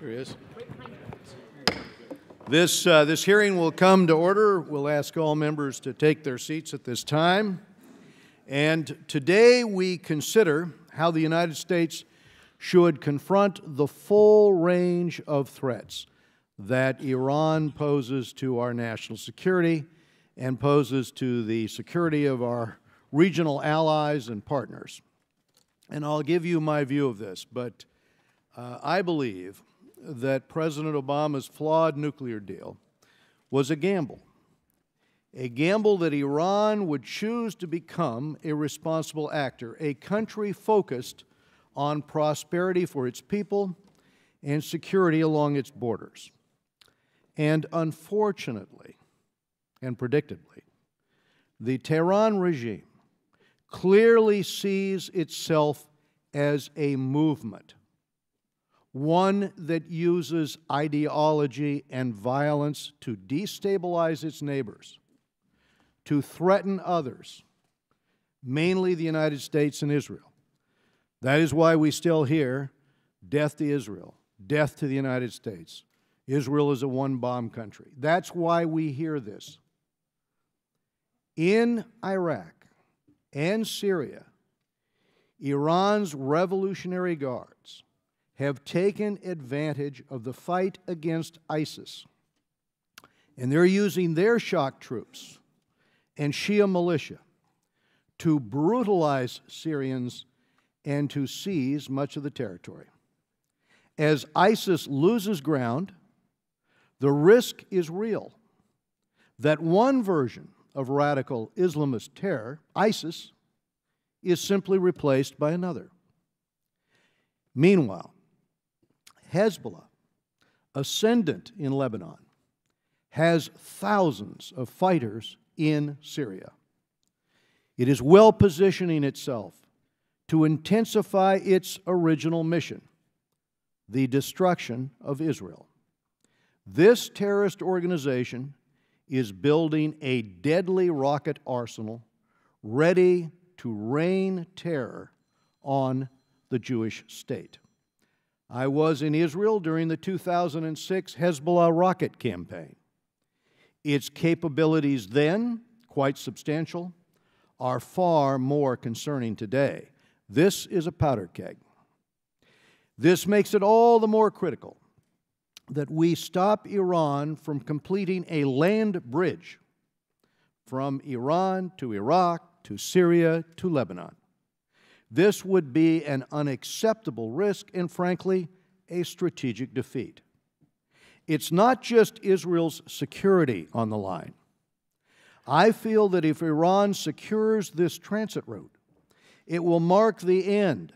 There he is. This hearing will come to order. We'll ask all members to take their seats at this time. And today we consider how the United States should confront the full range of threats that Iran poses to our national security and poses to the security of our regional allies and partners. And I'll give you my view of this, but I believe that President Obama's flawed nuclear deal was a gamble that Iran would choose to become a responsible actor, a country focused on prosperity for its people and security along its borders. And unfortunately and predictably, the Tehran regime clearly sees itself as a movement, one that uses ideology and violence to destabilize its neighbors, to threaten others, mainly the United States and Israel. That is why we still hear, death to Israel, death to the United States. Israel is a one-bomb country. That's why we hear this. In Iraq and Syria, Iran's Revolutionary Guards have taken advantage of the fight against ISIS, and they're using their shock troops and Shia militia to brutalize Syrians and to seize much of the territory. As ISIS loses ground, the risk is real that one version of radical Islamist terror, ISIS, is simply replaced by another. Meanwhile, Hezbollah, ascendant in Lebanon, has thousands of fighters in Syria. It is well positioning itself to intensify its original mission, the destruction of Israel. This terrorist organization is building a deadly rocket arsenal ready to rain terror on the Jewish state. I was in Israel during the 2006 Hezbollah rocket campaign. Its capabilities then, quite substantial, are far more concerning today. This is a powder keg. This makes it all the more critical that we stop Iran from completing a land bridge from Iran to Iraq to Syria to Lebanon. This would be an unacceptable risk and, frankly, a strategic defeat. It's not just Israel's security on the line. I feel that if Iran secures this transit route, it will mark the end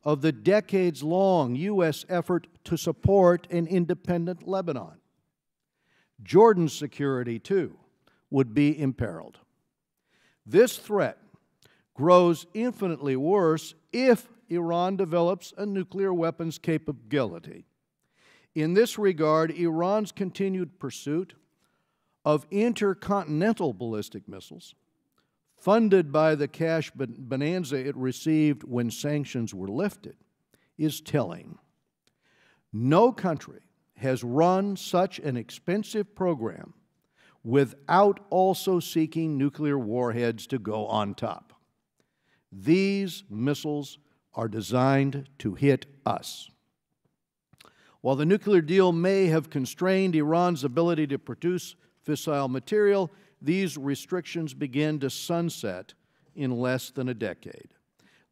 of the decades-long U.S. effort to support an independent Lebanon. Jordan's security, too, would be imperiled. This threat grows infinitely worse if Iran develops a nuclear weapons capability. In this regard, Iran's continued pursuit of intercontinental ballistic missiles, funded by the cash bonanza it received when sanctions were lifted, is telling. No country has run such an expensive program without also seeking nuclear warheads to go on top. These missiles are designed to hit us. While the nuclear deal may have constrained Iran's ability to produce fissile material, these restrictions begin to sunset in less than a decade,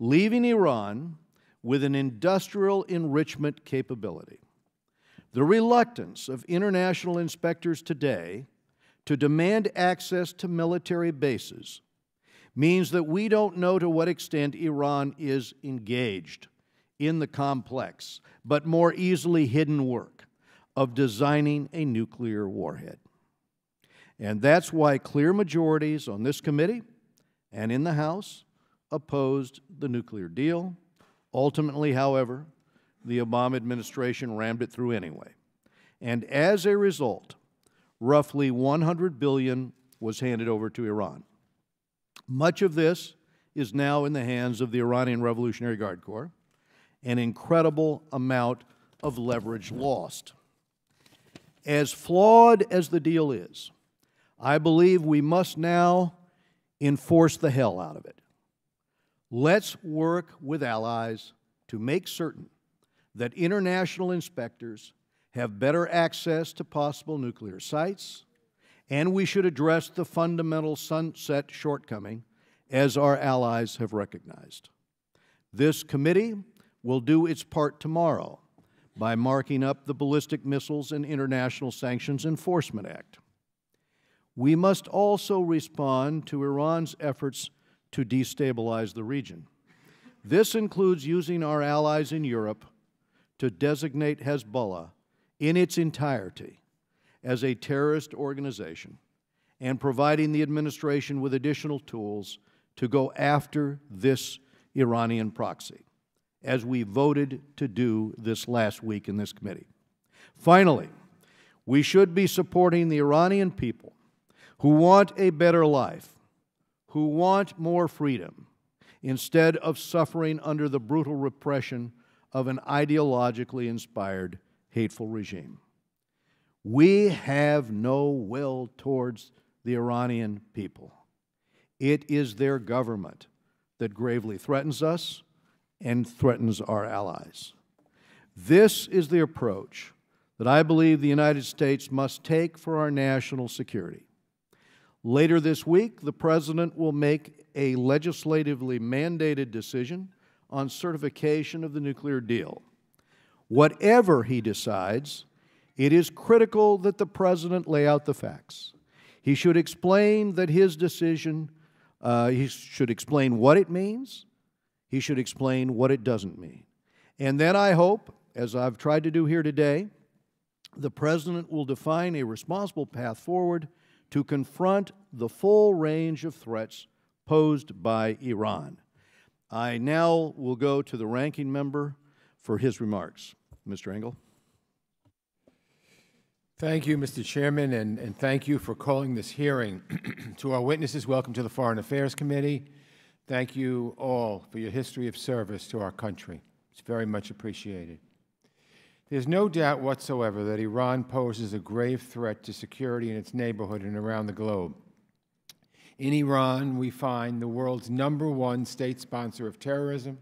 leaving Iran with an industrial enrichment capability. The reluctance of international inspectors today to demand access to military bases means that we don't know to what extent Iran is engaged in the complex, but more easily hidden work of designing a nuclear warhead. And that's why clear majorities on this committee and in the House opposed the nuclear deal. Ultimately, however, the Obama administration rammed it through anyway. And as a result, roughly $100 billion was handed over to Iran. Much of this is now in the hands of the Iranian Revolutionary Guard Corps. An incredible amount of leverage lost. As flawed as the deal is, I believe we must now enforce the hell out of it. Let's work with allies to make certain that international inspectors have better access to possible nuclear sites, and we should address the fundamental sunset shortcoming as our allies have recognized. This committee will do its part tomorrow by marking up the Ballistic Missiles and International Sanctions Enforcement Act. We must also respond to Iran's efforts to destabilize the region. This includes using our allies in Europe to designate Hezbollah in its entirety as a terrorist organization and providing the administration with additional tools to go after this Iranian proxy, as we voted to do this last week in this committee. Finally, we should be supporting the Iranian people who want a better life, who want more freedom, instead of suffering under the brutal repression of an ideologically inspired, hateful regime. We have no will towards the Iranian people. It is their government that gravely threatens us and threatens our allies. This is the approach that I believe the United States must take for our national security. Later this week, the President will make a legislatively mandated decision on certification of the nuclear deal. Whatever he decides, it is critical that the President lay out the facts. He should explain that his decision, he should explain what it means, he should explain what it doesn't mean. And then I hope, as I've tried to do here today, the President will define a responsible path forward to confront the full range of threats posed by Iran. I now will go to the ranking member for his remarks. Mr. Engel. Thank you, Mr. Chairman, and thank you for calling this hearing. To our witnesses, welcome to the Foreign Affairs Committee. Thank you all for your history of service to our country. It's very much appreciated. There's no doubt whatsoever that Iran poses a grave threat to security in its neighborhood and around the globe. In Iran, we find the world's #1 state sponsor of terrorism,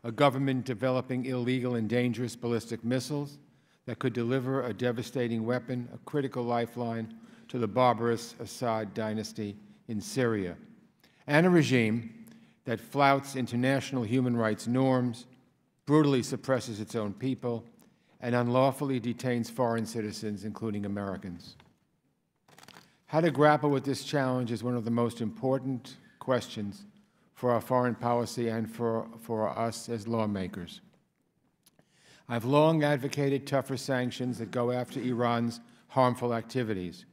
a government developing illegal and dangerous ballistic missiles that could deliver a devastating weapon, a critical lifeline to the barbarous Assad dynasty in Syria, and a regime that flouts international human rights norms, brutally suppresses its own people, and unlawfully detains foreign citizens, including Americans. How to grapple with this challenge is one of the most important questions for our foreign policy and for us as lawmakers. I've long advocated tougher sanctions that go after Iran's harmful activities.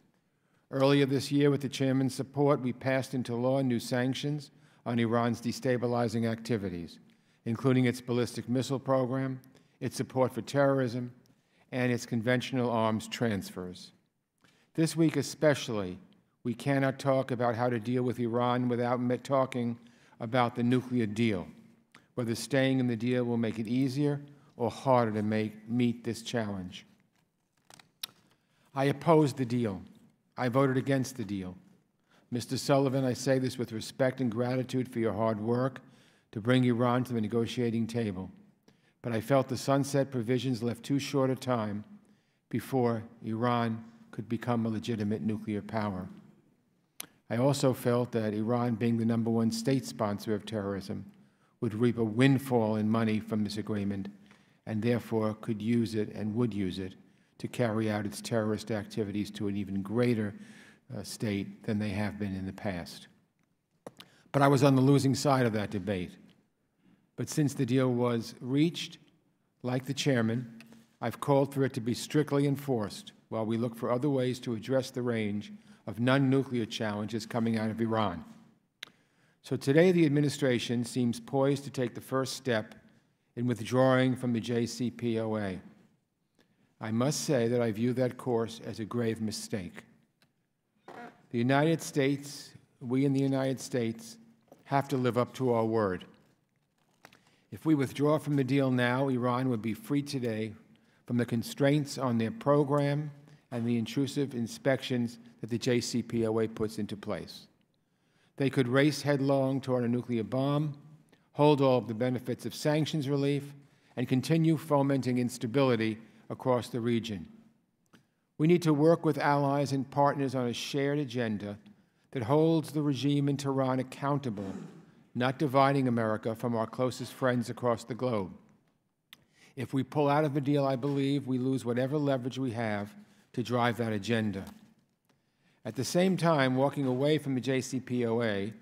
Earlier this year, with the Chairman's support, we passed into law new sanctions on Iran's destabilizing activities, including its ballistic missile program, its support for terrorism, and its conventional arms transfers. This week especially, we cannot talk about how to deal with Iran without talking about the nuclear deal, whether staying in the deal will make it easier or harder to meet this challenge. I opposed the deal. I voted against the deal. Mr. Sullivan, I say this with respect and gratitude for your hard work to bring Iran to the negotiating table. But I felt the sunset provisions left too short a time before Iran could become a legitimate nuclear power. I also felt that Iran, being the #1 state sponsor of terrorism, would reap a windfall in money from this agreement and therefore could use it and would use it to carry out its terrorist activities to an even greater state than they have been in the past. But I was on the losing side of that debate. But since the deal was reached, like the Chairman, I've called for it to be strictly enforced while we look for other ways to address the range of non-nuclear challenges coming out of Iran. So today the administration seems poised to take the first step in withdrawing from the JCPOA. I must say that I view that course as a grave mistake. The United States, we in the United States, have to live up to our word. If we withdraw from the deal now, Iran would be free today from the constraints on their program and the intrusive inspections that the JCPOA puts into place. They could race headlong toward a nuclear bomb, hold all of the benefits of sanctions relief, and continue fomenting instability across the region. We need to work with allies and partners on a shared agenda that holds the regime in Tehran accountable, not dividing America from our closest friends across the globe. If we pull out of the deal, I believe we lose whatever leverage we have to drive that agenda. At the same time, walking away from the JCPOA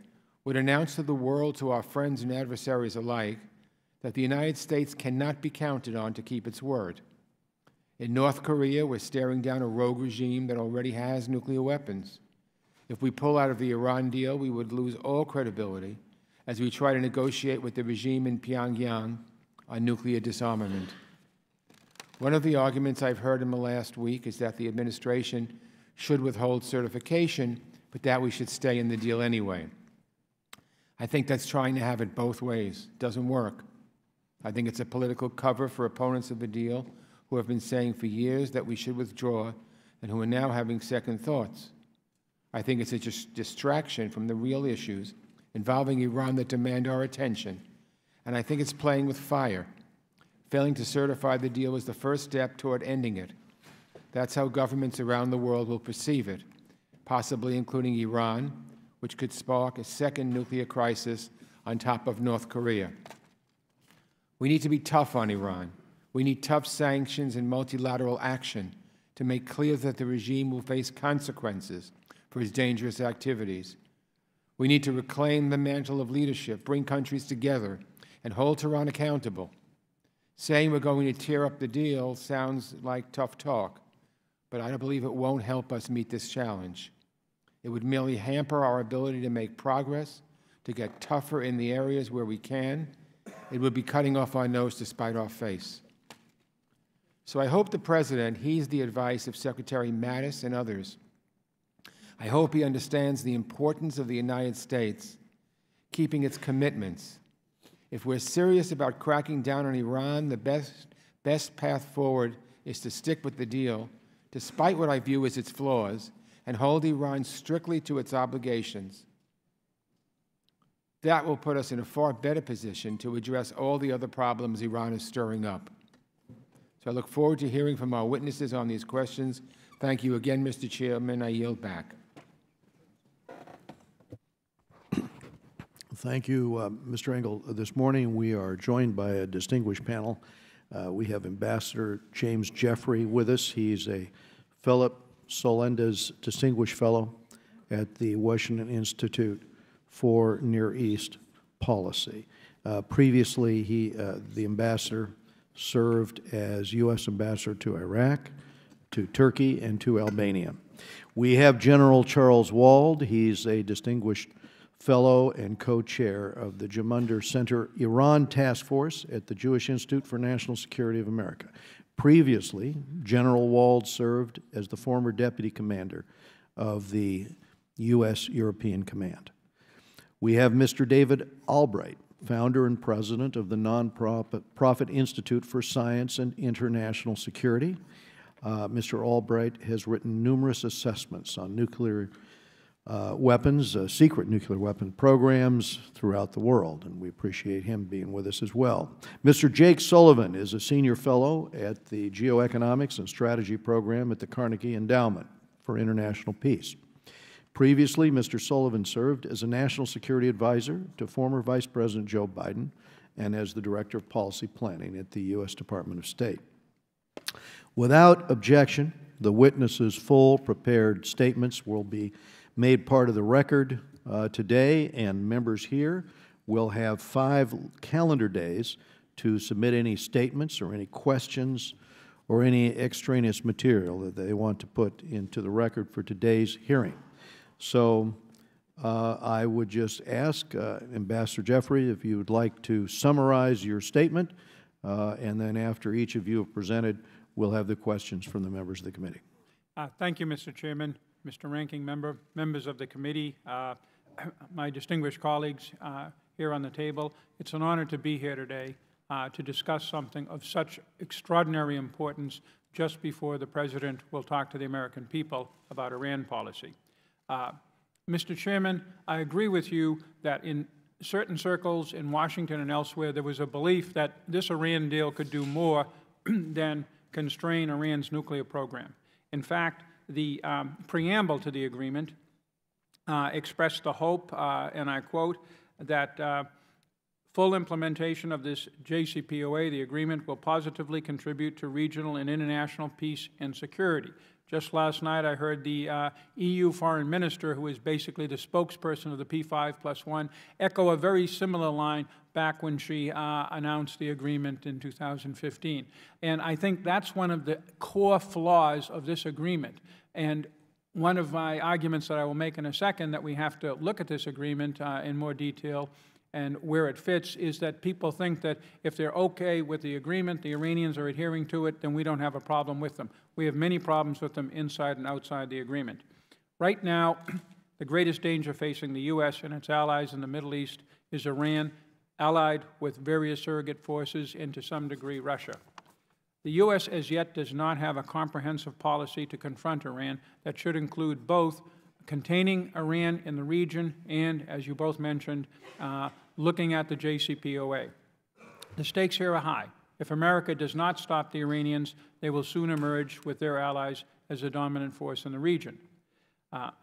would announce to the world, to our friends and adversaries alike, that the United States cannot be counted on to keep its word. In North Korea, we're staring down a rogue regime that already has nuclear weapons. If we pull out of the Iran deal, we would lose all credibility as we try to negotiate with the regime in Pyongyang on nuclear disarmament. One of the arguments I've heard in the last week is that the administration should withhold certification, but that we should stay in the deal anyway. I think that's trying to have it both ways. It doesn't work. I think it's a political cover for opponents of the deal who have been saying for years that we should withdraw and who are now having second thoughts. I think it's a distraction from the real issues involving Iran that demand our attention, and I think it's playing with fire. Failing to certify the deal was the first step toward ending it. That's how governments around the world will perceive it, possibly including Iran, which could spark a second nuclear crisis on top of North Korea. We need to be tough on Iran. We need tough sanctions and multilateral action to make clear that the regime will face consequences for its dangerous activities. We need to reclaim the mantle of leadership, bring countries together, and hold Tehran accountable. Saying we're going to tear up the deal sounds like tough talk, but I believe it won't help us meet this challenge. It would merely hamper our ability to make progress, to get tougher in the areas where we can. It would be cutting off our nose to spite our face. So I hope the President heeds the advice of Secretary Mattis and others. I hope he understands the importance of the United States keeping its commitments. If we're serious about cracking down on Iran, the best path forward is to stick with the deal, despite what I view as its flaws, and hold Iran strictly to its obligations. That will put us in a far better position to address all the other problems Iran is stirring up. So I look forward to hearing from our witnesses on these questions. Thank you again, Mr. Chairman. I yield back. Thank you, Mr. Engel. This morning we are joined by a distinguished panel. We have Ambassador James Jeffrey with us. He's a Philip Solendez Distinguished Fellow at the Washington Institute for Near East Policy. Previously, the ambassador served as U.S. Ambassador to Iraq, to Turkey, and to Albania. We have General Charles Wald. He's a Distinguished Fellow and co-chair of the Jamunder Center Iran Task Force at the Jewish Institute for National Security of America. Previously, General Wald served as the former deputy commander of the U.S. European Command. We have Mr. David Albright, founder and president of the nonprofit Institute for Science and International Security. Mr. Albright has written numerous assessments on nuclear weapons, secret nuclear weapon programs throughout the world, and we appreciate him being with us as well. Mr. Jake Sullivan is a senior fellow at the Geoeconomics and Strategy Program at the Carnegie Endowment for International Peace. Previously, Mr. Sullivan served as a national security advisor to former Vice President Joe Biden and as the Director of Policy Planning at the U.S. Department of State. Without objection, the witnesses' full prepared statements will be made part of the record today, and members here will have 5 calendar days to submit any statements or any questions or any extraneous material that they want to put into the record for today's hearing. So I would just ask Ambassador Jeffrey if you would like to summarize your statement, and then after each of you have presented, we'll have the questions from the members of the committee. Thank you, Mr. Chairman, Mr. Ranking Member, members of the committee, my distinguished colleagues here on the table. It's an honor to be here today. to discuss something of such extraordinary importance just before the President will talk to the American people about Iran policy. Mr. Chairman, I agree with you that in certain circles in Washington and elsewhere, there was a belief that this Iran deal could do more than constrain Iran's nuclear program. In fact, the preamble to the agreement expressed the hope, and I quote, that full implementation of this JCPOA, the agreement, will positively contribute to regional and international peace and security. Just last night, I heard the EU foreign minister, who is basically the spokesperson of the P5+1, echo a very similar line back when she announced the agreement in 2015. And I think that's one of the core flaws of this agreement. And one of my arguments that I will make in a second, that we have to look at this agreement in more detail and where it fits, is that people think that if they're okay with the agreement, the Iranians are adhering to it, then we don't have a problem with them. We have many problems with them inside and outside the agreement. Right now, the greatest danger facing the U.S. and its allies in the Middle East is Iran, allied with various surrogate forces and, to some degree, Russia. The U.S. as yet does not have a comprehensive policy to confront Iran that should include both containing Iran in the region and, as you both mentioned, looking at the JCPOA. The stakes here are high. If America does not stop the Iranians, they will soon emerge with their allies as a dominant force in the region.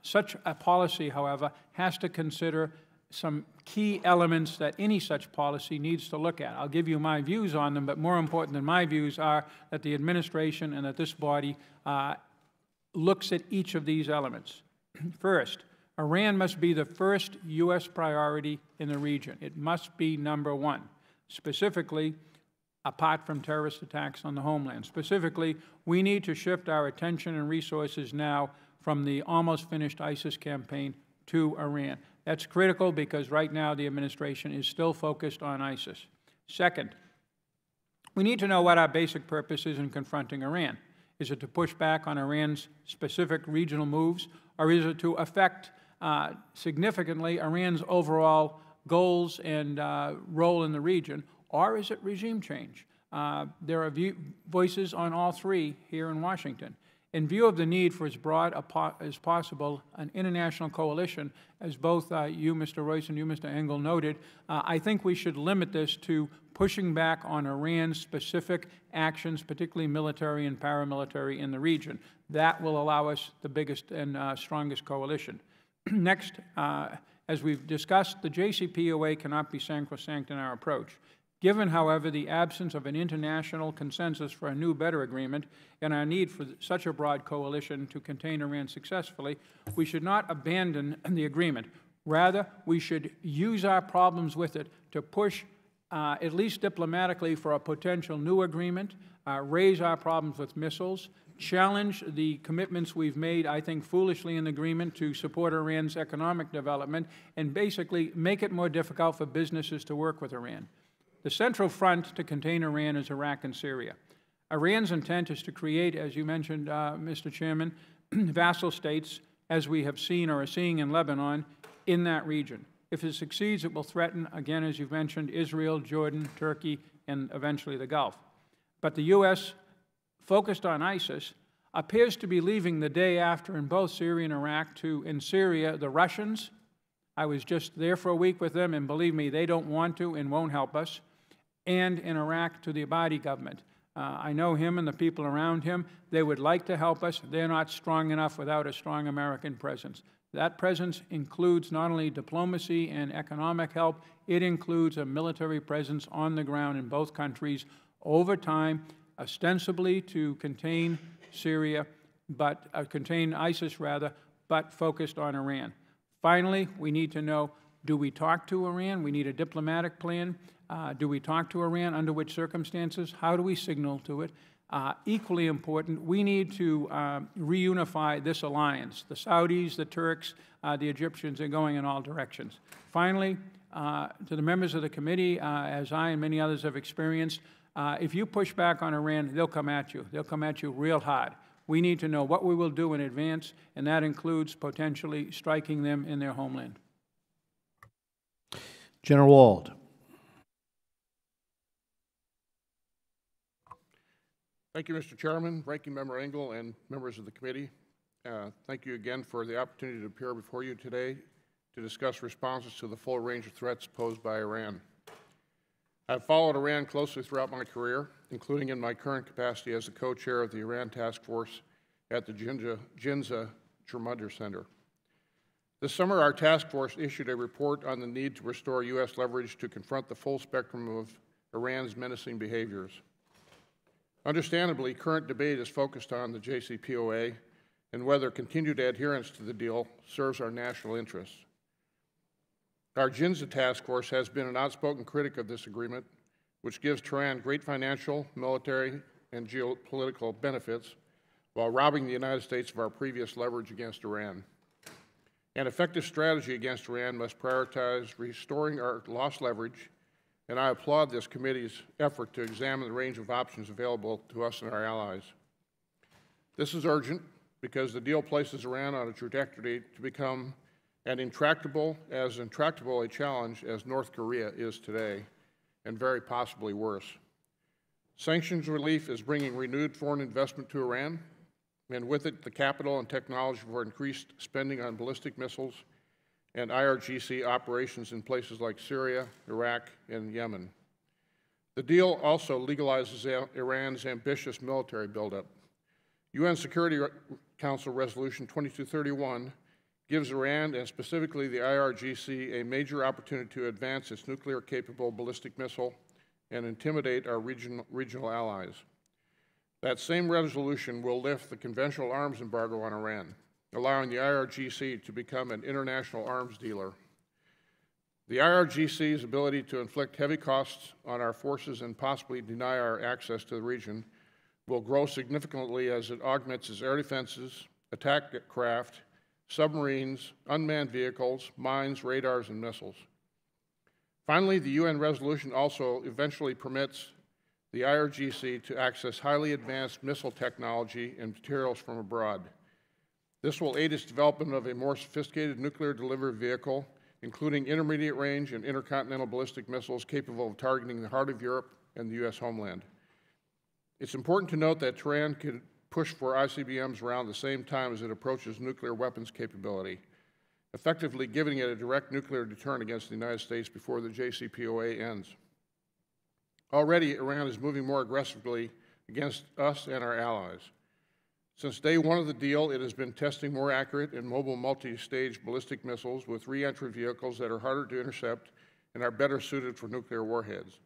Such a policy, however, has to consider some key elements that any such policy needs to look at. I'll give you my views on them, but more important than my views are that the administration and that this body looks at each of these elements. First, Iran must be the first U.S. priority in the region. It must be number one, specifically, apart from terrorist attacks on the homeland. Specifically, we need to shift our attention and resources now from the almost finished ISIS campaign to Iran. That's critical because right now the administration is still focused on ISIS. Second, we need to know what our basic purpose is in confronting Iran. Is it to push back on Iran's specific regional moves, or is it to affect significantly Iran's overall goals and role in the region, or is it regime change? There are voices on all three here in Washington. In view of the need for as broad as possible an international coalition, as both you, Mr. Royce, and you, Mr. Engel, noted, I think we should limit this to pushing back on Iran's specific actions, particularly military and paramilitary in the region. That will allow us the biggest and strongest coalition. Next, as we've discussed, the JCPOA cannot be sacrosanct in our approach. Given, however, the absence of an international consensus for a new, better agreement and our need for such a broad coalition to contain Iran successfully, we should not abandon the agreement. Rather, we should use our problems with it to push, at least diplomatically, for a potential new agreement, raise our problems with missiles, challenge the commitments we've made, I think foolishly, in the agreement to support Iran's economic development, and basically make it more difficult for businesses to work with Iran. The central front to contain Iran is Iraq and Syria. Iran's intent is to create, as you mentioned, Mr. Chairman, vassal states, as we have seen or are seeing in Lebanon, in that region. If it succeeds, it will threaten, again, as you've mentioned, Israel, Jordan, Turkey, and eventually the Gulf. But the U.S., focused on ISIS, appears to be leaving the day after in both Syria and Iraq to, in Syria, the Russians. I was just there for a week with them, and believe me, they don't want to and won't help us. And in Iraq to the Abadi government. I know him and the people around him. They would like to help us. They're not strong enough without a strong American presence. That presence includes not only diplomacy and economic help, it includes a military presence on the ground in both countries over time, ostensibly to contain Syria, but contain ISIS rather, but focused on Iran. Finally, we need to know, do we talk to Iran? We need a diplomatic plan. Do we talk to Iran? Under which circumstances? How do we signal to it? Equally important, we need to reunify this alliance. The Saudis, the Turks, the Egyptians are going in all directions. Finally, to the members of the committee, as I and many others have experienced, if you push back on Iran, they'll come at you. They'll come at you real hard. We need to know what we will do in advance, and that includes potentially striking them in their homeland. General Wald. Thank you, Mr. Chairman, Ranking Member Engel, and members of the committee. Thank you again for the opportunity to appear before you today to discuss responses to the full range of threats posed by Iran. I've followed Iran closely throughout my career, including in my current capacity as the co-chair of the Iran Task Force at the Ginza Tremendous Center. This summer, our task force issued a report on the need to restore U.S. leverage to confront the full spectrum of Iran's menacing behaviors. Understandably, current debate is focused on the JCPOA and whether continued adherence to the deal serves our national interests. Our Ginza task force has been an outspoken critic of this agreement, which gives Tehran great financial, military, and geopolitical benefits while robbing the United States of our previous leverage against Iran. An effective strategy against Iran must prioritize restoring our lost leverage, and I applaud this committee's effort to examine the range of options available to us and our allies. This is urgent because the deal places Iran on a trajectory to become as intractable a challenge as North Korea is today, and very possibly worse. Sanctions relief is bringing renewed foreign investment to Iran, and with it the capital and technology for increased spending on ballistic missiles and IRGC operations in places like Syria, Iraq, and Yemen. The deal also legalizes Iran's ambitious military buildup. UN Security Council Resolution 2231 gives Iran, and specifically the IRGC, a major opportunity to advance its nuclear-capable ballistic missile and intimidate our regional allies. That same resolution will lift the conventional arms embargo on Iran, allowing the IRGC to become an international arms dealer. The IRGC's ability to inflict heavy costs on our forces and possibly deny our access to the region will grow significantly as it augments its air defenses, attack craft, submarines, unmanned vehicles, mines, radars, and missiles. Finally, the UN resolution also eventually permits the IRGC to access highly advanced missile technology and materials from abroad. This will aid its development of a more sophisticated nuclear delivery vehicle, including intermediate range and intercontinental ballistic missiles capable of targeting the heart of Europe and the U.S. homeland. It's important to note that Tehran could push for ICBMs around the same time as it approaches nuclear weapons capability, effectively giving it a direct nuclear deterrent against the United States before the JCPOA ends. Already, Iran is moving more aggressively against us and our allies. Since day one of the deal, it has been testing more accurate and mobile multi-stage ballistic missiles with re-entry vehicles that are harder to intercept and are better suited for nuclear warheads.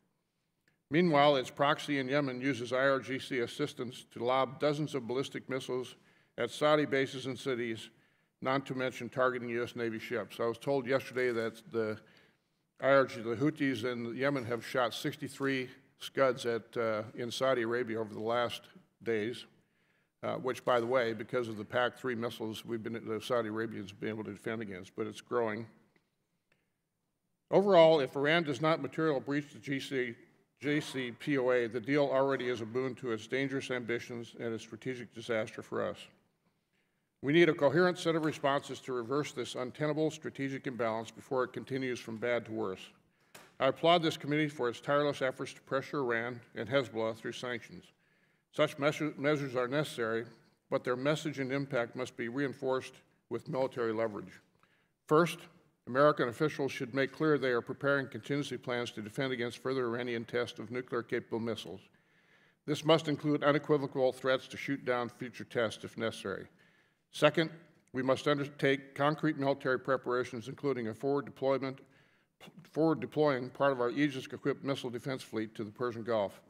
Meanwhile, its proxy in Yemen uses IRGC assistance to lob dozens of ballistic missiles at Saudi bases and cities, not to mention targeting U.S. Navy ships. I was told yesterday that the Houthis in Yemen have shot 63 Scuds in Saudi Arabia over the last days, which, by the way, because of the PAC-3 missiles, the Saudi Arabians have been able to defend against, but it's growing. Overall, if Iran does not materially breach the JCPOA, the deal already is a boon to its dangerous ambitions and a strategic disaster for us. We need a coherent set of responses to reverse this untenable strategic imbalance before it continues from bad to worse. I applaud this committee for its tireless efforts to pressure Iran and Hezbollah through sanctions. Such measures are necessary, but their message and impact must be reinforced with military leverage. First, American officials should make clear they are preparing contingency plans to defend against further Iranian tests of nuclear-capable missiles. This must include unequivocal threats to shoot down future tests if necessary. Second, we must undertake concrete military preparations, including a forward deploying part of our Aegis-equipped missile defense fleet to the Persian Gulf.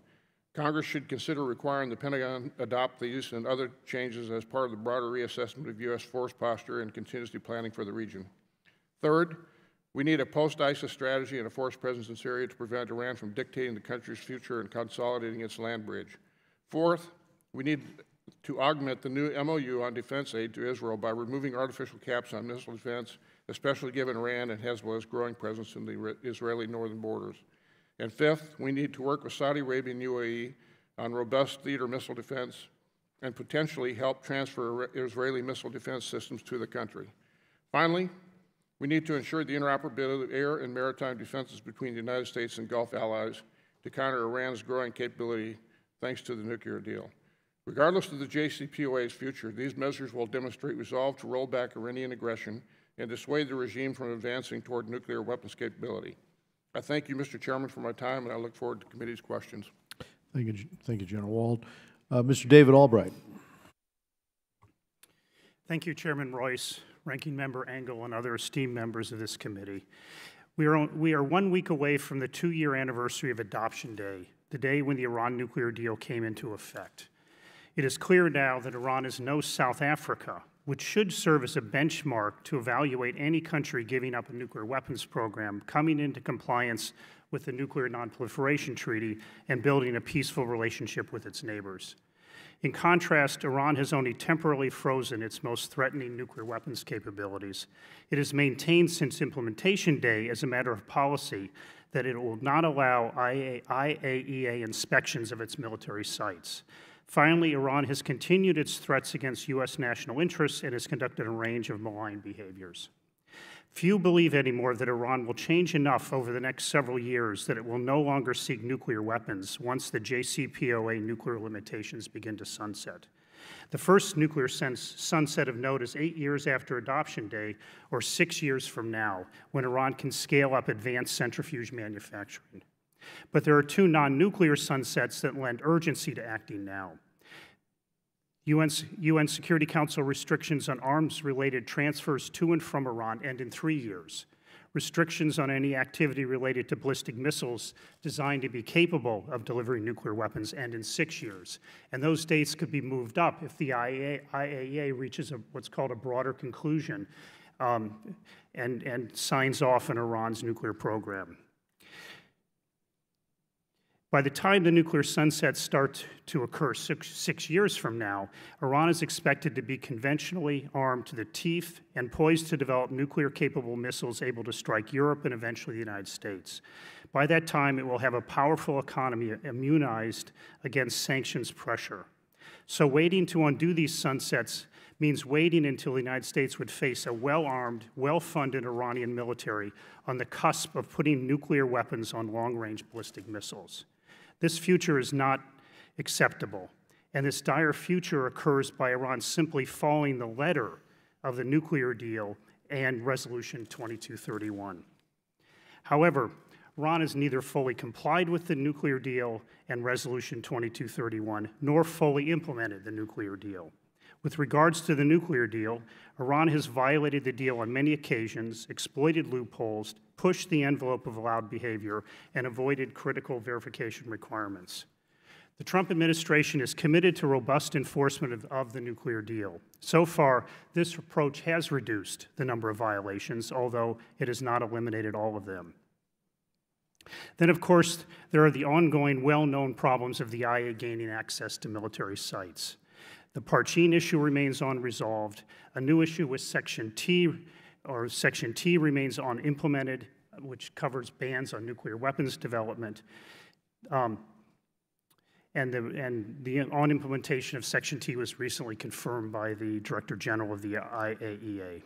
Congress should consider requiring the Pentagon adopt these and other changes as part of the broader reassessment of U.S. force posture and contingency planning for the region. Third, we need a post-ISIS strategy and a force presence in Syria to prevent Iran from dictating the country's future and consolidating its land bridge. Fourth, we need to augment the new MOU on defense aid to Israel by removing artificial caps on missile defense, especially given Iran and Hezbollah's growing presence in the Israeli northern borders. And fifth, we need to work with Saudi Arabia and UAE on robust theater missile defense and potentially help transfer Israeli missile defense systems to the country. Finally, we need to ensure the interoperability of air and maritime defenses between the United States and Gulf allies to counter Iran's growing capability thanks to the nuclear deal. Regardless of the JCPOA's future, these measures will demonstrate resolve to roll back Iranian aggression and dissuade the regime from advancing toward nuclear weapons capability. I thank you, Mr. Chairman, for my time, and I look forward to the committee's questions. Thank you, General Wald. Mr. David Albright. Thank you, Chairman Royce, Ranking Member Engel, and other esteemed members of this committee. We are 1 week away from the 2-year anniversary of Adoption Day, the day when the Iran nuclear deal came into effect. It is clear now that Iran is no South Africa, which should serve as a benchmark to evaluate any country giving up a nuclear weapons program, coming into compliance with the Nuclear Non-Proliferation Treaty, and building a peaceful relationship with its neighbors. In contrast, Iran has only temporarily frozen its most threatening nuclear weapons capabilities. It has maintained since implementation day as a matter of policy that it will not allow IAEA inspections of its military sites. Finally, Iran has continued its threats against U.S. national interests and has conducted a range of malign behaviors. Few believe anymore that Iran will change enough over the next several years that it will no longer seek nuclear weapons once the JCPOA nuclear limitations begin to sunset. The first nuclear sunset of note is 8 years after Adoption Day, or 6 years from now, when Iran can scale up advanced centrifuge manufacturing. But there are 2 non-nuclear sunsets that lend urgency to acting now. UN Security Council restrictions on arms-related transfers to and from Iran end in 3 years. Restrictions on any activity related to ballistic missiles designed to be capable of delivering nuclear weapons end in 6 years. And those dates could be moved up if the IAEA reaches what's called a broader conclusion and signs off on Iran's nuclear program. By the time the nuclear sunsets start to occur six years from now, Iran is expected to be conventionally armed to the teeth and poised to develop nuclear-capable missiles able to strike Europe and eventually the United States. By that time, it will have a powerful economy immunized against sanctions pressure. So waiting to undo these sunsets means waiting until the United States would face a well-armed, well-funded Iranian military on the cusp of putting nuclear weapons on long-range ballistic missiles. This future is not acceptable, and this dire future occurs by Iran simply following the letter of the nuclear deal and Resolution 2231. However, Iran has neither fully complied with the nuclear deal and Resolution 2231, nor fully implemented the nuclear deal. With regards to the nuclear deal, Iran has violated the deal on many occasions, exploited loopholes, pushed the envelope of allowed behavior, and avoided critical verification requirements. The Trump administration is committed to robust enforcement of the nuclear deal. So far, this approach has reduced the number of violations, although it has not eliminated all of them. Then, of course, there are the ongoing, well-known problems of the IA gaining access to military sites. The Parchin issue remains unresolved. A new issue with Section T remains unimplemented, which covers bans on nuclear weapons development. And the unimplementation of Section T was recently confirmed by the Director General of the IAEA.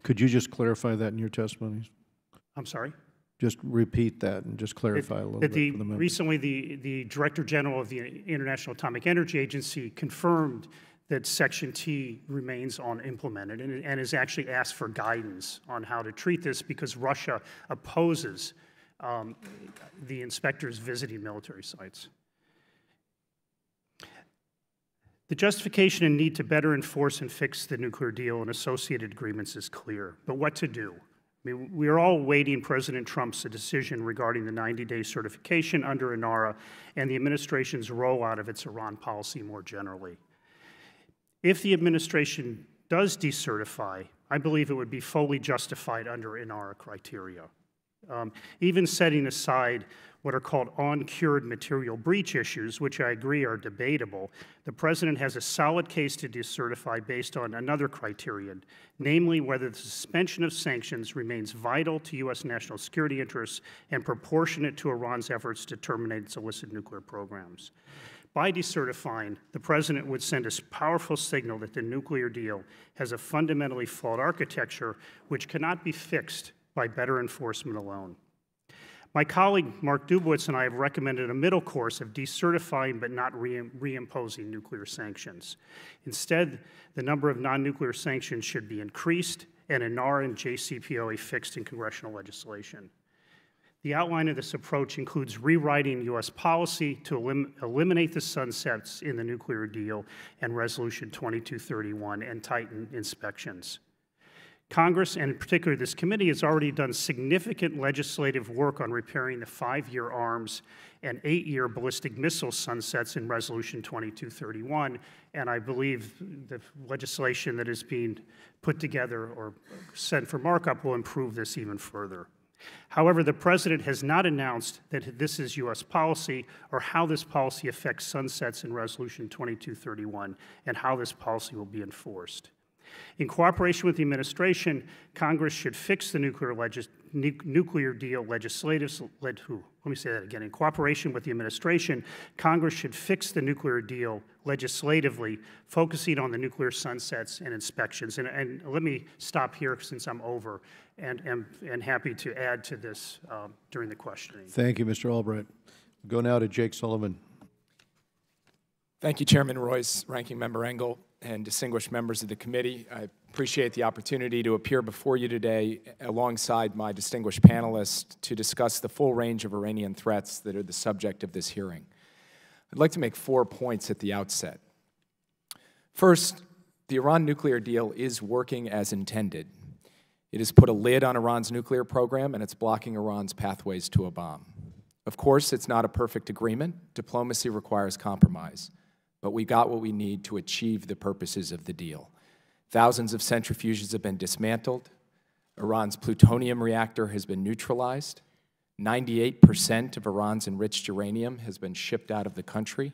Could you just clarify that in your testimonies? I'm sorry? Just repeat that and just clarify a little bit for the members. Recently, the Director General of the International Atomic Energy Agency confirmed that Section T remains unimplemented and has actually asked for guidance on how to treat this because Russia opposes the inspectors visiting military sites. The justification and need to better enforce and fix the nuclear deal and associated agreements is clear, but what to do? I mean, we are all awaiting President Trump's decision regarding the 90-day certification under INARA and the administration's rollout of its Iran policy more generally. If the administration does decertify, I believe it would be fully justified under INARA criteria. Even setting aside what are called uncured material breach issues, which I agree are debatable, the President has a solid case to decertify based on another criterion, namely whether the suspension of sanctions remains vital to U.S. national security interests and proportionate to Iran's efforts to terminate its illicit nuclear programs. By decertifying, the President would send a powerful signal that the nuclear deal has a fundamentally flawed architecture which cannot be fixed by better enforcement alone. My colleague Mark Dubowitz and I have recommended a middle course of decertifying but not reimposing nuclear sanctions. Instead, the number of non-nuclear sanctions should be increased and a NAR and JCPOA fixed in congressional legislation. The outline of this approach includes rewriting U.S. policy to eliminate the sunsets in the nuclear deal and Resolution 2231 and tighten inspections. Congress, and in particular this committee, has already done significant legislative work on repairing the 5-year arms and 8-year ballistic missile sunsets in Resolution 2231, and I believe the legislation that is being put together or sent for markup will improve this even further. However, the President has not announced that this is U.S. policy or how this policy affects sunsets in Resolution 2231 and how this policy will be enforced. In cooperation with the administration, Congress should fix the nuclear deal in cooperation with the administration, Congress should fix the nuclear deal legislatively, focusing on the nuclear sunsets and inspections. And let me stop here since I'm over, and happy to add to this during the questioning. Thank you, Mr. Albright. We'll go now to Jake Sullivan. Thank you, Chairman Royce, Ranking Member Engel, and distinguished members of the committee. I appreciate the opportunity to appear before you today alongside my distinguished panelists to discuss the full range of Iranian threats that are the subject of this hearing. I'd like to make 4 points at the outset. First, the Iran nuclear deal is working as intended. It has put a lid on Iran's nuclear program, and it's blocking Iran's pathways to a bomb. Of course, it's not a perfect agreement. Diplomacy requires compromise. But we got what we need to achieve the purposes of the deal. Thousands of centrifuges have been dismantled. Iran's plutonium reactor has been neutralized. 98% of Iran's enriched uranium has been shipped out of the country.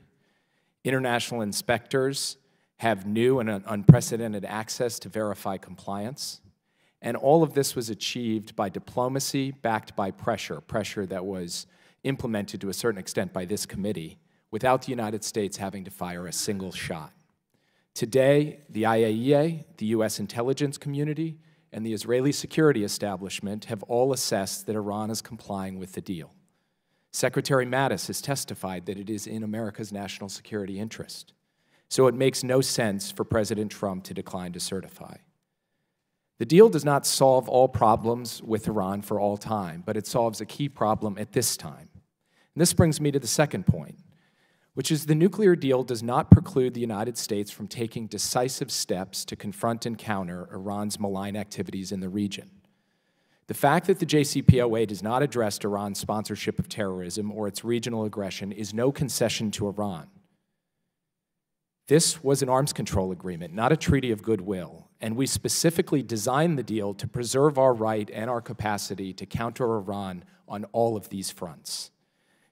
International inspectors have new and unprecedented access to verify compliance. And all of this was achieved by diplomacy backed by pressure that was implemented to a certain extent by this committee, without the United States having to fire a single shot. Today, the IAEA, the U.S. intelligence community, and the Israeli security establishment have all assessed that Iran is complying with the deal. Secretary Mattis has testified that it is in America's national security interest. So it makes no sense for President Trump to decline to certify. The deal does not solve all problems with Iran for all time, but it solves a key problem at this time. And this brings me to the second point, which is the nuclear deal does not preclude the United States from taking decisive steps to confront and counter Iran's malign activities in the region. The fact that the JCPOA does not address Iran's sponsorship of terrorism or its regional aggression is no concession to Iran. This was an arms control agreement, not a treaty of goodwill, and we specifically designed the deal to preserve our right and our capacity to counter Iran on all of these fronts.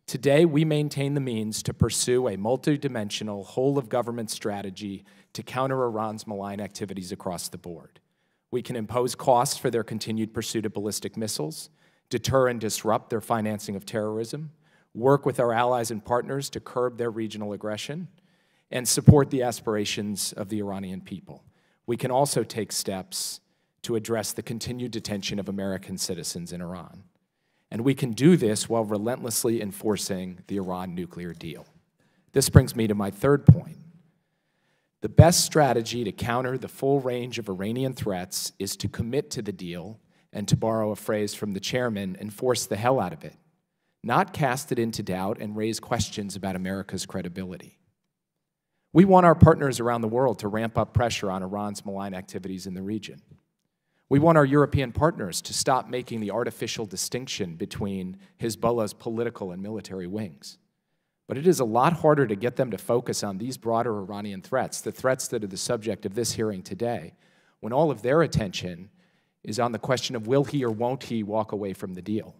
Today, we maintain the means to pursue a multidimensional, whole-of-government strategy to counter Iran's malign activities across the board. We can impose costs for their continued pursuit of ballistic missiles, deter and disrupt their financing of terrorism, work with our allies and partners to curb their regional aggression, and support the aspirations of the Iranian people. We can also take steps to address the continued detention of American citizens in Iran. And we can do this while relentlessly enforcing the Iran nuclear deal. This brings me to my third point. The best strategy to counter the full range of Iranian threats is to commit to the deal and, to borrow a phrase from the chairman, enforce the hell out of it, not cast it into doubt and raise questions about America's credibility. We want our partners around the world to ramp up pressure on Iran's malign activities in the region. We want our European partners to stop making the artificial distinction between Hezbollah's political and military wings. But it is a lot harder to get them to focus on these broader Iranian threats, the threats that are the subject of this hearing today, when all of their attention is on the question of will he or won't he walk away from the deal.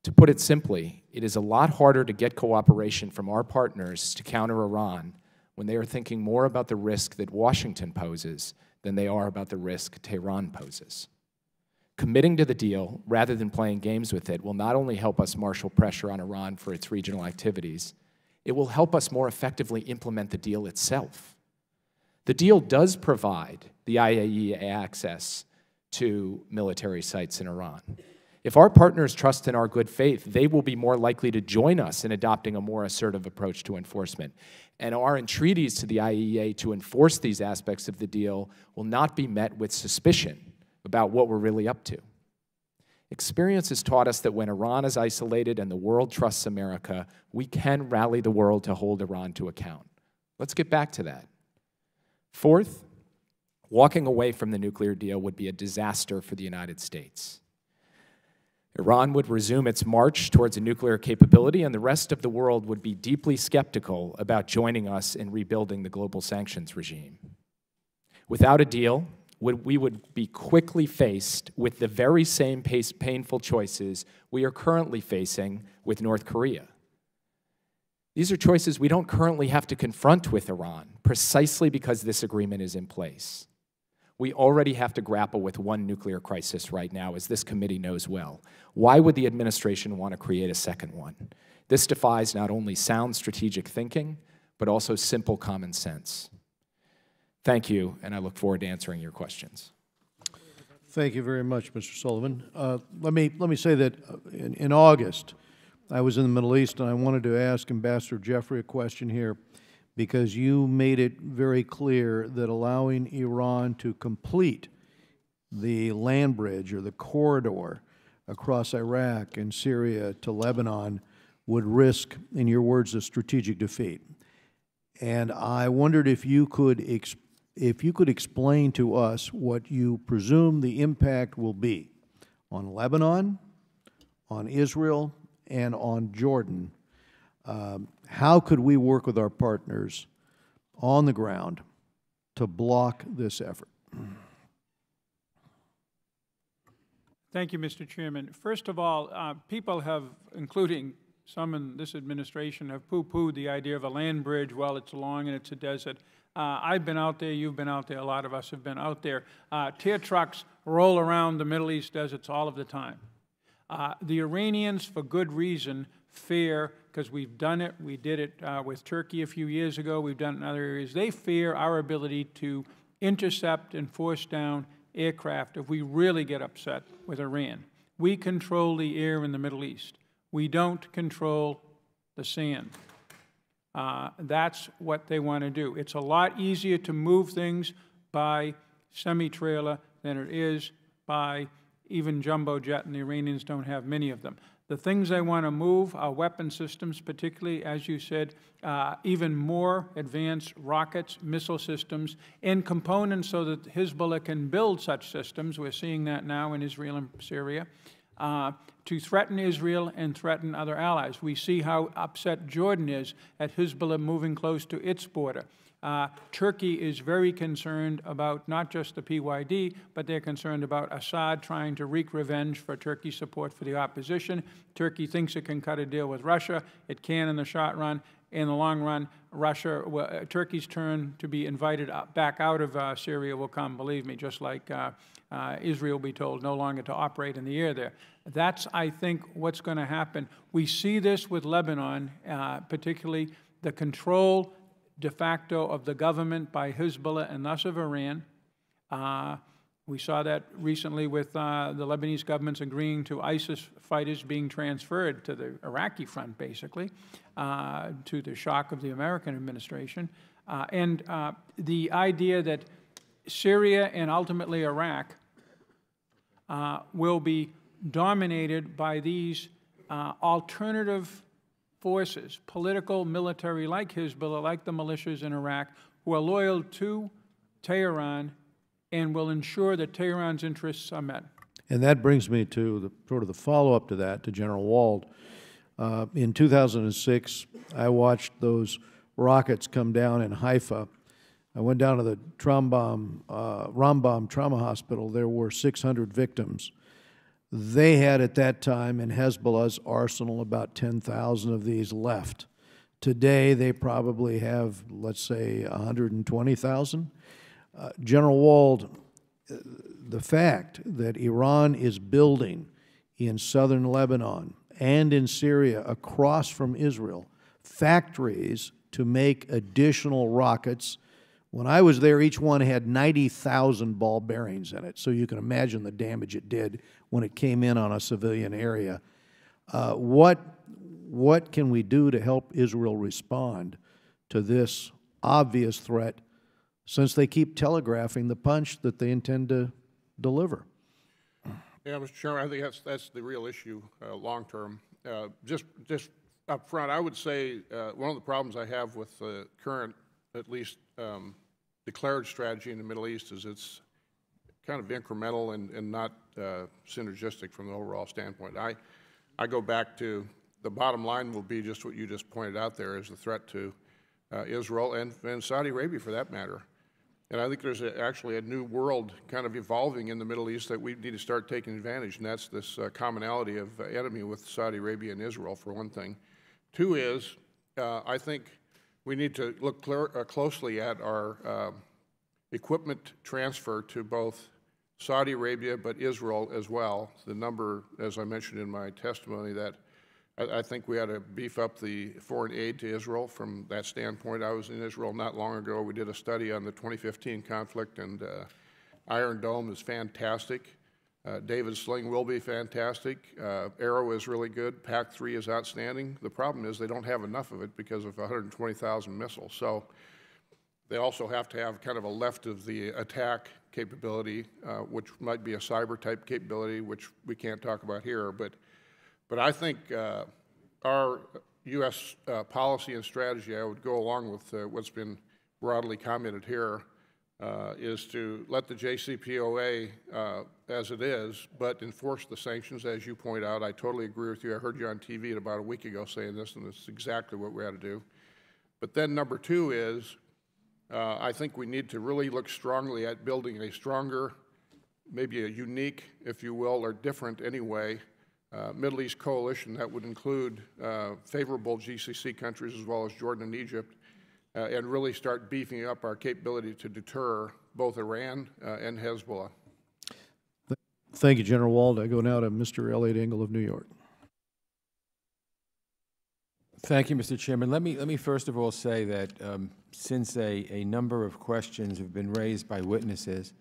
To put it simply, it is a lot harder to get cooperation from our partners to counter Iran when they are thinking more about the risk that Washington poses than they are about the risk Tehran poses. Committing to the deal, rather than playing games with it, will not only help us marshal pressure on Iran for its regional activities, it will help us more effectively implement the deal itself. The deal does provide the IAEA access to military sites in Iran. If our partners trust in our good faith, they will be more likely to join us in adopting a more assertive approach to enforcement. And our entreaties to the IAEA to enforce these aspects of the deal will not be met with suspicion about what we're really up to. Experience has taught us that when Iran is isolated and the world trusts America, we can rally the world to hold Iran to account. Let's get back to that. Fourth, walking away from the nuclear deal would be a disaster for the United States. Iran would resume its march towards a nuclear capability, and the rest of the world would be deeply skeptical about joining us in rebuilding the global sanctions regime. Without a deal, we would be quickly faced with the very same painful choices we are currently facing with North Korea. These are choices we don't currently have to confront with Iran, precisely because this agreement is in place. We already have to grapple with one nuclear crisis right now, as this committee knows well. Why would the administration want to create a second one? This defies not only sound strategic thinking, but also simple common sense. Thank you, and I look forward to answering your questions. Thank you very much, Mr. Sullivan. Let me say that in August, I was in the Middle East, and I wanted to ask Ambassador Jeffrey a question here, because you made it very clear that allowing Iran to complete the land bridge or the corridor across Iraq and Syria to Lebanon would risk, in your words, a strategic defeat. And I wondered if you could explain to us what you presume the impact will be on Lebanon, on Israel, and on Jordan. How could we work with our partners on the ground to block this effort? Thank you, Mr. Chairman. First of all, people have, including some in this administration, have poo-pooed the idea of a land bridge. Well, it's long and it's a desert. I've been out there, you've been out there, a lot of us have been out there. Tier trucks roll around the Middle East deserts all of the time. The Iranians, for good reason, fear, because we've done it, we did it with Turkey a few years ago, we've done it in other areas, they fear our ability to intercept and force down aircraft if we really get upset with Iran. We control the air in the Middle East. We don't control the sand. That's what they want to do. It's a lot easier to move things by semi-trailer than it is by even jumbo jet, and the Iranians don't have many of them. The things they want to move are weapon systems, particularly, as you said, even more advanced rockets, missile systems, and components so that Hezbollah can build such systems. We're seeing that now in Israel and Syria, to threaten Israel and threaten other allies. We see how upset Jordan is at Hezbollah moving close to its border. Turkey is very concerned about not just the PYD, but they're concerned about Assad trying to wreak revenge for Turkey's support for the opposition. Turkey thinks it can cut a deal with Russia. It can in the short run. In the long run, Turkey's turn to be invited back out of Syria will come, believe me, just like Israel will be told no longer to operate in the air there. That's, I think, what's going to happen. We see this with Lebanon, particularly the control de facto of the government by Hezbollah and thus of Iran. We saw that recently with the Lebanese government's agreeing to ISIS fighters being transferred to the Iraqi front, basically, to the shock of the American administration. And the idea that Syria and ultimately Iraq will be dominated by these alternative forces, political, military, like Hezbollah, like the militias in Iraq, who are loyal to Tehran and will ensure that Tehran's interests are met. And that brings me to the follow-up to that, to General Wald. In 2006, I watched those rockets come down in Haifa. I went down to the Rambam Trauma Hospital. There were 600 victims. They had at that time in Hezbollah's arsenal about 10,000 of these left. Today, they probably have, let's say, 120,000. General Wald, the fact that Iran is building in southern Lebanon and in Syria across from Israel factories to make additional rockets, When I was there, each one had 90,000 ball bearings in it, so you can imagine the damage it did when it came in on a civilian area. What can we do to help Israel respond to this obvious threat, since they keep telegraphing the punch that they intend to deliver? Yeah, Mr. Chairman, I think that's the real issue long term. Just up front, I would say one of the problems I have with the current, at least declared strategy in the Middle East is it's kind of incremental and not synergistic from the overall standpoint. I go back to the bottom line will be just what you just pointed out there is the threat to Israel and Saudi Arabia for that matter. And I think there's actually a new world kind of evolving in the Middle East that we need to start taking advantage, and that's this commonality of enemy with Saudi Arabia and Israel, for one thing. Two is, I think we need to look closely at our equipment transfer to both Saudi Arabia but Israel as well. The number, as I mentioned in my testimony, that I think we ought to beef up the foreign aid to Israel from that standpoint. I was in Israel not long ago. We did a study on the 2015 conflict, and Iron Dome is fantastic. David Sling will be fantastic. Arrow is really good. PAC-3 is outstanding. The problem is they don't have enough of it because of 120,000 missiles. So they also have to have kind of a left of the attack capability, which might be a cyber-type capability, which we can't talk about here. But I think our U.S. policy and strategy, I would go along with what's been broadly commented here, is to let the JCPOA as it is, but enforce the sanctions, as you point out. I totally agree with you. I heard you on TV about a week ago saying this, and it's exactly what we ought to do. But then number two is, I think we need to really look strongly at building a stronger, maybe a unique, if you will, or different anyway, Middle East coalition that would include favorable GCC countries as well as Jordan and Egypt, and really start beefing up our capability to deter both Iran and Hezbollah. Thank you, General Wald. I go now to Mr. Elliot Engel of New York. Thank you, Mr. Chairman. Let me first of all say that since a number of questions have been raised by witnesses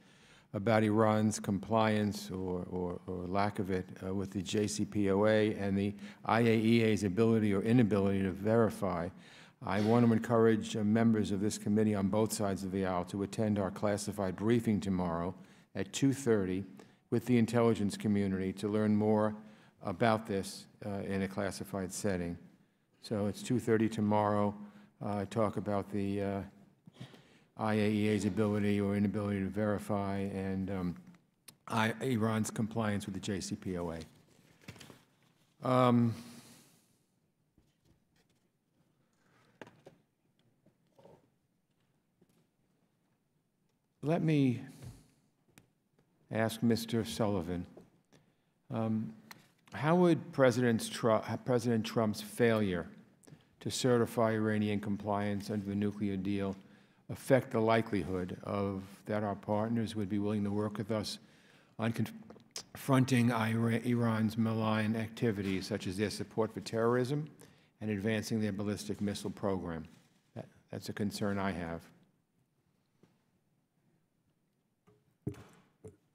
about Iran's compliance or lack of it with the JCPOA and the IAEA's ability or inability to verify, I want to encourage members of this committee on both sides of the aisle to attend our classified briefing tomorrow at 2:30 with the intelligence community to learn more about this in a classified setting. So it's 2:30 tomorrow. Talk about the IAEA's ability or inability to verify and Iran's compliance with the JCPOA. Let me ask Mr. Sullivan, how would President Trump's failure to certify Iranian compliance under the nuclear deal affect the likelihood that our partners would be willing to work with us on confronting Iran's malign activities, such as their support for terrorism and advancing their ballistic missile program? That's a concern I have.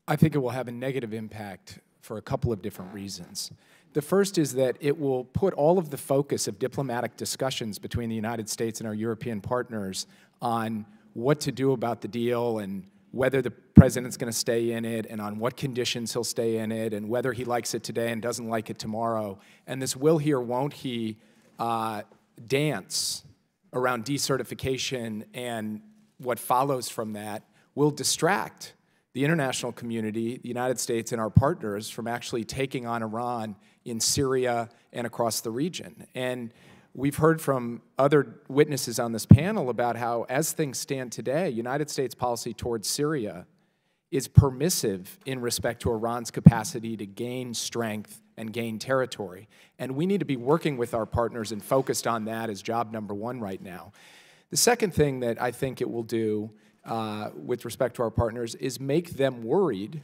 I think it will have a negative impact for a couple of different reasons. The first is that it will put all of the focus of diplomatic discussions between the United States and our European partners on what to do about the deal and whether the president's going to stay in it and on what conditions he'll stay in it and whether he likes it today and doesn't like it tomorrow. And this will he or won't he dance around decertification and what follows from that will distract the international community, the United States, and our partners from actually taking on Iran in Syria and across the region. And we've heard from other witnesses on this panel about how, as things stand today, United States policy towards Syria is permissive in respect to Iran's capacity to gain strength and gain territory. And we need to be working with our partners and focused on that as job number one right now. The second thing that I think it will do with respect to our partners is make them worried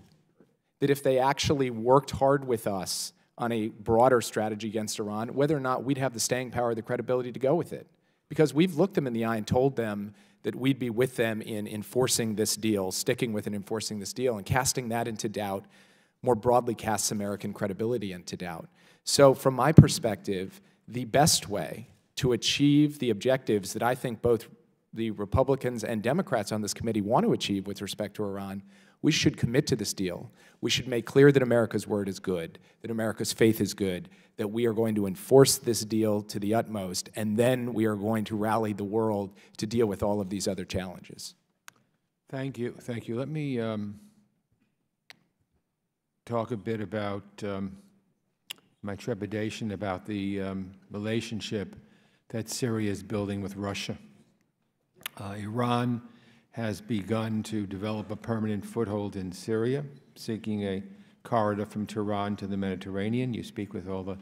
that if they actually worked hard with us on a broader strategy against Iran, whether or not we'd have the staying power or the credibility to go with it. Because we've looked them in the eye and told them that we'd be with them in enforcing this deal, sticking with and enforcing this deal, and casting that into doubt more broadly casts American credibility into doubt. So from my perspective, the best way to achieve the objectives that I think both the Republicans and Democrats on this committee want to achieve with respect to Iran, we should commit to this deal. We should make clear that America's word is good, that America's faith is good, that we are going to enforce this deal to the utmost, and then we are going to rally the world to deal with all of these other challenges. Thank you. Thank you. Let me talk a bit about my trepidation about the relationship that Syria is building with Russia. Iran has begun to develop a permanent foothold in Syria, seeking a corridor from Tehran to the Mediterranean. You speak with all the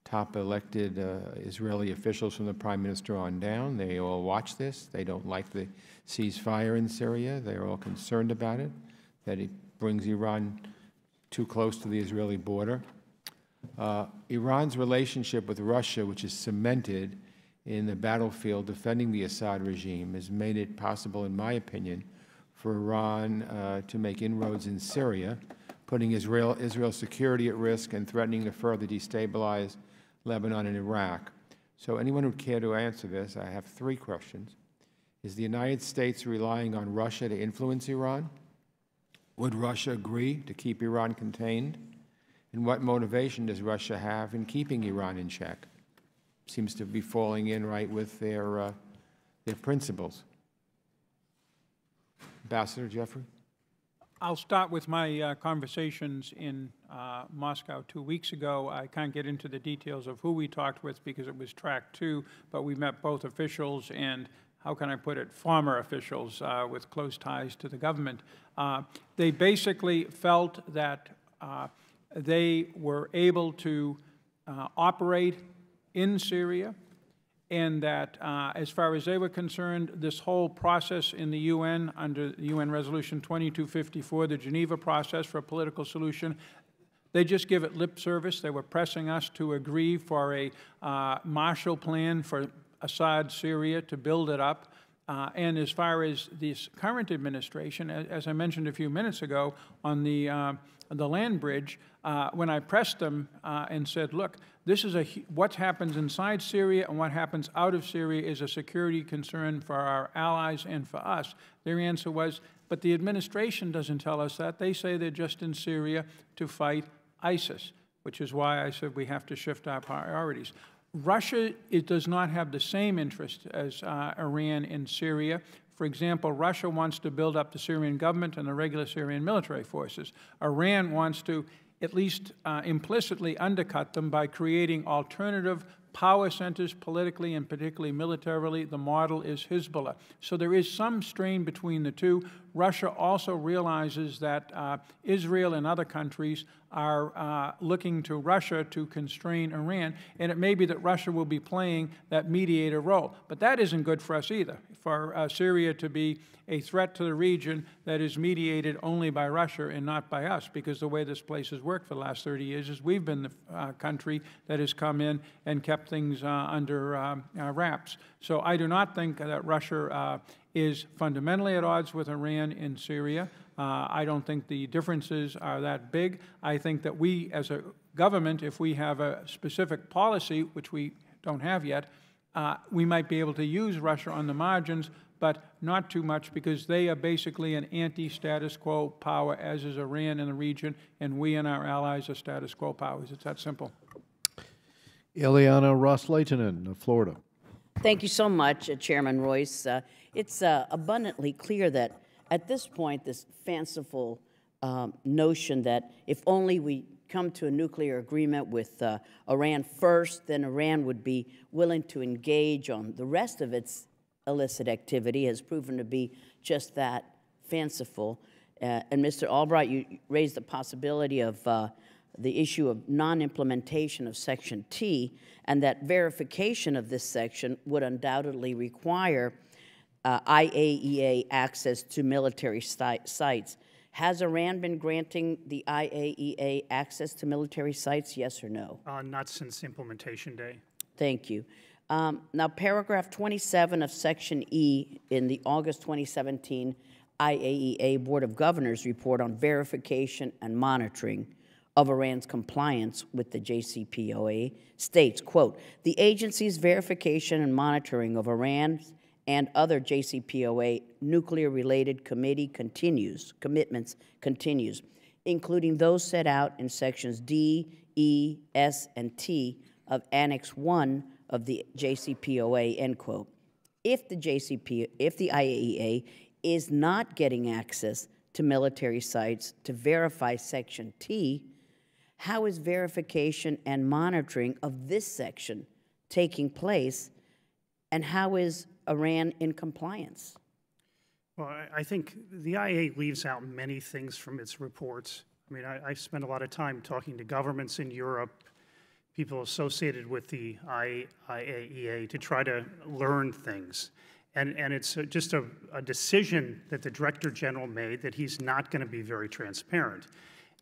top elected Israeli officials from the Prime Minister on down. They all watch this. They don't like the ceasefire in Syria. They're all concerned about it, that it brings Iran too close to the Israeli border. Iran's relationship with Russia, which is cemented in the battlefield defending the Assad regime, has made it possible, in my opinion, for Iran to make inroads in Syria, putting Israel's security at risk and threatening to further destabilize Lebanon and Iraq. So anyone who would care to answer this, I have three questions. Is the United States relying on Russia to influence Iran? Would Russia agree to keep Iran contained? And what motivation does Russia have in keeping Iran in check? Seems to be falling in right with their principles. Ambassador Jeffrey? I'll start with my conversations in Moscow 2 weeks ago. I can't get into the details of who we talked with because it was track 2, but we met both officials and, how can I put it, former officials with close ties to the government. They basically felt that they were able to operate in Syria, and that as far as they were concerned, this whole process in the UN, under the UN Resolution 2254, the Geneva process for a political solution, they just give it lip service. They were pressing us to agree for a Marshall Plan for Assad Syria, to build it up. And as far as this current administration, as I mentioned a few minutes ago, on the land bridge, when I pressed them and said, look, this is what happens inside Syria and what happens out of Syria is a security concern for our allies and for us, their answer was, but the administration doesn't tell us that. They say they're just in Syria to fight ISIS, which is why I said we have to shift our priorities. Russia, it does not have the same interest as Iran in Syria. For example, Russia wants to build up the Syrian government and the regular Syrian military forces. Iran wants to at least implicitly undercut them by creating alternative power centers politically and particularly militarily. The model is Hezbollah. So there is some strain between the two. Russia also realizes that Israel and other countries are looking to Russia to constrain Iran, and it may be that Russia will be playing that mediator role. But that isn't good for us either, for Syria to be a threat to the region that is mediated only by Russia and not by us, because the way this place has worked for the last 30 years is we've been the country that has come in and kept things under wraps. So I do not think that Russia is fundamentally at odds with Iran in Syria. I don't think the differences are that big. I think that we, as a government, if we have a specific policy, which we don't have yet, we might be able to use Russia on the margins, but not too much, because they are basically an anti-status quo power, as is Iran in the region, and we and our allies are status quo powers. It's that simple. Ileana Ros-Lehtinen of Florida. Thank you so much, Chairman Royce. It's abundantly clear that at this point, this fanciful notion that if only we come to a nuclear agreement with Iran first, then Iran would be willing to engage on the rest of its illicit activity has proven to be just that, fanciful. And Mr. Albright, you raised the possibility of the issue of non-implementation of Section T, and that verification of this section would undoubtedly require IAEA access to military sites. Has Iran been granting the IAEA access to military sites, yes or no? Not since implementation day. Thank you. Now, paragraph 27 of Section E in the August 2017 IAEA Board of Governors report on verification and monitoring of Iran's compliance with the JCPOA states, quote, the agency's verification and monitoring of Iran's and other JCPOA nuclear-related commitments continues, including those set out in sections D, E, S, and T of Annex 1 of the JCPOA, end quote. If the IAEA is not getting access to military sites to verify Section T, how is verification and monitoring of this section taking place, and how is Iran in compliance? Well, I think the IAEA leaves out many things from its reports. I mean, I spend a lot of time talking to governments in Europe, people associated with the IAEA, to try to learn things. And it's just a decision that the Director General made that he's not going to be very transparent.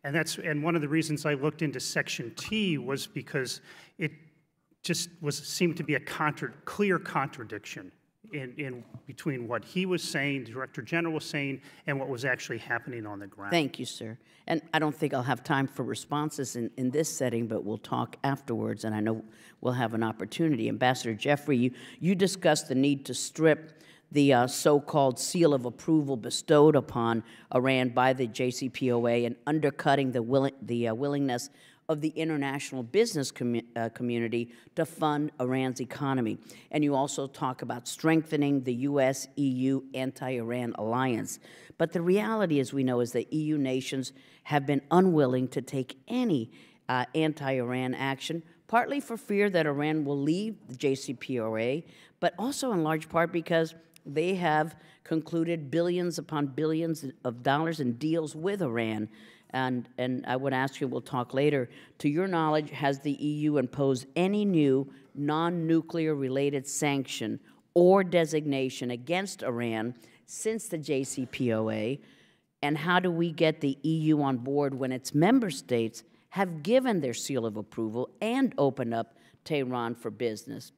And one of the reasons I looked into Section T was because it just seemed to be a clear contradiction in between what he was saying, the Director General was saying, and what was actually happening on the ground. Thank you, sir. And I don't think I'll have time for responses in this setting, but we'll talk afterwards, and I know we'll have an opportunity. Ambassador Jeffrey, you discussed the need to strip the so-called seal of approval bestowed upon Iran by the JCPOA and undercutting the willingness of the international business community to fund Iran's economy. And you also talk about strengthening the U.S.-EU anti-Iran alliance. But the reality, as we know, is that EU nations have been unwilling to take any anti-Iran action, partly for fear that Iran will leave the JCPOA, but also in large part because they have concluded billions upon billions of dollars in deals with Iran. And I would ask you, we'll talk later, to your knowledge, has the EU imposed any new non-nuclear related sanction or designation against Iran since the JCPOA? And how do we get the EU on board when its member states have given their seal of approval and opened up Tehran for business?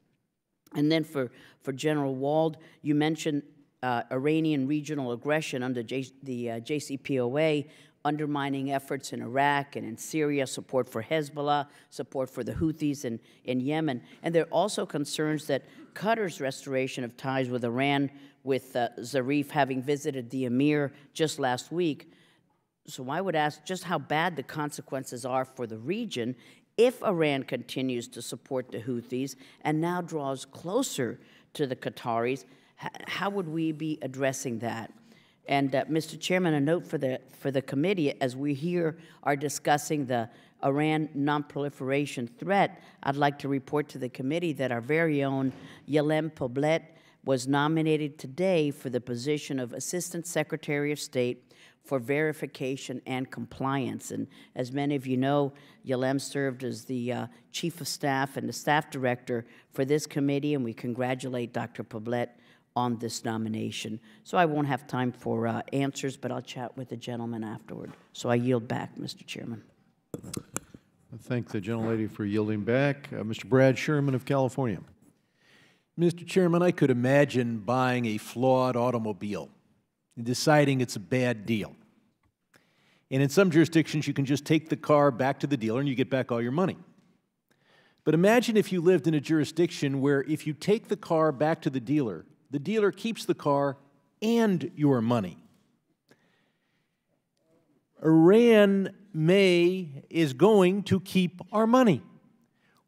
And then for General Wald, you mentioned Iranian regional aggression under the JCPOA, undermining efforts in Iraq and in Syria, support for Hezbollah, support for the Houthis in Yemen. And there are also concerns that Qatar's restoration of ties with Iran, with Zarif having visited the emir just last week. So I would ask just how bad the consequences are for the region if Iran continues to support the Houthis and now draws closer to the Qataris. How would we be addressing that? And Mr. Chairman, a note for the committee, as we here are discussing the Iran non-proliferation threat, I'd like to report to the committee that our very own Yelem Poblet was nominated today for the position of Assistant Secretary of State for verification and compliance. And as many of you know, Yelem served as the Chief of Staff and the Staff Director for this committee, and we congratulate Dr. Poblet on this nomination. So I won't have time for answers, but I'll chat with the gentleman afterward. So I yield back, Mr. Chairman. I thank the gentlelady for yielding back. Mr. Brad Sherman of California. Mr. Chairman, I could imagine buying a flawed automobile and deciding it's a bad deal. And in some jurisdictions, you can just take the car back to the dealer and you get back all your money. But imagine if you lived in a jurisdiction where if you take the car back to the dealer keeps the car and your money. Iran is going to keep our money.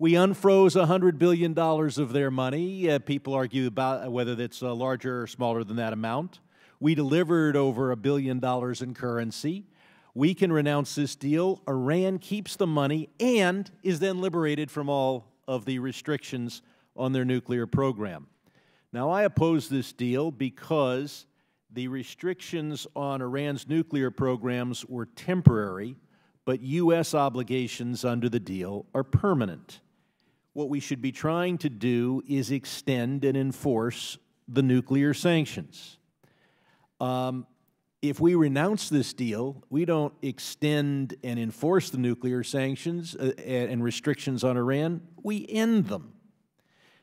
We unfroze $100 billion of their money. People argue about whether that's larger or smaller than that amount. We delivered over $1 billion in currency. We can renounce this deal. Iran keeps the money and is then liberated from all of the restrictions on their nuclear program. Now, I oppose this deal because the restrictions on Iran's nuclear programs were temporary, but U.S. obligations under the deal are permanent. What we should be trying to do is extend and enforce the nuclear sanctions. If we renounce this deal, we don't extend and enforce the nuclear sanctions and restrictions on Iran, we end them.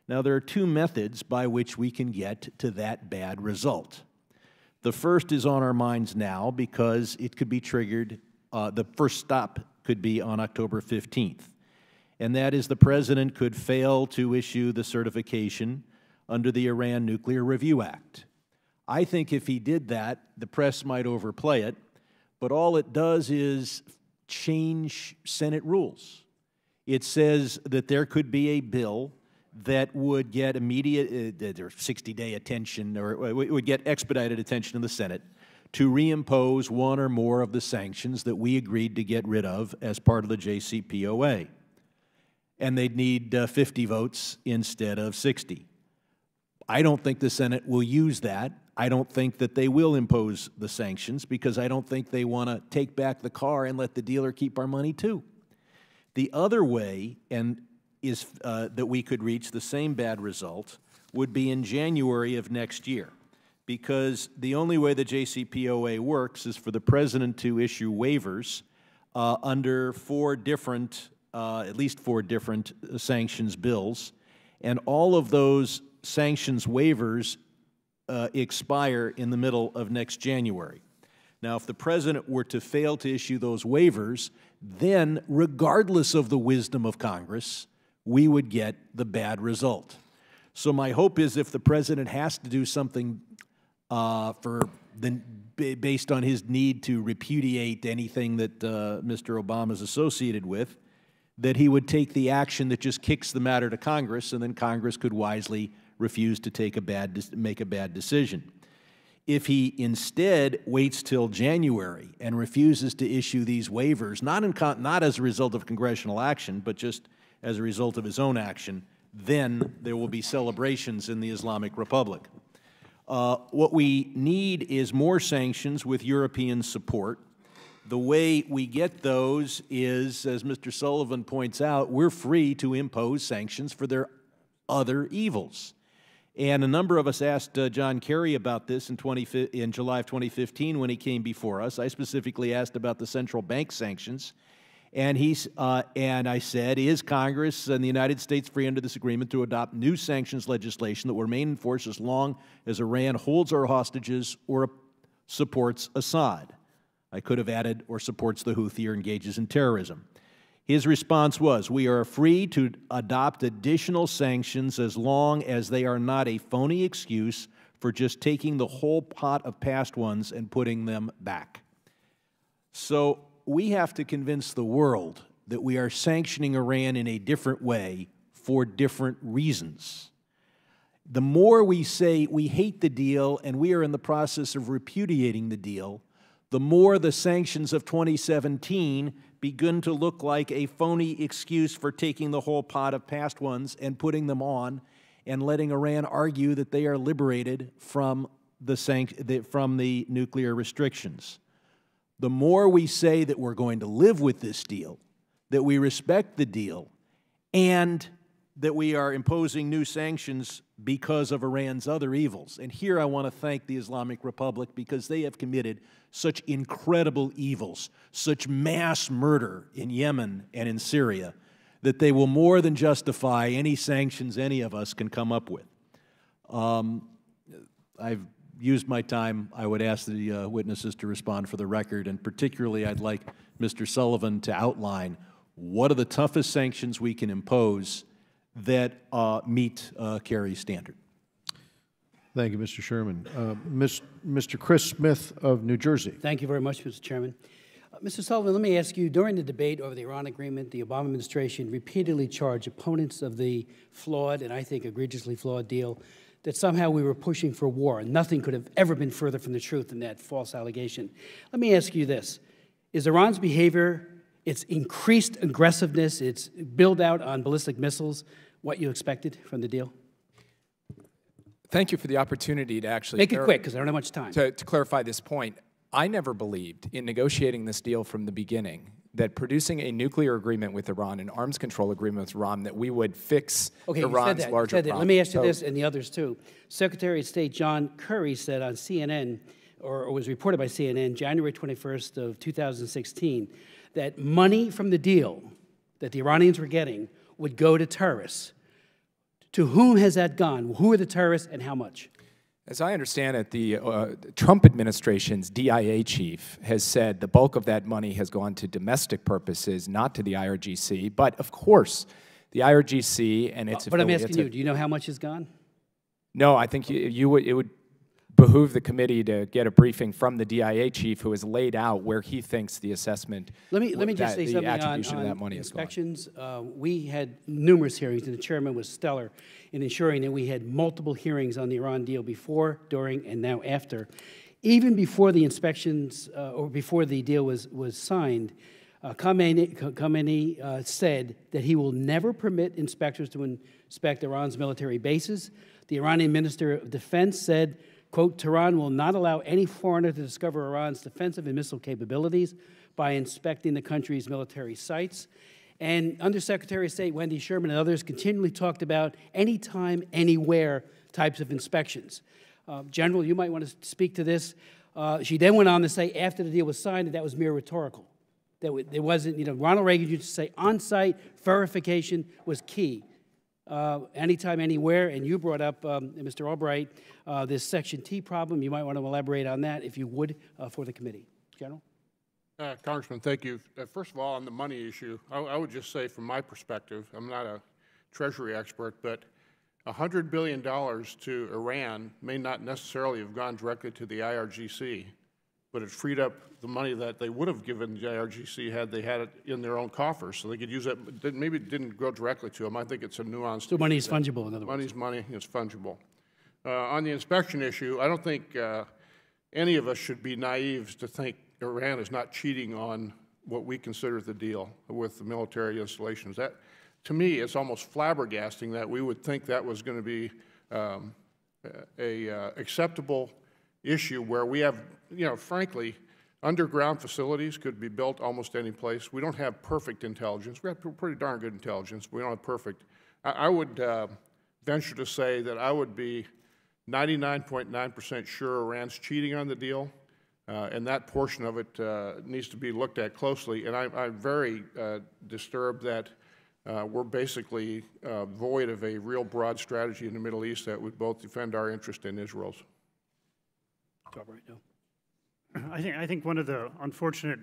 Now, there are two methods by which we can get to that bad result. The first is on our minds now because it could be triggered, the first stop could be on October 15th. And that is the President could fail to issue the certification under the Iran Nuclear Review Act. I think if he did that, the press might overplay it, but all it does is change Senate rules. It says that there could be a bill that would get immediate, or 60-day attention, or it would get expedited attention in the Senate to reimpose one or more of the sanctions that we agreed to get rid of as part of the JCPOA. And they'd need 50 votes instead of 60. I don't think the Senate will use that. I don't think that they will impose the sanctions because I don't think they want to take back the car and let the dealer keep our money too. The other way is that we could reach the same bad result would be in January of next year, because the only way the JCPOA works is for the President to issue waivers under at least four different sanctions bills, and all of those sanctions waivers expire in the middle of next January. Now, if the President were to fail to issue those waivers, then, regardless of the wisdom of Congress, we would get the bad result. So my hope is if the President has to do something based on his need to repudiate anything that Mr. Obama is associated with, that he would take the action that just kicks the matter to Congress, and then Congress could wisely refuse to make a bad decision. If he instead waits till January and refuses to issue these waivers, not as a result of congressional action, but just as a result of his own action, then there will be celebrations in the Islamic Republic. What we need is more sanctions with European support. The way we get those is, as Mr. Sullivan points out, we're free to impose sanctions for their other evils. And a number of us asked John Kerry about this in July of 2015 when he came before us. I specifically asked about the central bank sanctions. And I said, is Congress and the United States free under this agreement to adopt new sanctions legislation that will remain in force as long as Iran holds our hostages or supports Assad? I could have added, or supports the Houthi or engages in terrorism. His response was, we are free to adopt additional sanctions as long as they are not a phony excuse for just taking the whole pot of past ones and putting them back. So we have to convince the world that we are sanctioning Iran in a different way for different reasons. The more we say we hate the deal and we are in the process of repudiating the deal, the more the sanctions of 2017 begin to look like a phony excuse for taking the whole pot of past ones and putting them on and letting Iran argue that they are liberated from the nuclear restrictions. The more we say that we're going to live with this deal, that we respect the deal, and that we are imposing new sanctions because of Iran's other evils. And here I want to thank the Islamic Republic because they have committed such incredible evils, such mass murder in Yemen and in Syria, that they will more than justify any sanctions any of us can come up with. I've used my time. I would ask the witnesses to respond for the record, and particularly I'd like Mr. Sullivan to outline what are the toughest sanctions we can impose that meet Kerry's standard. Thank you, Mr. Sherman. Mr. Chris Smith of New Jersey. Thank you very much, Mr. Chairman. Mr. Sullivan, let me ask you, during the debate over the Iran agreement, the Obama administration repeatedly charged opponents of the flawed, and I think egregiously flawed deal, that somehow we were pushing for war, and nothing could have ever been further from the truth than that false allegation. Let me ask you this. Is Iran's behavior, its increased aggressiveness, its build-out on ballistic missiles, what you expected from the deal? Thank you for the opportunity to actually make it quick, because I don't have much time. To clarify this point, I never believed in negotiating this deal from the beginning that producing a nuclear agreement with Iran, an arms control agreement with Iran, that we would fix Iran's larger problem. Let me ask you this, and the others too. Secretary of State John Kerry said on CNN, or was reported by CNN, January 21st of 2016, that money from the deal that the Iranians were getting would go to terrorists. To whom has that gone? Who are the terrorists and how much? As I understand it, the Trump administration's DIA chief has said the bulk of that money has gone to domestic purposes, not to the IRGC. But of course, the IRGC and its affiliates. But I'm asking you, do you know how much has gone? No, I think it would behoove the committee to get a briefing from the DIA chief, who has laid out where he thinks the assessment. Let me just say something on that money inspections. We had numerous hearings, and the chairman was stellar in ensuring that we had multiple hearings on the Iran deal before, during, and now after. Even before the inspections or before the deal was signed, Khamenei said that he will never permit inspectors to inspect Iran's military bases. The Iranian Minister of Defense said, quote, Tehran will not allow any foreigner to discover Iran's defensive and missile capabilities by inspecting the country's military sites. And Undersecretary of State Wendy Sherman and others continually talked about anytime, anywhere types of inspections. General, you might want to speak to this. She then went on to say after the deal was signed that was mere rhetorical. That it wasn't, Ronald Reagan used to say on-site verification was key. Anytime, anywhere, and you brought up, Mr. Albright, this Section T problem. You might want to elaborate on that, if you would, for the committee. General? Congressman, thank you. First of all, on the money issue, I would just say from my perspective, I'm not a Treasury expert, but $100 billion to Iran may not necessarily have gone directly to the IRGC, but it freed up the money that they would have given the IRGC had they had it in their own coffers, so they could use it. Maybe it didn't go directly to them. I think it's a nuanced. So money is fungible, in other words. Money's money. It's fungible. On the inspection issue, I don't think any of us should be naive to think Iran is not cheating on what we consider the deal with the military installations. That, to me, it's almost flabbergasting that we would think that was going to be a acceptable issue where we have, frankly, underground facilities could be built almost any place. We don't have perfect intelligence. We have pretty darn good intelligence, but we don't have perfect. I would venture to say that I would be 99.9% sure Iran's cheating on the deal, and that portion of it needs to be looked at closely. And I'm very disturbed that we're basically void of a real broad strategy in the Middle East that would both defend our interest and Israel's. I think one of the unfortunate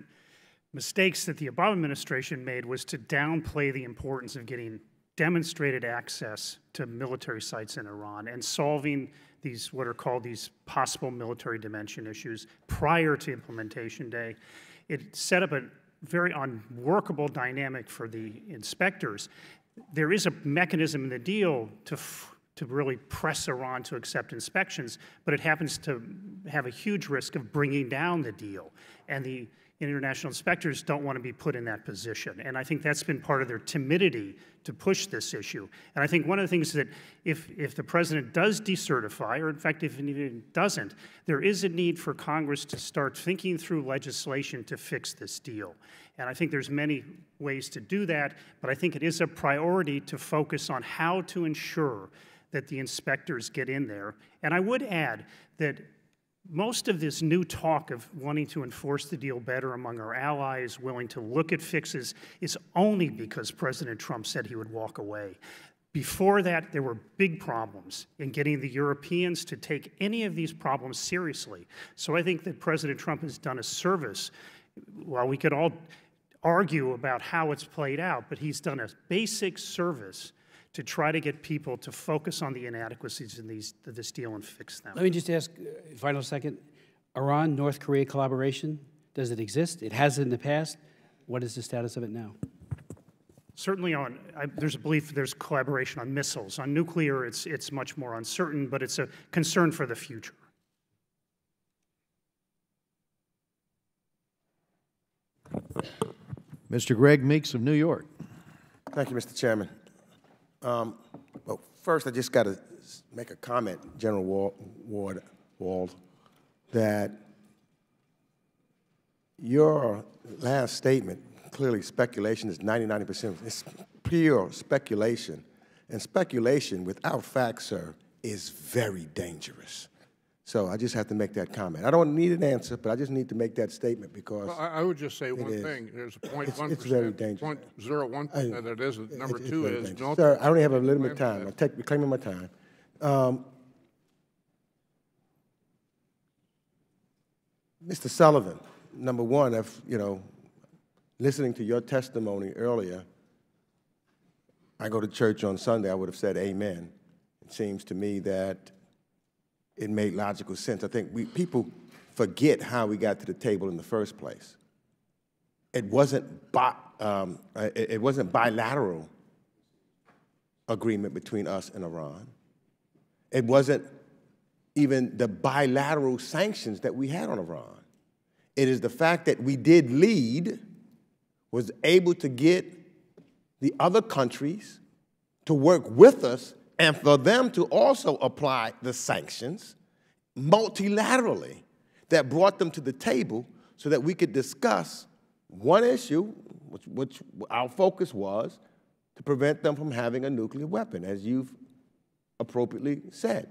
mistakes that the Obama administration made was to downplay the importance of getting demonstrated access to military sites in Iran and solving these, what are called these possible military dimension issues prior to implementation day. It set up a very unworkable dynamic for the inspectors. There is a mechanism in the deal to really press Iran to accept inspections, but it happens to have a huge risk of bringing down the deal. And the international inspectors don't want to be put in that position. And I think that's been part of their timidity to push this issue. And I think one of the things that if the president does decertify, or in fact if he even doesn't, there is a need for Congress to start thinking through legislation to fix this deal. And I think there's many ways to do that, but I think it is a priority to focus on how to ensure that the inspectors get in there. And I would add that most of this new talk of wanting to enforce the deal better among our allies, willing to look at fixes, is only because President Trump said he would walk away. Before that, there were big problems in getting the Europeans to take any of these problems seriously. So I think that President Trump has done a service. While we could all argue about how it's played out, but he's done a basic service to try to get people to focus on the inadequacies in this deal and fix them. Let me just ask, final second, Iran, North Korea collaboration, does it exist? It has in the past. What is the status of it now? Certainly there's a belief there's collaboration on missiles. On nuclear, it's much more uncertain, but it's a concern for the future. Mr. Greg Meeks of New York. Thank you, Mr. Chairman. Well, first, I just got to make a comment, General Wald, that your last statement, clearly speculation is 90%. It's pure speculation. And speculation without facts, sir, is very dangerous. So I just have to make that comment. I don't need an answer, but I just need to make that statement because Well, I would just say one thing. There's a 0.1%, it's very dangerous. 0.01% that it isn't. Number two is don't. Sir, I only have a limited time. I'm reclaiming my time. Mr. Sullivan, number one, listening to your testimony earlier, I go to church on Sunday, I would have said amen. It seems to me that it made logical sense. I think people forget how we got to the table in the first place. It wasn't bilateral agreement between us and Iran. It wasn't even the bilateral sanctions that we had on Iran. It is the fact that we did lead, was able to get the other countries to work with us and for them to also apply the sanctions multilaterally that brought them to the table so that we could discuss one issue, which our focus was to prevent them from having a nuclear weapon, as you've appropriately said.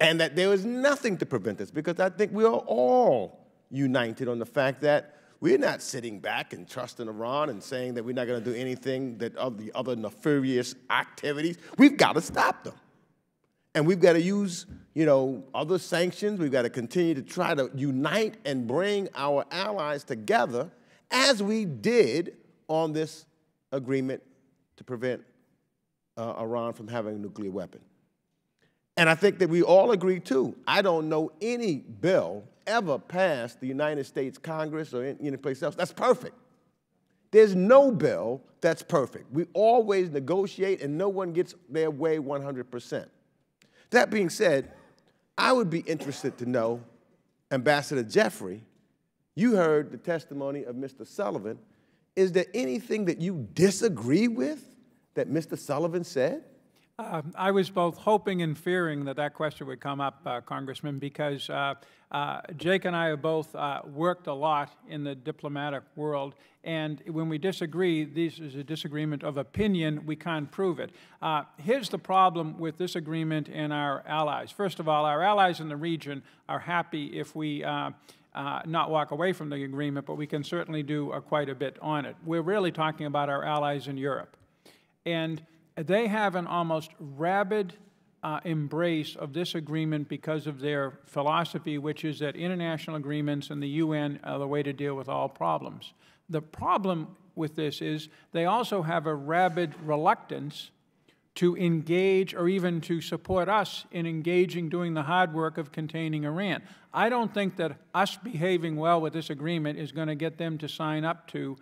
And that there is nothing to prevent this, because I think we are all united on the fact that we're not sitting back and trusting Iran and saying that we're not going to do anything that of the other nefarious activities. We've got to stop them. And we've got to use, other sanctions. We've got to continue to try to unite and bring our allies together as we did on this agreement to prevent Iran from having a nuclear weapon. And I think that we all agree, too. I don't know any bill ever passed the United States Congress or any place else that's perfect. There's no bill that's perfect. We always negotiate, and no one gets their way 100%. That being said, I would be interested to know, Ambassador Jeffrey, you heard the testimony of Mr. Sullivan. Is there anything that you disagree with that Mr. Sullivan said? I was both hoping and fearing that that question would come up, Congressman, because Jake and I have both worked a lot in the diplomatic world, and when we disagree, this is a disagreement of opinion. We can't prove it. Here's the problem with this agreement and our allies. First of all, our allies in the region are happy if we not walk away from the agreement, but we can certainly do quite a bit on it. We're really talking about our allies in Europe. And they have an almost rabid embrace of this agreement because of their philosophy, which is that international agreements and the UN are the way to deal with all problems. The problem with this is they also have a rabid reluctance to engage or even to support us in engaging, doing the hard work of containing Iran. I don't think that us behaving well with this agreement is going to get them to sign up to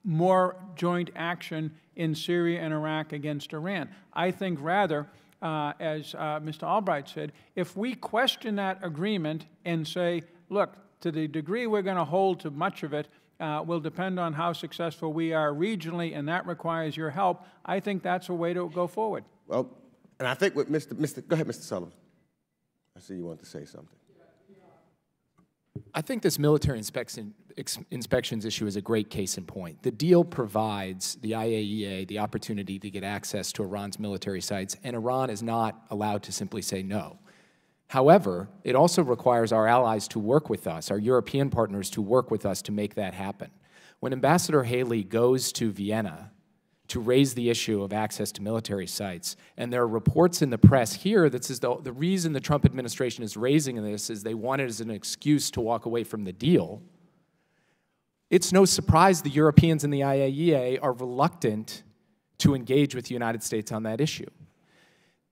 more joint action in Syria and Iraq against Iran. I think rather, as Mr. Albright said, if we question that agreement and say, look, to the degree we're going to hold to much of it will depend on how successful we are regionally, and that requires your help, I think that's a way to go forward. Well, and I think with go ahead, Mr. Sullivan. I see you want to say something. I think this military inspections issue is a great case in point. The deal provides the IAEA the opportunity to get access to Iran's military sites, and Iran is not allowed to simply say no. However, it also requires our allies to work with us, our European partners to work with us to make that happen. When Ambassador Haley goes to Vienna to raise the issue of access to military sites, and there are reports in the press here that says the reason the Trump administration is raising this is they want it as an excuse to walk away from the deal, it's no surprise the Europeans and the IAEA are reluctant to engage with the United States on that issue.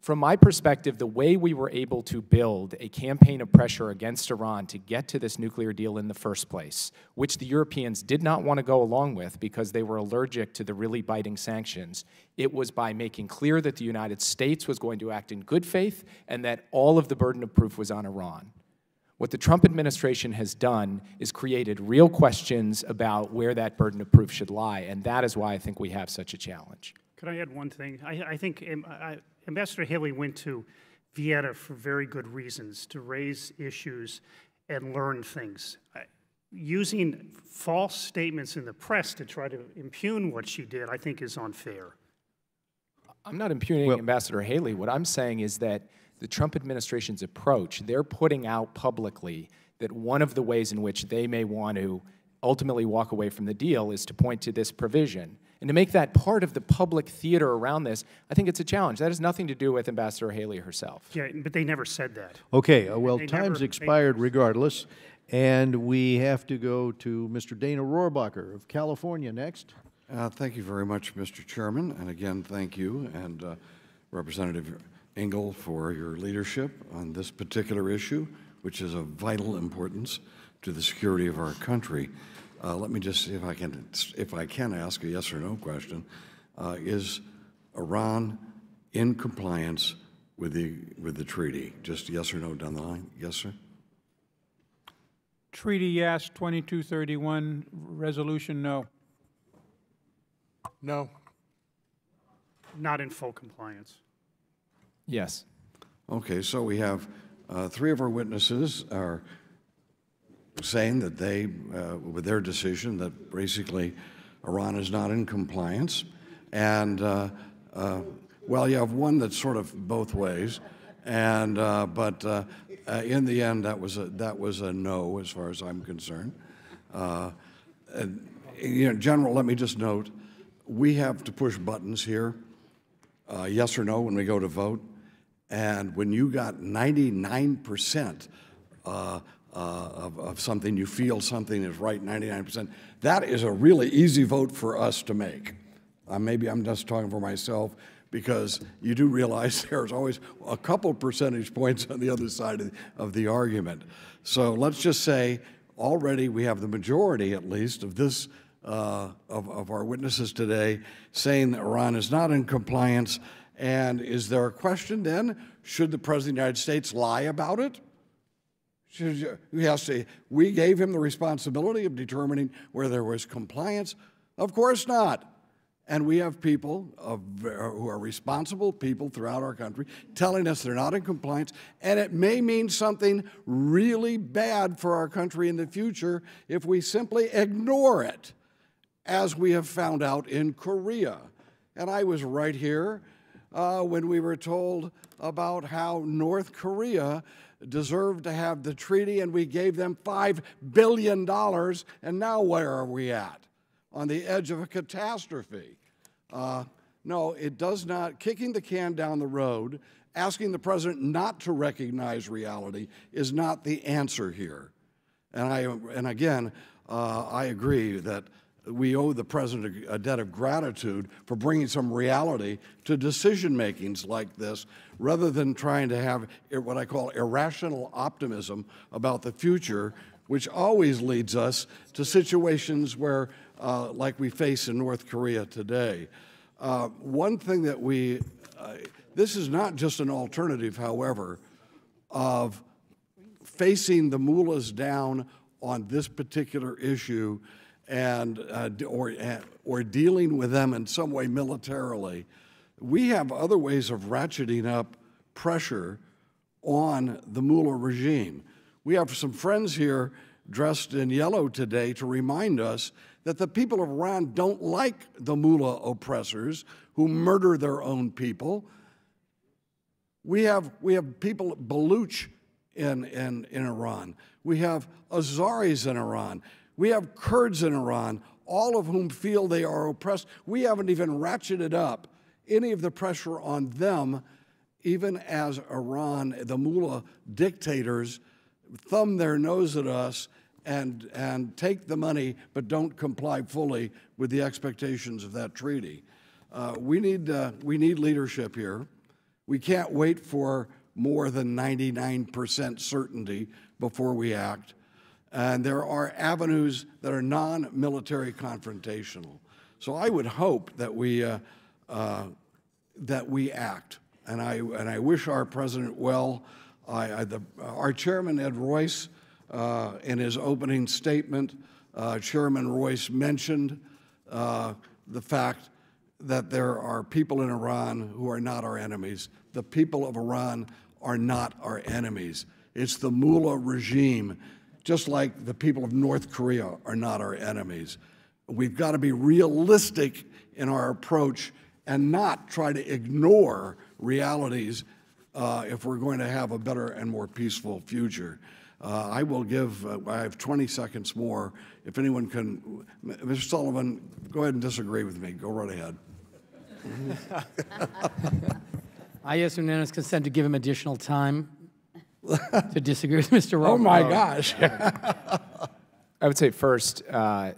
From my perspective, the way we were able to build a campaign of pressure against Iran to get to this nuclear deal in the first place, which the Europeans did not want to go along with because they were allergic to the really biting sanctions, it was by making clear that the United States was going to act in good faith and that all of the burden of proof was on Iran. What the Trump administration has done is created real questions about where that burden of proof should lie, and that is why I think we have such a challenge. Could I add one thing? I think Ambassador Haley went to Vienna for very good reasons, to raise issues and learn things. Using false statements in the press to try to impugn what she did, I think, is unfair. I'm not impugning Ambassador Haley. What I'm saying is that the Trump administration's approach, they're putting out publicly that one of the ways in which they may want to ultimately walk away from the deal is to point to this provision. And to make that part of the public theater around this, I think it's a challenge. That has nothing to do with Ambassador Haley herself. Yeah, but they never said that. Okay, well, They time's never- expired regardless, and we have to go to Mr. Dana Rohrbacher of California next. Thank you very much, Mr. Chairman, and again, thank you and Representative Engel for your leadership on this particular issue, which is of vital importance to the security of our country. Let me just see if I can ask a yes or no question. Is Iran in compliance with the treaty? Just yes or no down the line. Yes, sir. Treaty, yes. 2231, resolution, no. No. Not in full compliance. Yes. Okay, so we have three of our witnesses are saying that they, with their decision, that basically Iran is not in compliance. And, well, you have one that's sort of both ways. And, but in the end, that was a no as far as I'm concerned. And, you know, General, let me just note, we have to push buttons here, yes or no, when we go to vote. And when you got 99% of something, you feel something is right, 99%, that is a really easy vote for us to make. Maybe I'm just talking for myself, because you do realize there's always a couple percentage points on the other side of the argument. So let's just say already we have the majority, at least, of this of our witnesses today saying that Iran is not in compliance. And is there a question then? Should the President of the United States lie about it? We gave him the responsibility of determining where there was compliance. Of course not. And we have people who are responsible people throughout our country telling us they're not in compliance, and it may mean something really bad for our country in the future if we simply ignore it, as we have found out in Korea. And I was right here when we were told about how North Korea deserved to have the treaty, and we gave them $5 billion, and now where are we at? On the edge of a catastrophe. No, it does not. Kicking the can down the road, asking the president not to recognize reality is not the answer here. And again, I agree that we owe the president a debt of gratitude for bringing some reality to decision-makings like this, rather than trying to have what I call irrational optimism about the future, which always leads us to situations where, like we face in North Korea today. One thing that this is not just an alternative, however, of facing the mullahs down on this particular issue and or dealing with them in some way militarily. We have other ways of ratcheting up pressure on the mullah regime. We have some friends here dressed in yellow today to remind us that the people of Iran don't like the mullah oppressors who murder their own people. We have people, Baluch in Iran. We have Azaris in Iran. We have Kurds in Iran, all of whom feel they are oppressed. We haven't even ratcheted up any of the pressure on them, even as Iran, the mullah dictators, thumb their nose at us and take the money but don't comply fully with the expectations of that treaty. We need leadership here. We can't wait for more than 99% certainty before we act. And there are avenues that are non-military confrontational. So I would hope that we act. And I wish our president well. Our chairman, Ed Royce, in his opening statement, Chairman Royce mentioned the fact that there are people in Iran who are not our enemies. The people of Iran are not our enemies. It's the mullah regime, just like the people of North Korea are not our enemies. We've got to be realistic in our approach and not try to ignore realities if we're going to have a better and more peaceful future. I will give, I have 20 seconds more. If anyone can, Mr. Sullivan, go ahead and disagree with me. Go right ahead. I ask unanimous consent to give him additional time to disagree with Mr. Royce. Oh my gosh. I would say first, I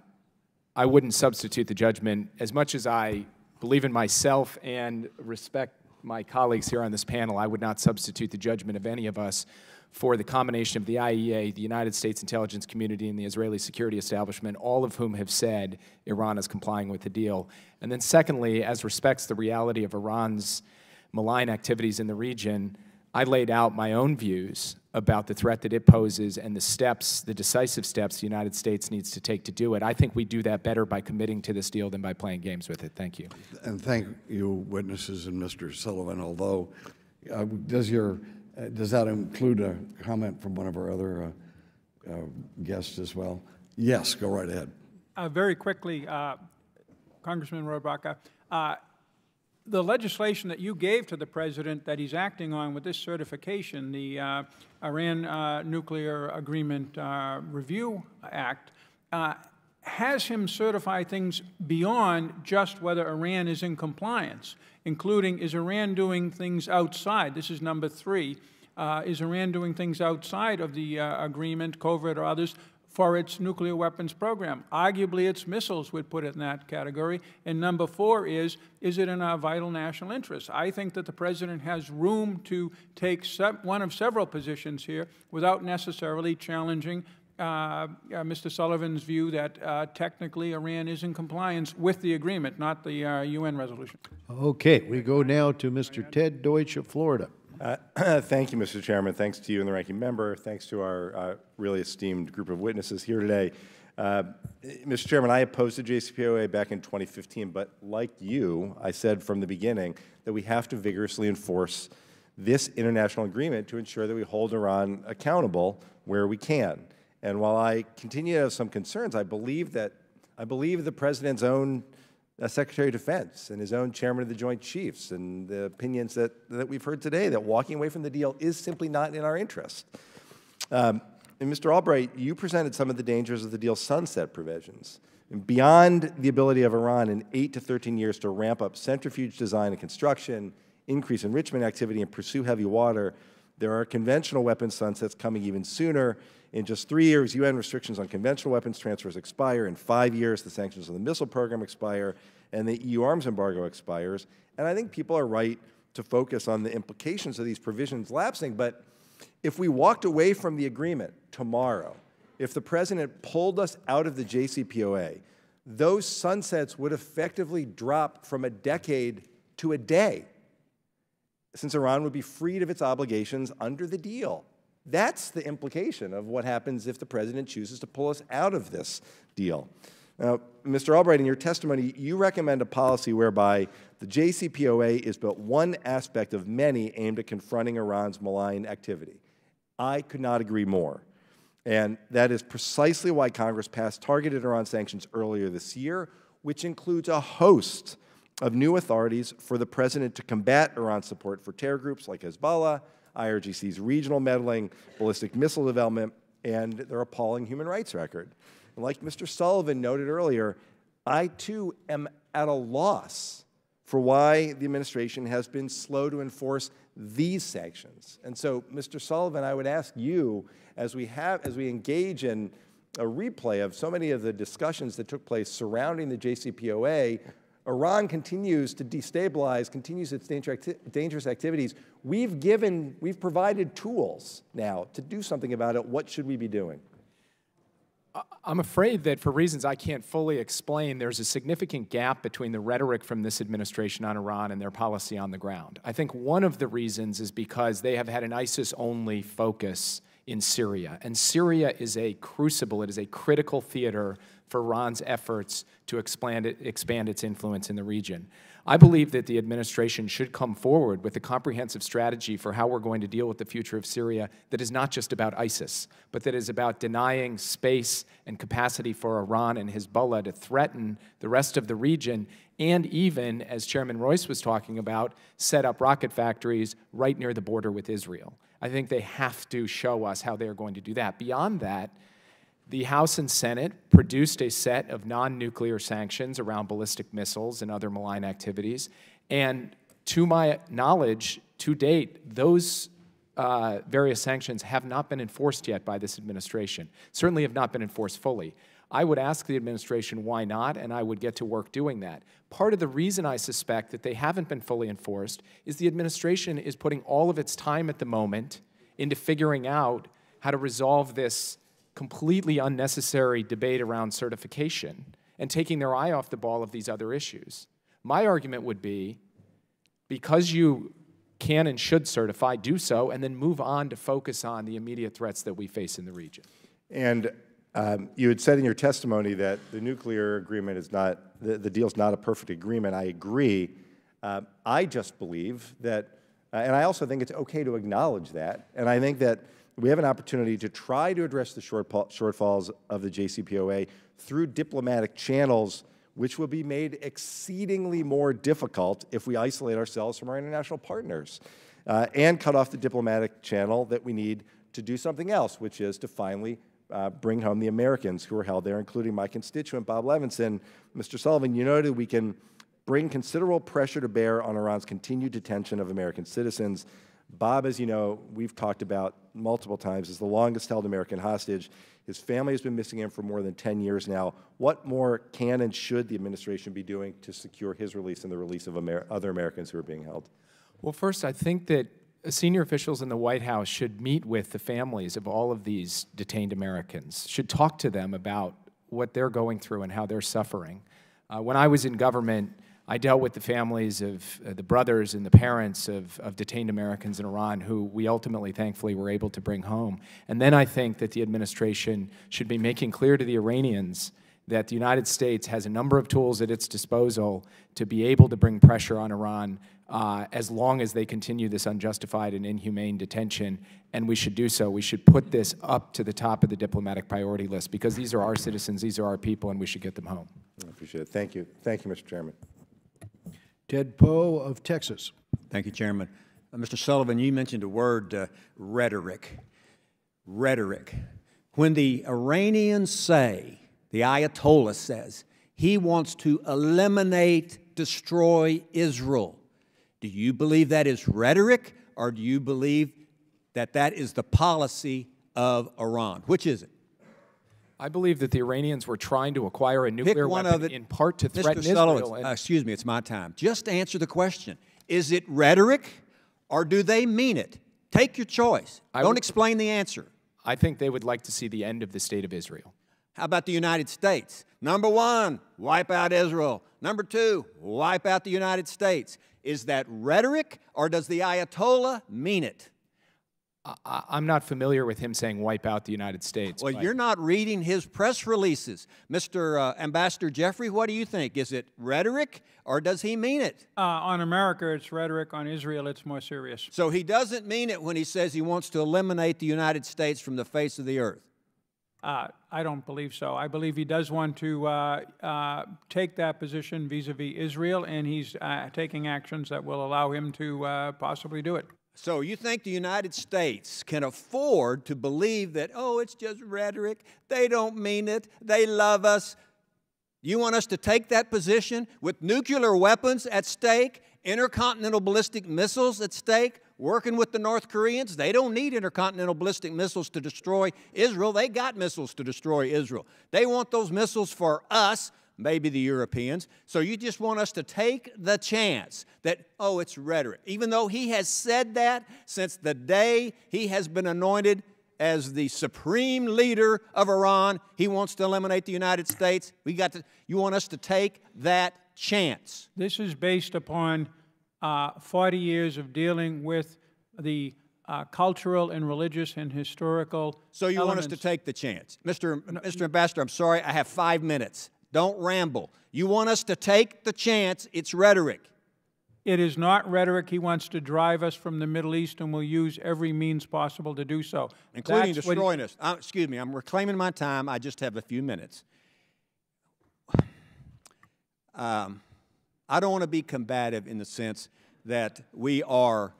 wouldn't substitute the judgment. As much as I believe in myself and respect my colleagues here on this panel, I would not substitute the judgment of any of us for the combination of the IEA, the United States intelligence community, and the Israeli security establishment, all of whom have said Iran is complying with the deal. And then secondly, as respects the reality of Iran's malign activities in the region, I laid out my own views about the threat that it poses and the steps, the decisive steps the United States needs to take to do it. I think we do that better by committing to this deal than by playing games with it. Thank you. And thank you, witnesses, and Mr. Sullivan, although does that include a comment from one of our other guests as well? Yes, go right ahead. Very quickly, Congressman Rohrabacher, the legislation that you gave to the President that he's acting on with this certification, the Iran Nuclear Agreement Review Act, has him certify things beyond just whether Iran is in compliance, including is Iran doing things outside? This is number 3. Is Iran doing things outside of the agreement, covert or others, for its nuclear weapons program? Arguably, its missiles would put it in that category. And number 4 is it in our vital national interest? I think that the President has room to take one of several positions here without necessarily challenging Mr. Sullivan's view that technically Iran is in compliance with the agreement, not the UN resolution. Okay, we go now to Mr. Ted Deutsch of Florida. Thank you, Mr. Chairman. Thanks to you and the ranking member. Thanks to our really esteemed group of witnesses here today. Mr. Chairman, I opposed the JCPOA back in 2015, but like you, I said from the beginning that we have to vigorously enforce this international agreement to ensure that we hold Iran accountable where we can. And while I continue to have some concerns, I believe the President's own Secretary of Defense and his own Chairman of the Joint Chiefs and the opinions that we've heard today that walking away from the deal is simply not in our interest. And Mr. Albright, you presented some of the dangers of the deal's sunset provisions. And beyond the ability of Iran in 8 to 13 years to ramp up centrifuge design and construction, increase enrichment activity, and pursue heavy water, there are conventional weapons sunsets coming even sooner. In just 3 years, UN restrictions on conventional weapons transfers expire. In 5 years, the sanctions on the missile program expire, and the EU arms embargo expires. And I think people are right to focus on the implications of these provisions lapsing. But if we walked away from the agreement tomorrow, if the President pulled us out of the JCPOA, those sunsets would effectively drop from a decade to a day, since Iran would be freed of its obligations under the deal. That's the implication of what happens if the President chooses to pull us out of this deal. Now, Mr. Albright, in your testimony, you recommend a policy whereby the JCPOA is but one aspect of many aimed at confronting Iran's malign activity. I could not agree more. And that is precisely why Congress passed targeted Iran sanctions earlier this year, which includes a host of new authorities for the President to combat Iran's support for terror groups like Hezbollah, IRGC's regional meddling, ballistic missile development, and their appalling human rights record. And like Mr. Sullivan noted earlier, I too am at a loss for why the administration has been slow to enforce these sanctions. And so, Mr. Sullivan, I would ask you, as we engage in a replay of so many of the discussions that took place surrounding the JCPOA, Iran continues to destabilize, continues its dangerous activities. We've provided tools now to do something about it. What should we be doing? I'm afraid that for reasons I can't fully explain, there's a significant gap between the rhetoric from this administration on Iran and their policy on the ground. I think one of the reasons is because they have had an ISIS-only focus in Syria. And Syria is a crucible, it is a critical theater for Iran's efforts to expand its influence in the region. I believe that the administration should come forward with a comprehensive strategy for how we're going to deal with the future of Syria that is not just about ISIS, but that is about denying space and capacity for Iran and Hezbollah to threaten the rest of the region and even, as Chairman Royce was talking about, set up rocket factories right near the border with Israel. I think they have to show us how they're going to do that. Beyond that, the House and Senate produced a set of non-nuclear sanctions around ballistic missiles and other malign activities, and to my knowledge, to date, those various sanctions have not been enforced yet by this administration, certainly have not been enforced fully. I would ask the administration why not, and I would get to work doing that. Part of the reason I suspect that they haven't been fully enforced is the administration is putting all of its time at the moment into figuring out how to resolve this completely unnecessary debate around certification and taking their eye off the ball of these other issues. My argument would be, because you can and should certify, do so, and then move on to focus on the immediate threats that we face in the region. And you had said in your testimony that the nuclear agreement is not, the deal's not a perfect agreement. I agree. I just believe that, and I also think it's okay to acknowledge that, and I think that we have an opportunity to try to address the shortfalls of the JCPOA through diplomatic channels, which will be made exceedingly more difficult if we isolate ourselves from our international partners and cut off the diplomatic channel that we need to do something else, which is to finally bring home the Americans who are held there, including my constituent, Bob Levinson. Mr. Sullivan, you noted we can bring considerable pressure to bear on Iran's continued detention of American citizens. Bob, as you know, we've talked about multiple times, is the longest-held American hostage. His family has been missing him for more than 10 years now. What more can and should the administration be doing to secure his release and the release of other Americans who are being held? Well, first, I think that senior officials in the White House should meet with the families of all of these detained Americans, should talk to them about what they're going through and how they're suffering. When I was in government, I dealt with the families of the brothers and the parents of detained Americans in Iran who we ultimately, thankfully, were able to bring home. And then I think that the administration should be making clear to the Iranians that the United States has a number of tools at its disposal to be able to bring pressure on Iran as long as they continue this unjustified and inhumane detention, and we should do so. We should put this up to the top of the diplomatic priority list because these are our citizens, these are our people, and we should get them home. I appreciate it. Thank you. Thank you, Mr. Chairman. Ted Poe of Texas. Thank you, Chairman. Mr. Sullivan, you mentioned the word rhetoric. Rhetoric. When the Iranians say, the Ayatollah says, he wants to eliminate, destroy Israel, do you believe that is rhetoric, or do you believe that that is the policy of Iran? Which is it? I believe that the Iranians were trying to acquire a nuclear weapon in part to threaten Mr. Sullivan, Israel. excuse me, it's my time. Just answer the question. Is it rhetoric, or do they mean it? Take your choice. Don't explain the answer. I think they would like to see the end of the state of Israel. How about the United States? Number one, wipe out Israel. Number two, wipe out the United States. Is that rhetoric, or does the Ayatollah mean it? I'm not familiar with him saying wipe out the United States. Well, you're not reading his press releases. Mr. Ambassador Jeffrey, what do you think? Is it rhetoric, or does he mean it? On America, it's rhetoric. On Israel, it's more serious. So he doesn't mean it when he says he wants to eliminate the United States from the face of the earth? I don't believe so. I believe he does want to take that position vis-a-vis Israel, and he's taking actions that will allow him to possibly do it. So you think the United States can afford to believe that, oh, it's just rhetoric, they don't mean it, they love us? You want us to take that position with nuclear weapons at stake, intercontinental ballistic missiles at stake, working with the North Koreans? They don't need intercontinental ballistic missiles to destroy Israel. They got missiles to destroy Israel. They want those missiles for us, maybe the Europeans. So you just want us to take the chance that, oh, it's rhetoric. Even though he has said that since the day he has been anointed as the supreme leader of Iran, he wants to eliminate the United States. You want us to take that chance. This is based upon 40 years of dealing with the cultural and religious and historical So you want us to take the chance. Mr. Ambassador, I'm sorry, I have 5 minutes. Don't ramble. You want us to take the chance. It's rhetoric. It is not rhetoric. He wants to drive us from the Middle East, and will use every means possible to do so. Including destroying us. Excuse me, I'm reclaiming my time. I just have a few minutes. I don't want to be combative in the sense that we are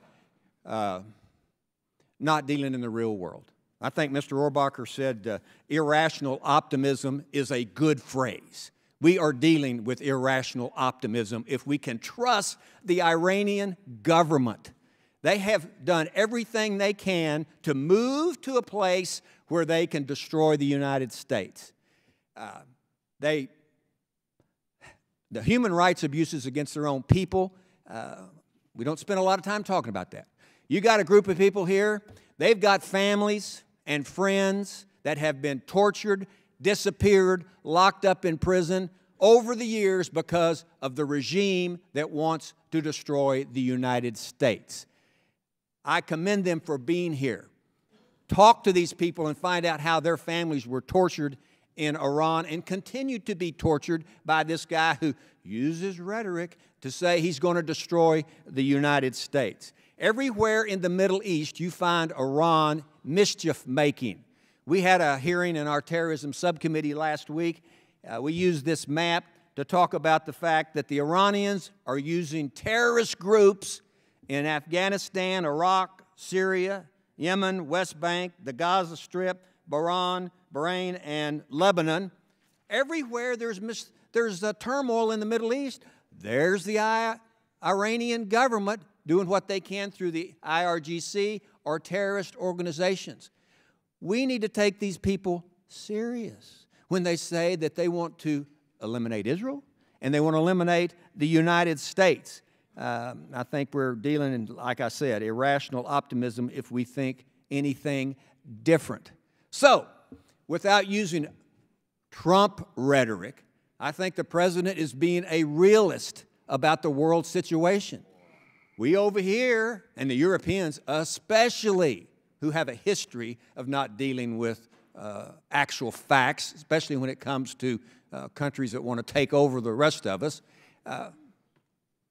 not dealing in the real world. I think Mr. Rohrbacher said irrational optimism is a good phrase. We are dealing with irrational optimism if we can trust the Iranian government. They have done everything they can to move to a place where they can destroy the United States. The human rights abuses against their own people, we don't spend a lot of time talking about that. You got a group of people here, they've got families and friends that have been tortured, disappeared, locked up in prison over the years because of the regime that wants to destroy the United States. I commend them for being here. Talk to these people and find out how their families were tortured in Iran and continue to be tortured by this guy who uses rhetoric to say he's going to destroy the United States. Everywhere in the Middle East, you find Iran mischief-making. We had a hearing in our terrorism subcommittee last week. We used this map to talk about the fact that the Iranians are using terrorist groups in Afghanistan, Iraq, Syria, Yemen, West Bank, the Gaza Strip, Bahrain, and Lebanon. Everywhere there's a turmoil in the Middle East, there's the Iranian government doing what they can through the IRGC or terrorist organizations. We need to take these people serious when they say that they want to eliminate Israel and they want to eliminate the United States. I think we're dealing in, like I said, irrational optimism if we think anything different. So, without using Trump rhetoric, I think the President is being a realist about the world situation. We over here, and the Europeans especially, who have a history of not dealing with actual facts, especially when it comes to countries that want to take over the rest of us.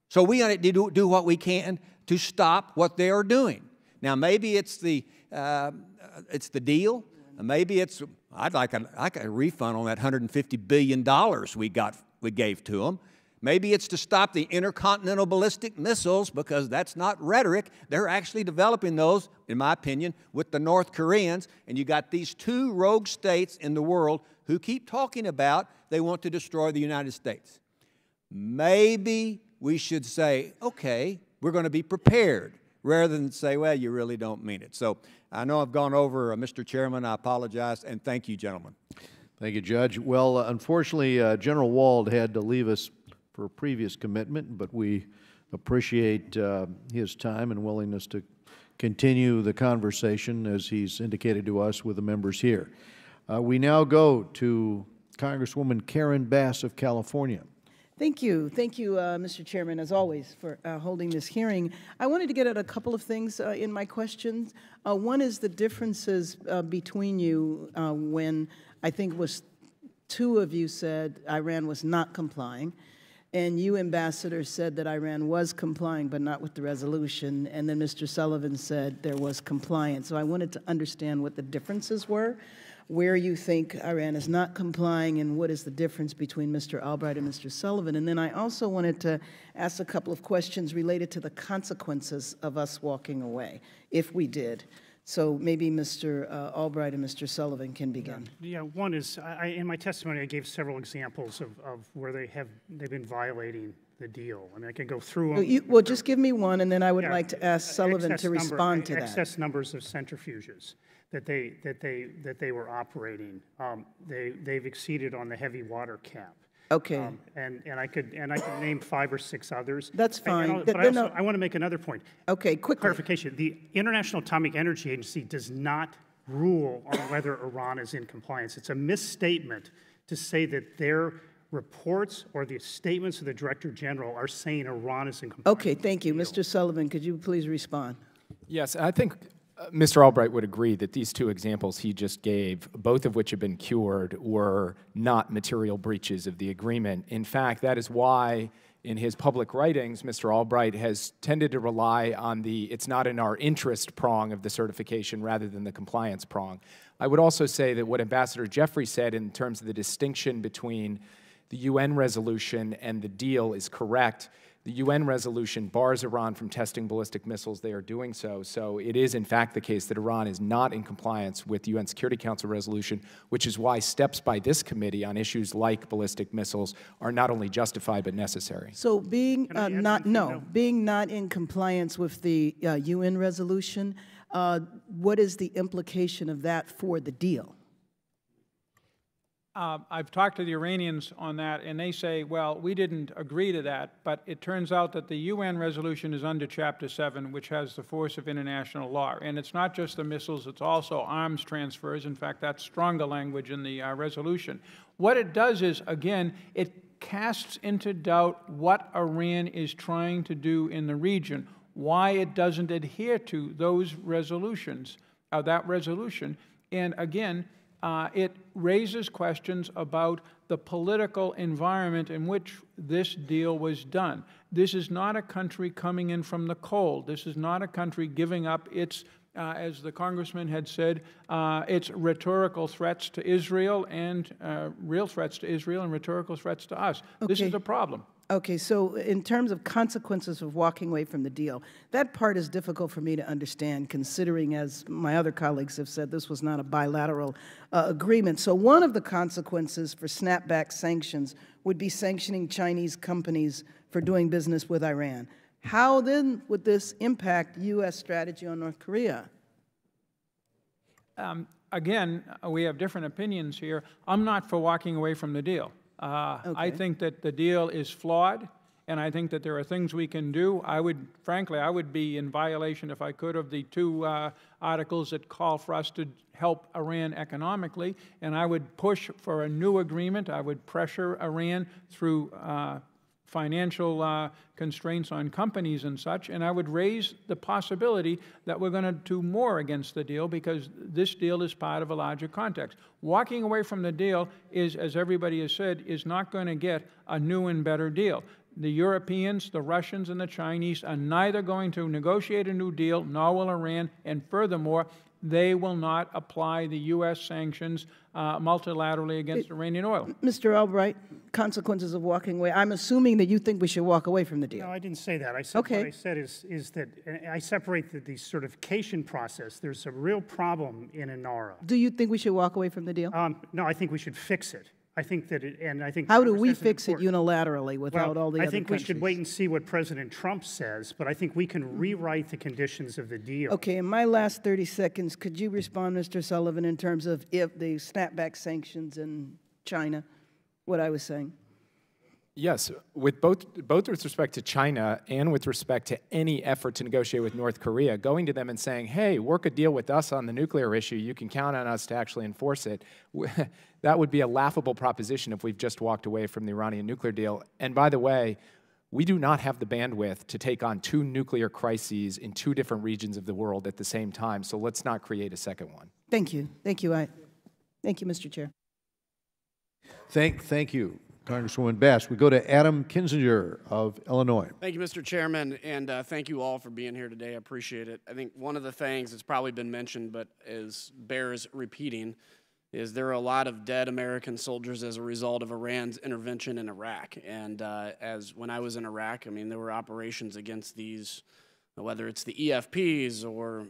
So we need to do what we can to stop what they are doing. Now, maybe it's the deal. Maybe it's, I'd like a refund on that $150 billion we gave to them. Maybe it's to stop the intercontinental ballistic missiles, because that's not rhetoric. They're actually developing those, in my opinion, with the North Koreans. And you got these two rogue states in the world who keep talking about they want to destroy the United States. Maybe we should say, okay, we're going to be prepared, rather than say, well, you really don't mean it. So I know I've gone over, Mr. Chairman. I apologize, and thank you, gentlemen. Thank you, Judge. Well, unfortunately, General Wald had to leave us for a previous commitment, but we appreciate his time and willingness to continue the conversation, as he's indicated to us, with the members here. We now go to Congresswoman Karen Bass of California. Thank you. Thank you, Mr. Chairman, as always, for holding this hearing. I wanted to get at a couple of things in my questions. One is the differences between you when I think it was two of you said Iran was not complying, and you, Ambassador, said that Iran was complying, but not with the resolution, and then Mr. Sullivan said there was compliance. So I wanted to understand what the differences were, where you think Iran is not complying, and what is the difference between Mr. Albright and Mr. Sullivan. And then I also wanted to ask a couple of questions related to the consequences of us walking away, if we did. So maybe Mr. Albright and Mr. Sullivan can begin. Yeah, one is, in my testimony, I gave several examples of where they've been violating the deal. I mean, I could go through them. Well, just give me one, and then I would like to ask Sullivan to respond to that. Excess numbers of centrifuges that they were operating. They've exceeded on the heavy water cap. Okay. And I could name 5 or 6 others. That's fine. But I want to make another point. Okay, quickly. Clarification. The International Atomic Energy Agency does not rule on whether Iran is in compliance. It's a misstatement to say that their reports or the statements of the Director General are saying Iran is in compliance. Okay, thank you. Mr. Sullivan, could you please respond? Yes, I think Mr. Albright would agree that these two examples he just gave, both of which have been cured, were not material breaches of the agreement. In fact, that is why in his public writings, Mr. Albright has tended to rely on the "it's not in our interest" prong of the certification rather than the compliance prong. I would also say that what Ambassador Jeffrey said in terms of the distinction between the UN resolution and the deal is correct. The UN resolution bars Iran from testing ballistic missiles. They are doing so. So it is, in fact, the case that Iran is not in compliance with the UN Security Council resolution, which is why steps by this committee on issues like ballistic missiles are not only justified but necessary. So being being not in compliance with the UN resolution, what is the implication of that for the deal? I've talked to the Iranians on that, and they say, well, we didn't agree to that, but it turns out that the UN resolution is under Chapter 7, which has the force of international law. And it's not just the missiles, it's also arms transfers. In fact, that's stronger language in the resolution. What it does is, again, it casts into doubt what Iran is trying to do in the region, why it doesn't adhere to those resolutions, that resolution. And again, it raises questions about the political environment in which this deal was done. This is not a country coming in from the cold. This is not a country giving up its, as the congressman had said, its rhetorical threats to Israel and real threats to Israel and rhetorical threats to us. Okay. This is a problem. Okay, so in terms of consequences of walking away from the deal, that part is difficult for me to understand, considering, as my other colleagues have said, this was not a bilateral agreement. So one of the consequences for snapback sanctions would be sanctioning Chinese companies for doing business with Iran. How then would this impact U.S. strategy on North Korea? Again, we have different opinions here. I'm not for walking away from the deal. Okay. I think that the deal is flawed, and I think that there are things we can do. Frankly, I would be in violation, if I could, of the two articles that call for us to help Iran economically, and I would push for a new agreement. I would pressure Iran through financial constraints on companies and such, and I would raise the possibility that we're going to do more against the deal because this deal is part of a larger context. Walking away from the deal is, as everybody has said, is not going to get a new and better deal. The Europeans, the Russians, and the Chinese are neither going to negotiate a new deal, nor will Iran, and furthermore, they will not apply the U.S. sanctions multilaterally against Iranian oil. Mr. Albright, consequences of walking away. I'm assuming that you think we should walk away from the deal. No, I didn't say that. I said what I said is that I separate the certification process. There's a real problem in ANARA. Do you think we should walk away from the deal? No, I think we should fix it. I think that how do we fix it unilaterally without all the other countries? I think we should wait and see what President Trump says, but I think we can rewrite the conditions of the deal. Okay, in my last 30 seconds, could you respond, Mr. Sullivan, in terms of if the snapback sanctions in China, what I was saying? Yes, with both with respect to China and with respect to any effort to negotiate with North Korea, going to them and saying, hey, work a deal with us on the nuclear issue, you can count on us to actually enforce it, that would be a laughable proposition if we've just walked away from the Iranian nuclear deal. And by the way, we do not have the bandwidth to take on two nuclear crises in two different regions of the world at the same time, so let's not create a second one. Thank you. Thank you. Thank you, Mr. Chair. Thank you, Congresswoman Bass. We go to Adam Kinzinger of Illinois. Thank you, Mr. Chairman, and thank you all for being here today. I appreciate it. I think one of the things that's probably been mentioned but bears repeating is there are a lot of dead American soldiers as a result of Iran's intervention in Iraq. And when I was in Iraq, I mean, there were operations against these, whether it's the EFPs or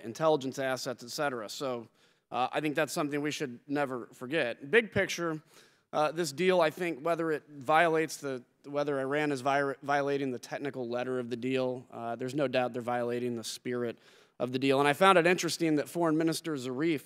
intelligence assets, et cetera. So I think that's something we should never forget. Big picture, this deal, I think, whether Iran is violating the technical letter of the deal, there's no doubt they're violating the spirit of the deal. And I found it interesting that Foreign Minister Zarif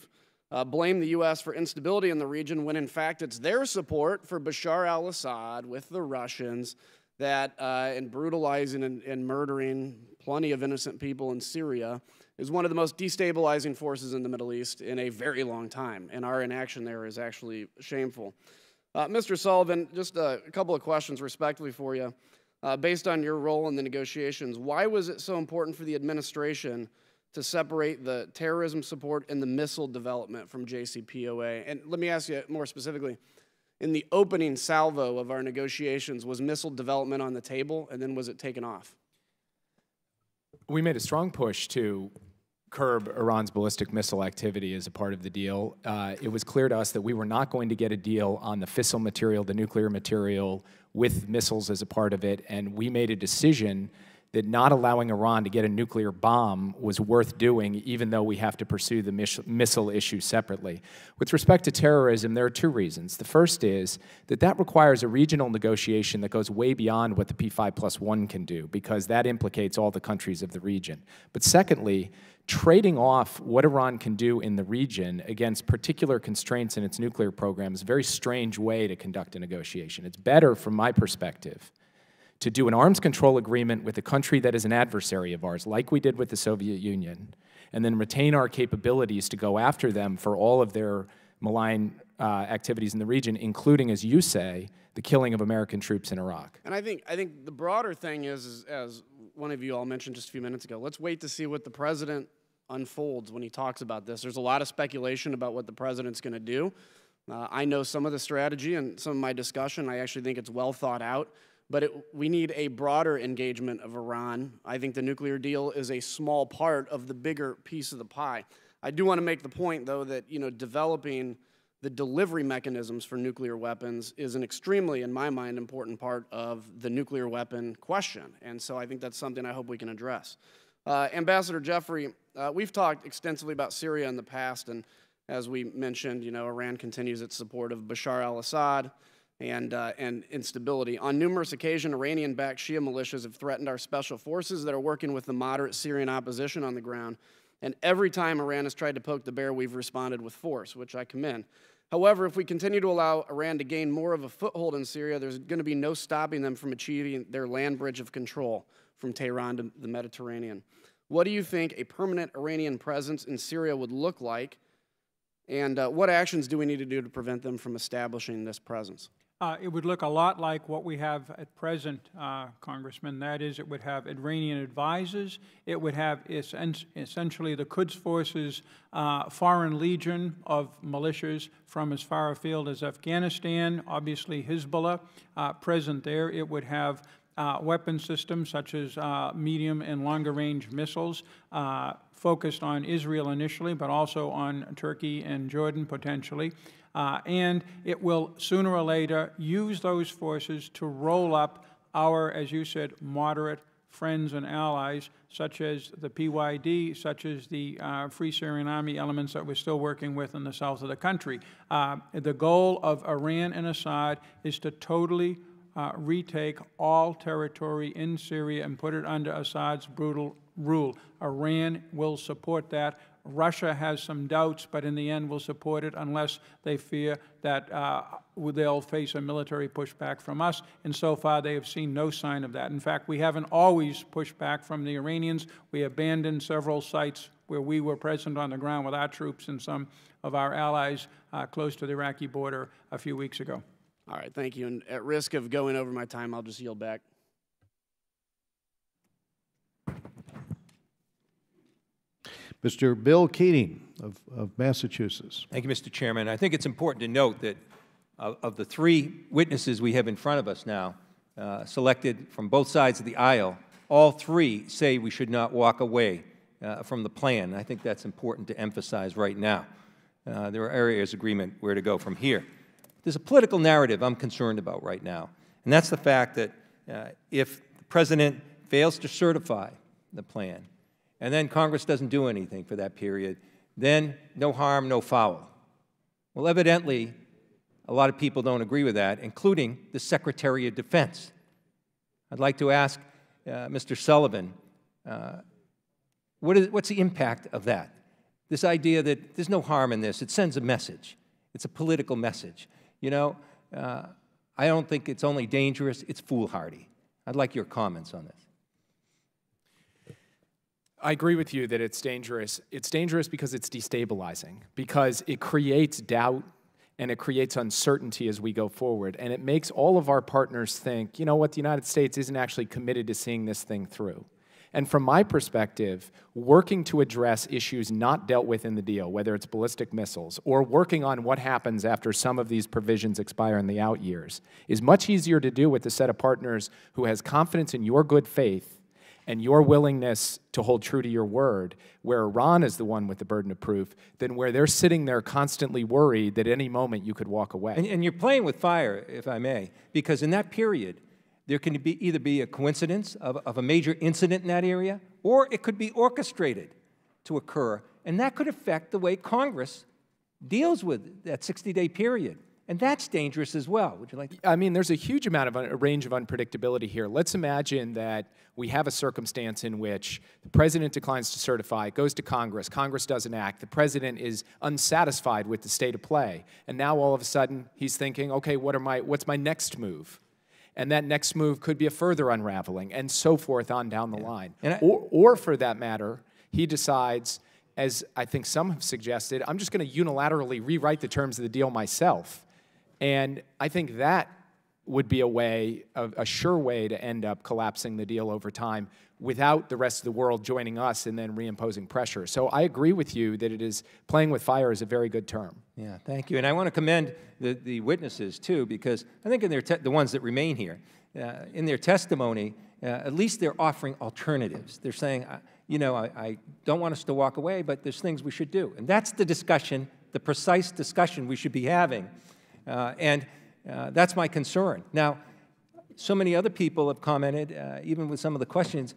blamed the U.S. for instability in the region when, in fact, it's their support for Bashar al-Assad with the Russians that, in brutalizing and murdering plenty of innocent people in Syria, is one of the most destabilizing forces in the Middle East in a very long time. And our inaction there is actually shameful. Mr. Sullivan, just a couple of questions respectfully for you. Based on your role in the negotiations, why was it so important for the administration to separate the terrorism support and the missile development from JCPOA? And let me ask you more specifically, in the opening salvo of our negotiations, was missile development on the table, and then was it taken off? We made a strong push to curb Iran's ballistic missile activity as a part of the deal. It was clear to us that we were not going to get a deal on the fissile material, the nuclear material, with missiles as a part of it, and we made a decision that not allowing Iran to get a nuclear bomb was worth doing, even though we have to pursue the missile issue separately. With respect to terrorism, there are two reasons. The first is that that requires a regional negotiation that goes way beyond what the P5+1 can do, because that implicates all the countries of the region. But secondly, trading off what Iran can do in the region against particular constraints in its nuclear program is a very strange way to conduct a negotiation. It's better, from my perspective, to do an arms control agreement with a country that is an adversary of ours, like we did with the Soviet Union, and then retain our capabilities to go after them for all of their malign activities in the region, including, as you say, the killing of American troops in Iraq. And I think the broader thing is, as one of you all mentioned just a few minutes ago, let's wait to see what the president unfolds when he talks about this. There's a lot of speculation about what the president's going to do. I know some of the strategy and some of my discussion. I actually think it's well thought out. But we need a broader engagement of Iran. I think the nuclear deal is a small part of the bigger piece of the pie. I do want to make the point, though, that developing the delivery mechanisms for nuclear weapons is an extremely, in my mind, important part of the nuclear weapon question. And so I think that's something I hope we can address. Ambassador Jeffrey, we've talked extensively about Syria in the past, and as we mentioned, Iran continues its support of Bashar al-Assad and instability. On numerous occasions, Iranian-backed Shia militias have threatened our special forces that are working with the moderate Syrian opposition on the ground. And every time Iran has tried to poke the bear, we've responded with force, which I commend. However, if we continue to allow Iran to gain more of a foothold in Syria, there's going to be no stopping them from achieving their land bridge of control from Tehran to the Mediterranean. What do you think a permanent Iranian presence in Syria would look like? And what actions do we need to do to prevent them from establishing this presence? It would look a lot like what we have at present, Congressman. That is, it would have Iranian advisors. It would have essentially the Quds Forces foreign legion of militias from as far afield as Afghanistan, obviously Hezbollah present there. It would have weapon systems such as medium and longer range missiles focused on Israel initially, but also on Turkey and Jordan potentially. And it will sooner or later use those forces to roll up our, as you said, moderate friends and allies, such as the PYD, such as the Free Syrian Army elements that we're still working with in the south of the country. The goal of Iran and Assad is to totally retake all territory in Syria and put it under Assad's brutal rule. Iran will support that. Russia has some doubts, but in the end will support it unless they fear that they'll face a military pushback from us. And so far, they have seen no sign of that. In fact, we haven't always pushed back from the Iranians. We abandoned several sites where we were present on the ground with our troops and some of our allies close to the Iraqi border a few weeks ago. All right, thank you. And at risk of going over my time, I'll just yield back. Mr. Bill Keating of Massachusetts. Thank you, Mr. Chairman. I think it's important to note that of the three witnesses we have in front of us now, selected from both sides of the aisle, all three say we should not walk away from the plan. I think that's important to emphasize right now. There are areas of agreement where to go from here. There's a political narrative I'm concerned about right now, and that's the fact that if the President fails to certify the plan, and then Congress doesn't do anything for that period, then no harm, no foul. Well, evidently, a lot of people don't agree with that, including the Secretary of Defense. I'd like to ask Mr. Sullivan, what's the impact of that? This idea that there's no harm in this, it sends a message. It's a political message. You know, I don't think it's only dangerous, it's foolhardy. I'd like your comments on this. I agree with you that it's dangerous. It's dangerous because it's destabilizing, because it creates doubt and it creates uncertainty as we go forward. And it makes all of our partners think, you know what, the United States isn't actually committed to seeing this thing through. And from my perspective, working to address issues not dealt with in the deal, whether it's ballistic missiles, or working on what happens after some of these provisions expire in the out years, is much easier to do with a set of partners who has confidence in your good faith and your willingness to hold true to your word, where Iran is the one with the burden of proof, than where they're sitting there constantly worried that at any moment you could walk away. And you're playing with fire, if I may, because in that period, there can either be a coincidence of a major incident in that area, or it could be orchestrated to occur, and that could affect the way Congress deals with that 60-day period. And that's dangerous as well. Would you like to? I mean, there's a huge amount of a range of unpredictability here. Let's imagine that we have a circumstance in which the president declines to certify, goes to Congress, Congress doesn't act, the president is unsatisfied with the state of play, and now all of a sudden he's thinking, okay, what's my next move? And that next move could be a further unraveling, and so forth on down the line. Or for that matter, he decides, as I think some have suggested, I'm just going to unilaterally rewrite the terms of the deal myself. And I think that would be a sure way to end up collapsing the deal over time without the rest of the world joining us and then reimposing pressure. So I agree with you that playing with fire is a very good term. Yeah, thank you. And I want to commend the witnesses, too, because I think the ones that remain here, in their testimony, at least they're offering alternatives. They're saying, you know, I don't want us to walk away, but there's things we should do. And that's the discussion, the precise discussion we should be having. That's my concern. Now, so many other people have commented, even with some of the questions,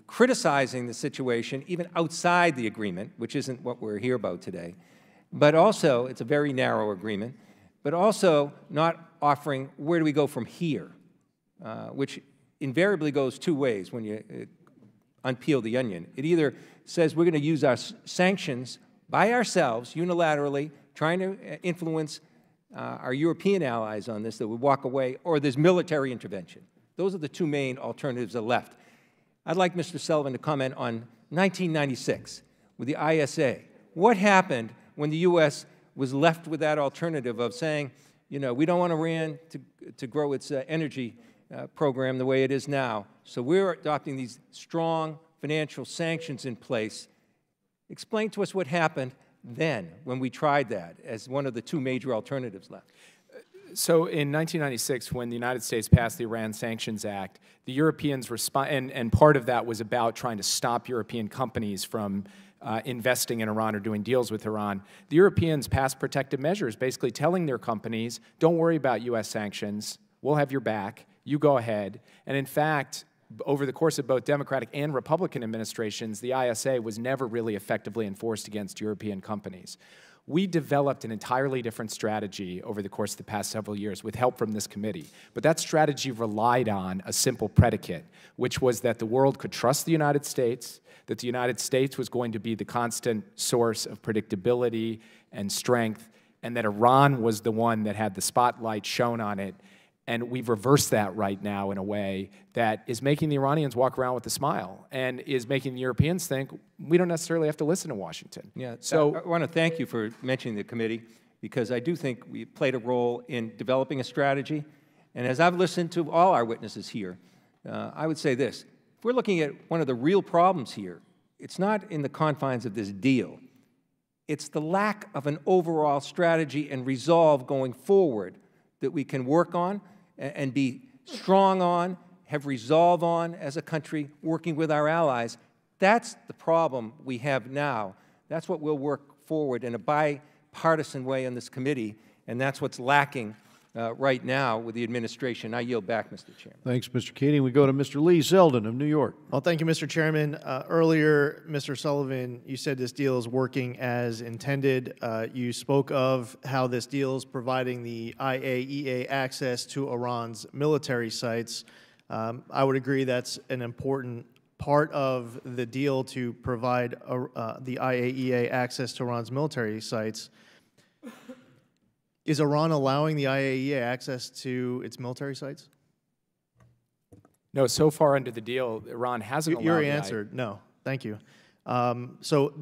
criticizing the situation, even outside the agreement, which isn't what we're here about today. But also, it's a very narrow agreement, but also not offering where do we go from here, which invariably goes two ways when you unpeel the onion. It either says we're going to use our sanctions by ourselves, unilaterally, trying to influence our European allies on this, that would walk away, or there's military intervention. Those are the two main alternatives that are left. I'd like Mr. Sullivan to comment on 1996 with the ISA. What happened when the U.S. was left with that alternative of saying, you know, we don't want Iran to grow its energy program the way it is now, so we're adopting these strong financial sanctions in place. Explain to us what happened then when we tried that as one of the two major alternatives left. So in 1996, when the United States passed the Iran Sanctions Act, the Europeans and part of that was about trying to stop European companies from investing in Iran or doing deals with Iran. The Europeans passed protective measures, basically telling their companies, don't worry about U.S. sanctions, we'll have your back, you go ahead. And in fact, over the course of both Democratic and Republican administrations, the ISA was never really effectively enforced against European companies. We developed an entirely different strategy over the course of the past several years with help from this committee. But that strategy relied on a simple predicate, which was that the world could trust the United States, that the United States was going to be the constant source of predictability and strength, and that Iran was the one that had the spotlight shown on it. And we've reversed that right now in a way that is making the Iranians walk around with a smile and is making the Europeans think we don't necessarily have to listen to Washington. Yeah, so I want to thank you for mentioning the committee, because I do think we played a role in developing a strategy. And as I've listened to all our witnesses here, I would say this. If we're looking at one of the real problems here, it's not in the confines of this deal. It's the lack of an overall strategy and resolve going forward that we can work on and be strong on, have resolve on as a country, working with our allies. That's the problem we have now. That's what we'll work forward in a bipartisan way in this committee, and that's what's lacking right now with the administration. I yield back, Mr. Chairman. Thanks, Mr. Keating. We go to Mr. Lee Zeldin of New York. Well, thank you, Mr. Chairman. Earlier, Mr. Sullivan, you said this deal is working as intended. You spoke of how this deal is providing the IAEA access to Iran's military sites. I would agree that's an important part of the deal to provide the IAEA access to Iran's military sites. Is Iran allowing the IAEA access to its military sites? No, so far under the deal, Iran hasn't allowed Your answer, no. Thank you. So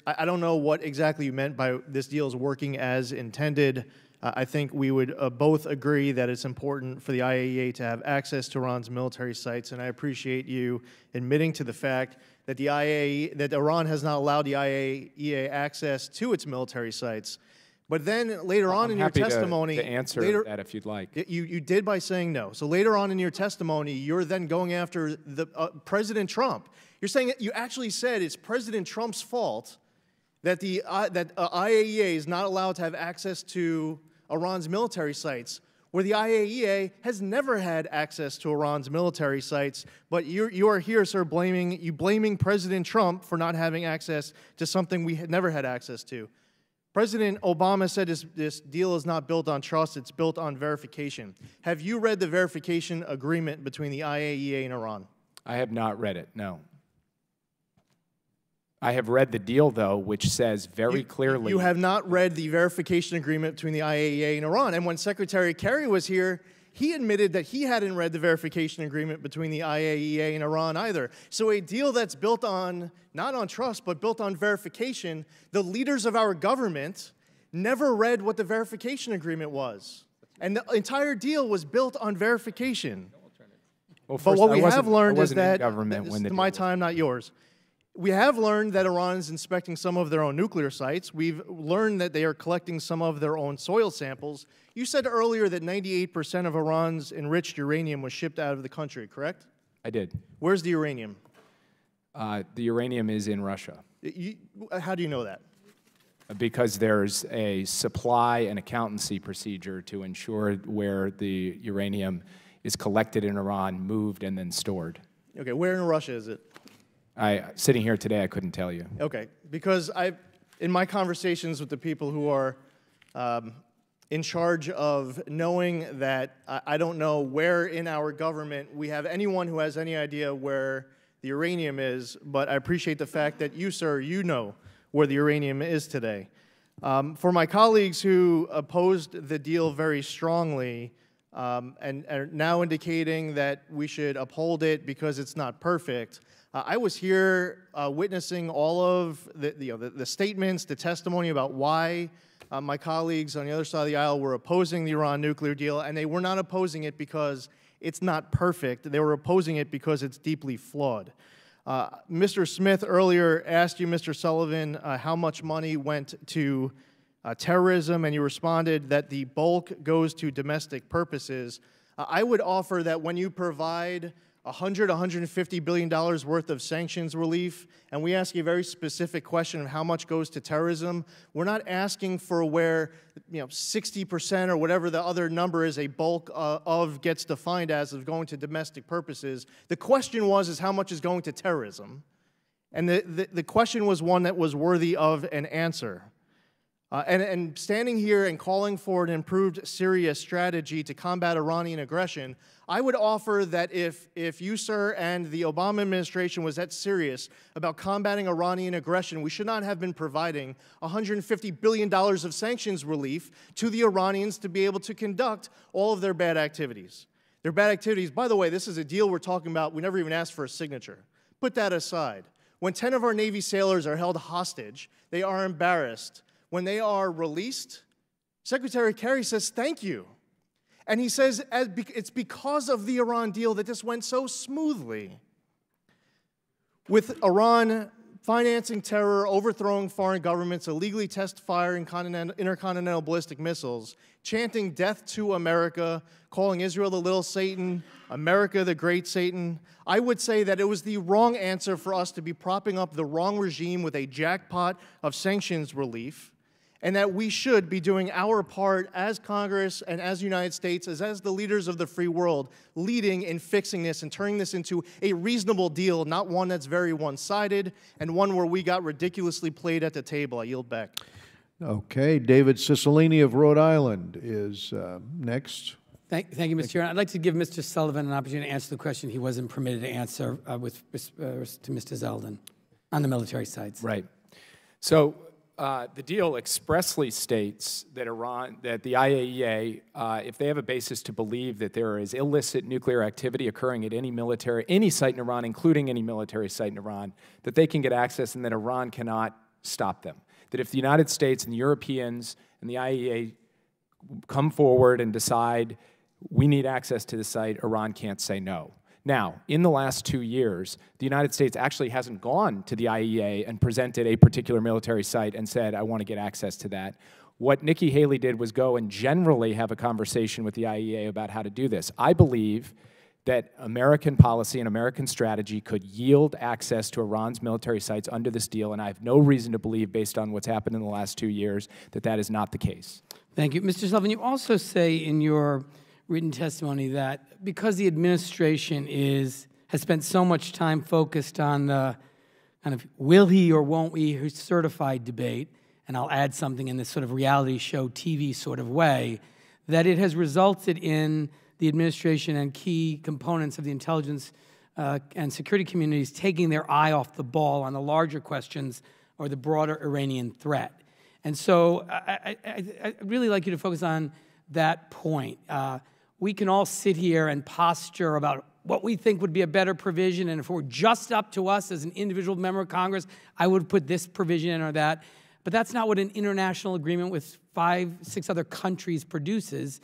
I don't know what exactly you meant by this deal is working as intended. I think we would both agree that it's important for the IAEA to have access to Iran's military sites, and I appreciate you admitting to the fact that that Iran has not allowed the IAEA access to its military sites. But then later on in your testimony, to answer that if you'd like. You did by saying no. So later on in your testimony, you're then going after the President Trump. You're saying that you actually said it's President Trump's fault that the IAEA is not allowed to have access to Iran's military sites, where the IAEA has never had access to Iran's military sites. But you are here, sir, blaming President Trump for not having access to something we had never had access to. President Obama said this deal is not built on trust, it's built on verification. Have you read the verification agreement between the IAEA and Iran? I have not read it, no. I have read the deal, though, which says very clearly... You have not read the verification agreement between the IAEA and Iran. And when Secretary Kerry was here, he admitted that he hadn't read the verification agreement between the IAEA and Iran either. So a deal that's built on, not on trust, but built on verification, the leaders of our government never read what the verification agreement was. And the entire deal was built on verification. Well, but what we have learned is that, this is my time, not yours. We have learned that Iran is inspecting some of their own nuclear sites. We've learned that they are collecting some of their own soil samples. You said earlier that 98% of Iran's enriched uranium was shipped out of the country, correct? I did. Where's the uranium? The uranium is in Russia. How do you know that? Because there's a supply and accountancy procedure to ensure where the uranium is collected in Iran, moved, and then stored. Okay, where in Russia is it? Sitting here today, I couldn't tell you. Okay, because in my conversations with the people who are in charge of knowing that, I don't know where in our government we have anyone who has any idea where the uranium is, but I appreciate the fact that you, sir, you know where the uranium is today. For my colleagues who opposed the deal very strongly and are now indicating that we should uphold it because it's not perfect, I was here witnessing all of the statements, the testimony about why my colleagues on the other side of the aisle were opposing the Iran nuclear deal, and they were not opposing it because it's not perfect. They were opposing it because it's deeply flawed. Mr. Smith earlier asked you, Mr. Sullivan, how much money went to terrorism, and you responded that the bulk goes to domestic purposes. I would offer that when you provide $150 billion worth of sanctions relief, and we ask you a very specific question of how much goes to terrorism, we're not asking for where 60% or whatever the other number is, a bulk of gets defined as of going to domestic purposes. The question is how much is going to terrorism? And the question was one that was worthy of an answer. And standing here and calling for an improved Syria strategy to combat Iranian aggression, I would offer that if you, sir, and the Obama administration was that serious about combating Iranian aggression, we should not have been providing $150 billion of sanctions relief to the Iranians to be able to conduct all of their bad activities. Their bad activities, by the way, this is a deal we're talking about. We never even asked for a signature. Put that aside. When 10 of our Navy sailors are held hostage, they are embarrassed. When they are released, Secretary Kerry says, thank you. And he says it's because of the Iran deal that this went so smoothly. With Iran financing terror, overthrowing foreign governments, illegally firing intercontinental ballistic missiles, chanting death to America, calling Israel the little Satan, America the great Satan, I would say that it was the wrong answer for us to be propping up the wrong regime with a jackpot of sanctions relief, and that we should be doing our part as Congress and as the United States, as the leaders of the free world, leading in fixing this and turning this into a reasonable deal, not one that's very one-sided and one where we got ridiculously played at the table. I yield back. Okay, David Cicilline of Rhode Island is next. Thank you, Mr. Chairman. I'd like to give Mr. Sullivan an opportunity to answer the question he wasn't permitted to answer to Mr. Zeldin on the military sites. Right. So the deal expressly states that that the IAEA, if they have a basis to believe that there is illicit nuclear activity occurring at any site in Iran, including any military site in Iran, that they can get access and that Iran cannot stop them. That if the United States and the Europeans and the IAEA come forward and decide we need access to the site, Iran can't say no. Now, in the last 2 years, the United States actually hasn't gone to the IAEA and presented a particular military site and said, I want to get access to that. What Nikki Haley did was go and generally have a conversation with the IEA about how to do this. I believe that American policy and American strategy could yield access to Iran's military sites under this deal, and I have no reason to believe, based on what's happened in the last 2 years, that that is not the case. Thank you. Mr. Sullivan, you also say in your written testimony that because the administration has spent so much time focused on the kind of will he or won't we certified debate, and I'll add something in this sort of reality show TV sort of way, that it has resulted in the administration and key components of the intelligence and security communities taking their eye off the ball on the larger questions or the broader Iranian threat. And so I'd really like you to focus on that point. We can all sit here and posture about what we think would be a better provision, and if it were just up to us as an individual member of Congress, I would put this provision in or that. But that's not what an international agreement with 5, 6 other countries produces.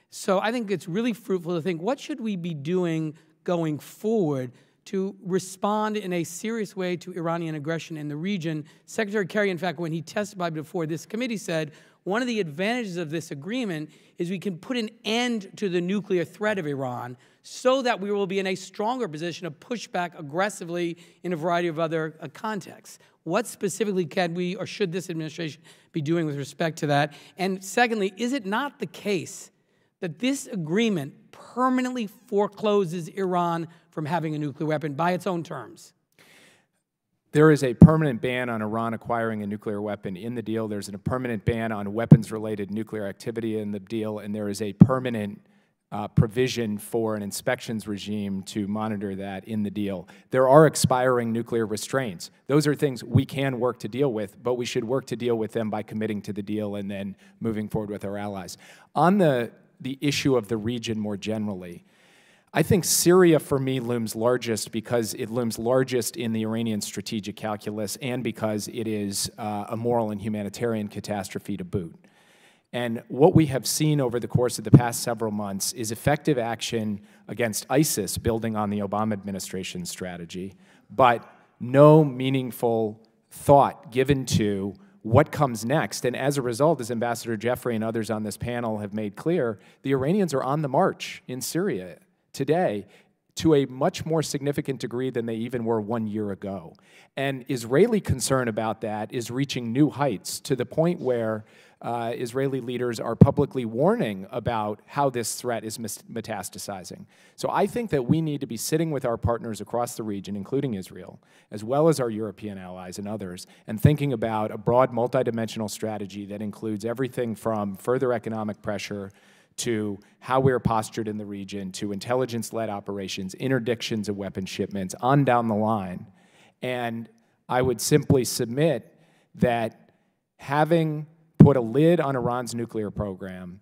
So I think it's really fruitful to think, what should we be doing going forward to respond in a serious way to Iranian aggression in the region? Secretary Kerry, in fact, when he testified before this committee, said one of the advantages of this agreement is we can put an end to the nuclear threat of Iran so that we will be in a stronger position to push back aggressively in a variety of other contexts. What specifically can we or should this administration be doing with respect to that? And secondly, is it not the case that this agreement permanently forecloses Iran from having a nuclear weapon by its own terms? There is a permanent ban on Iran acquiring a nuclear weapon in the deal. There's a permanent ban on weapons-related nuclear activity in the deal, and there is a permanent provision for an inspections regime to monitor that in the deal. There are expiring nuclear restraints. Those are things we can work to deal with, but we should work to deal with them by committing to the deal and then moving forward with our allies. On the issue of the region more generally, I think Syria, for me, looms largest because it looms largest in the Iranian strategic calculus and because it is a moral and humanitarian catastrophe to boot. And what we have seen over the course of the past several months is effective action against ISIS, building on the Obama administration's strategy, but no meaningful thought given to what comes next. And as a result, as Ambassador Jeffrey and others on this panel have made clear, the Iranians are on the march in Syria today to a much more significant degree than they even were 1 year ago. And Israeli concern about that is reaching new heights to the point where Israeli leaders are publicly warning about how this threat is metastasizing. So I think that we need to be sitting with our partners across the region, including Israel, as well as our European allies and others, and thinking about a broad multidimensional strategy that includes everything from further economic pressure to how we're postured in the region, to intelligence-led operations, interdictions of weapon shipments, on down the line. And I would simply submit that having put a lid on Iran's nuclear program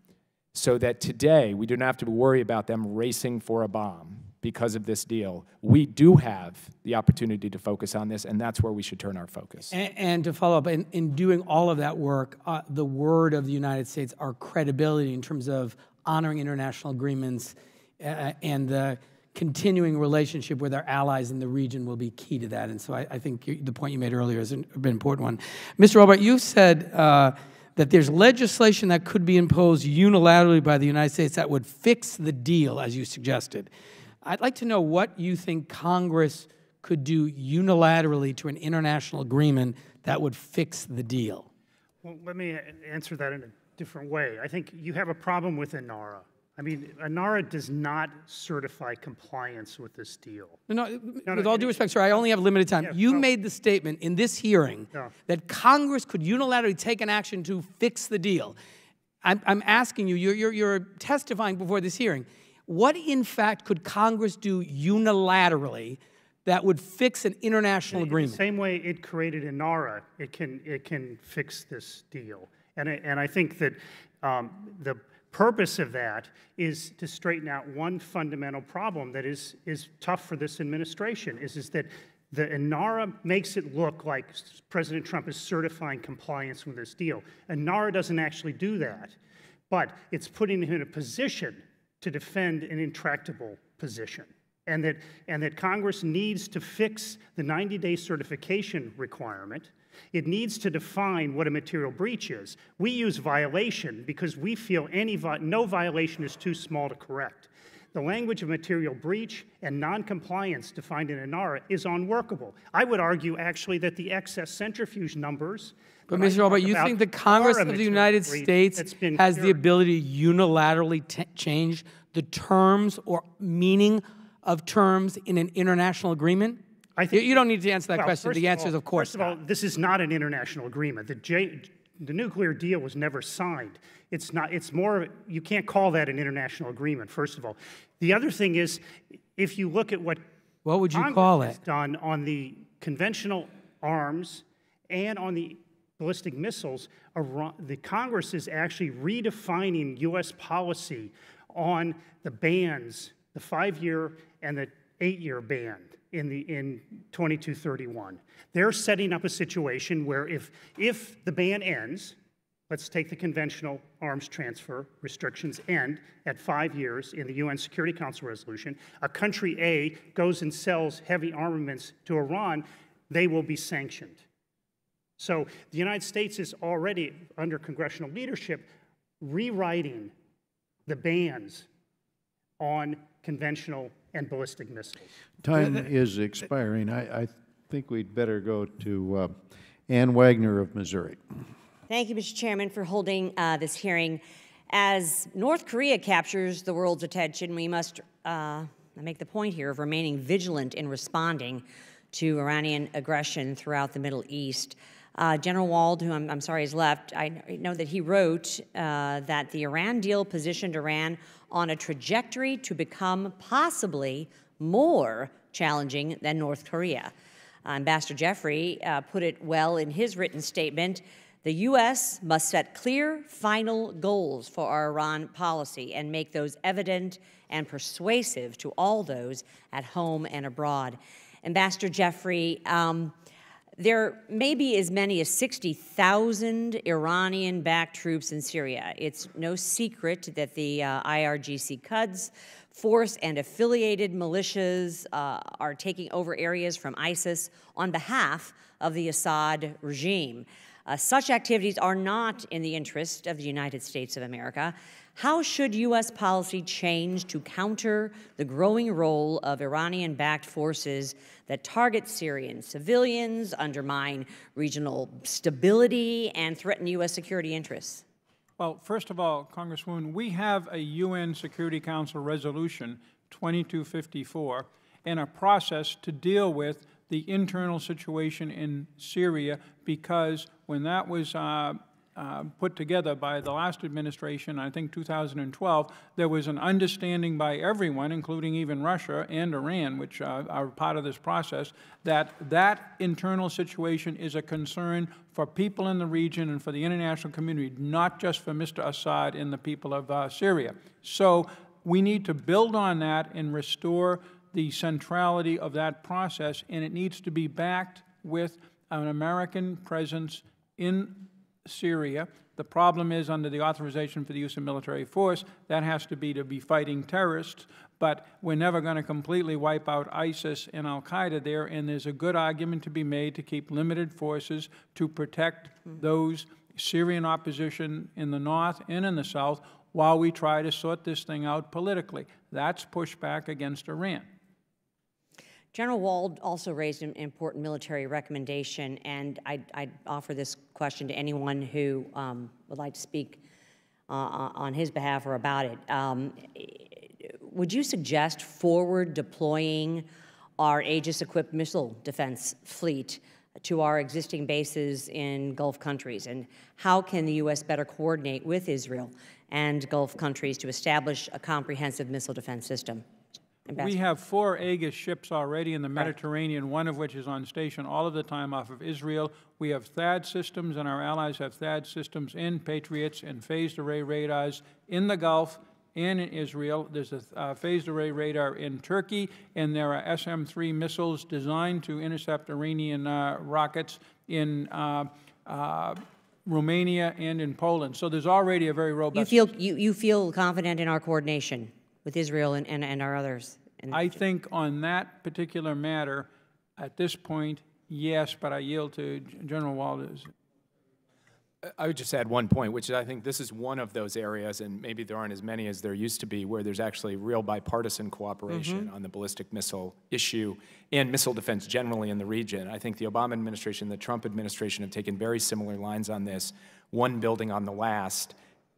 so that today we don't have to worry about them racing for a bomb because of this deal, we do have the opportunity to focus on this, and that's where we should turn our focus. And to follow up, in doing all of that work, the word of the United States, our credibility in terms of honoring international agreements and the continuing relationship with our allies in the region will be key to that. And so I think the point you made earlier is an important one. Mr. Albright, you said that there's legislation that could be imposed unilaterally by the United States that would fix the deal, as you suggested. I'd like to know what you think Congress could do unilaterally to an international agreement that would fix the deal. Well, let me answer that in a different way. I think you have a problem with INARA. I mean, INARA does not certify compliance with this deal. No, with all due respect, sir, I only have limited time. You made the statement in this hearing that Congress could unilaterally take an action to fix the deal. I'm asking you, you're testifying before this hearing. What, in fact, could Congress do unilaterally that would fix an international agreement? In the same way it created INARA, it can fix this deal. And I think that the purpose of that is to straighten out one fundamental problem that is tough for this administration, is that the INARA makes it look like President Trump is certifying compliance with this deal. INARA doesn't actually do that, but it's putting him in a position to defend an intractable position. And that Congress needs to fix the 90-day certification requirement It needs to define what a material breach is. We use violation because we feel no violation is too small to correct. The language of material breach and noncompliance defined in INARA is unworkable. I would argue, actually, that the excess centrifuge numbers. But, Mr. Albert, you think the Congress of the United States has the ability to unilaterally change the terms or meaning of terms in an international agreement? You don't need to answer that question. The answer is, of course, first of all, this is not an international agreement. The nuclear deal was never signed. It's not. It's more. You can't call that an international agreement. First of all, the other thing is, if you look at what would you Congress call has it? Done on the conventional arms and on the ballistic missiles, the Congress is actually redefining U.S. policy on the bans, the 5-year and the 8-year ban in 2231. They're setting up a situation where if the ban ends, let's take the conventional arms transfer restrictions end at 5 years in the UN Security Council resolution, a country A goes and sells heavy armaments to Iran, they will be sanctioned. So the United States is already, under congressional leadership, rewriting the bans on conventional and ballistic missiles. Time is expiring. I think we'd better go to Ann Wagner of Missouri. Thank you, Mr. Chairman, for holding this hearing. As North Korea captures the world's attention, we must make the point here of remaining vigilant in responding to Iranian aggression throughout the Middle East. General Wald, who I'm sorry has left, I know that he wrote that the Iran deal positioned Iran on a trajectory to become possibly more challenging than North Korea. Ambassador Jeffrey put it well in his written statement. The U.S. must set clear, final goals for our Iran policy and make those evident and persuasive to all those at home and abroad. Ambassador Jeffrey, there may be as many as 60,000 Iranian-backed troops in Syria. It's no secret that the IRGC Quds force and affiliated militias are taking over areas from ISIS on behalf of the Assad regime. Such activities are not in the interest of the United States of America. How should U.S. policy change to counter the growing role of Iranian-backed forces that target Syrian civilians, undermine regional stability, and threaten U.S. security interests? Well, first of all, Congresswoman, we have a UN Security Council resolution 2254 and a process to deal with the internal situation in Syria, because when that was put together by the last administration, I think 2012, there was an understanding by everyone, including even Russia and Iran, which are part of this process, that that internal situation is a concern for people in the region and for the international community, not just for Mr. Assad and the people of Syria. So we need to build on that and restore the centrality of that process, and it needs to be backed with an American presence in Syria. The problem is, under the authorization for the use of military force, that has to be fighting terrorists, but we're never going to completely wipe out ISIS and al-Qaeda there, and there's a good argument to be made to keep limited forces to protect those Syrian opposition in the north and in the south while we try to sort this thing out politically. That's pushback against Iran. General Wald also raised an important military recommendation, and I'd offer this question to anyone who would like to speak on his behalf or about it. Would you suggest forward deploying our Aegis-equipped missile defense fleet to our existing bases in Gulf countries? And how can the U.S. better coordinate with Israel and Gulf countries to establish a comprehensive missile defense system? We have 4 Aegis ships already in the Mediterranean, one of which is on station all of the time off of Israel. We have THAAD systems, and our allies have THAAD systems in Patriots and phased array radars in the Gulf and in Israel. There's a phased array radar in Turkey, and there are SM-3 missiles designed to intercept Iranian rockets in Romania and in Poland. So there's already a very robust... You feel confident in our coordination with Israel and our others? I think on that particular matter, at this point, yes, but I yield to General Walters. I would just add one point, which is I think this is one of those areas, and maybe there aren't as many as there used to be, where there's actually real bipartisan cooperation on the ballistic missile issue and missile defense generally in the region. I think the Obama administration, the Trump administration have taken very similar lines on this, one building on the last.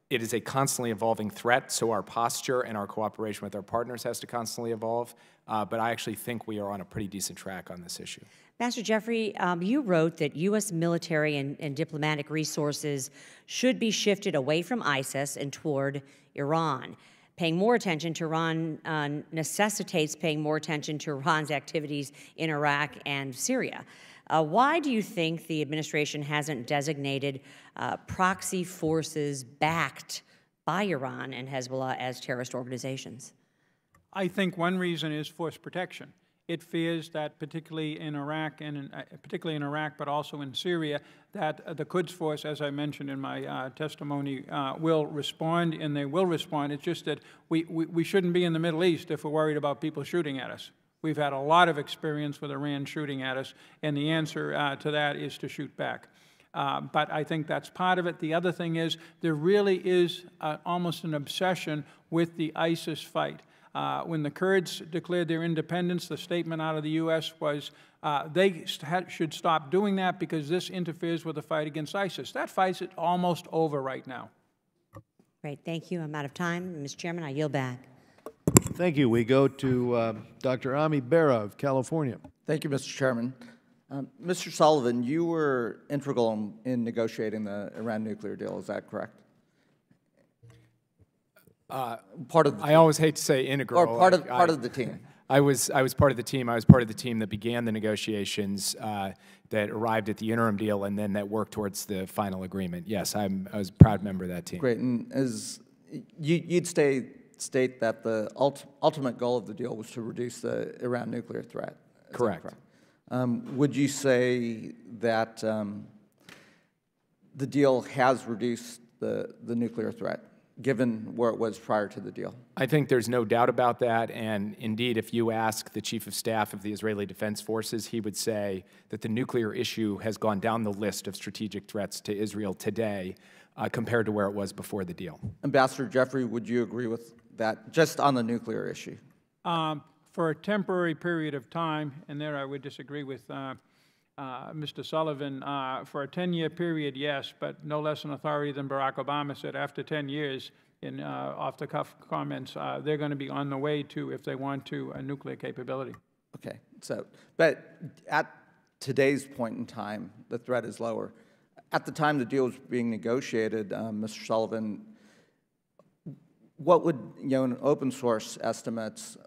It is a constantly evolving threat, so our posture and our cooperation with our partners has to constantly evolve, but I actually think we are on a pretty decent track on this issue. Master Jeffrey, you wrote that U.S. military and diplomatic resources should be shifted away from ISIS and toward Iran. Paying more attention to Iran necessitates paying more attention to Iran's activities in Iraq and Syria. Why do you think the administration hasn't designated proxy forces backed by Iran and Hezbollah as terrorist organizations? I think one reason is force protection. It fears that, particularly in Iraq, but also in Syria, that the Quds Force, as I mentioned in my testimony, will respond, and they will respond. It's just that we shouldn't be in the Middle East if we're worried about people shooting at us. We've had a lot of experience with Iran shooting at us, and the answer to that is to shoot back. But I think that's part of it. The other thing is there really is almost an obsession with the ISIS fight. When the Kurds declared their independence, the statement out of the U.S. was they should stop doing that because this interferes with the fight against ISIS. That fight's almost over right now. Great, thank you. I'm out of time. Mr. Chairman, I yield back. Thank you. We go to Dr. Ami Bera of California. Thank you, Mr. Chairman. Mr. Sullivan, you were integral in negotiating the Iran nuclear deal. Is that correct? Part of I always hate to say integral. Or part of the team. I was part of the team. I was part of the team that began the negotiations that arrived at the interim deal and then that worked towards the final agreement. Yes, I was a proud member of that team. Great. And as you'd state that the ultimate goal of the deal was to reduce the Iran nuclear threat. Is correct. Would you say that the deal has reduced the nuclear threat, given where it was prior to the deal? I think there's no doubt about that, and indeed, if you ask the Chief of Staff of the Israeli Defense Forces, he would say that the nuclear issue has gone down the list of strategic threats to Israel today compared to where it was before the deal. Ambassador Jeffrey, would you agree with that, just on the nuclear issue? For a temporary period of time, and there I would disagree with Mr. Sullivan, for a 10-year period, yes, but no less an authority than Barack Obama said after 10 years in off-the-cuff comments, they're going to be on the way to, if they want to, a nuclear capability. Okay, so, but at today's point in time, the threat is lower. At the time the deal was being negotiated, Mr. Sullivan, what would, in open source estimates,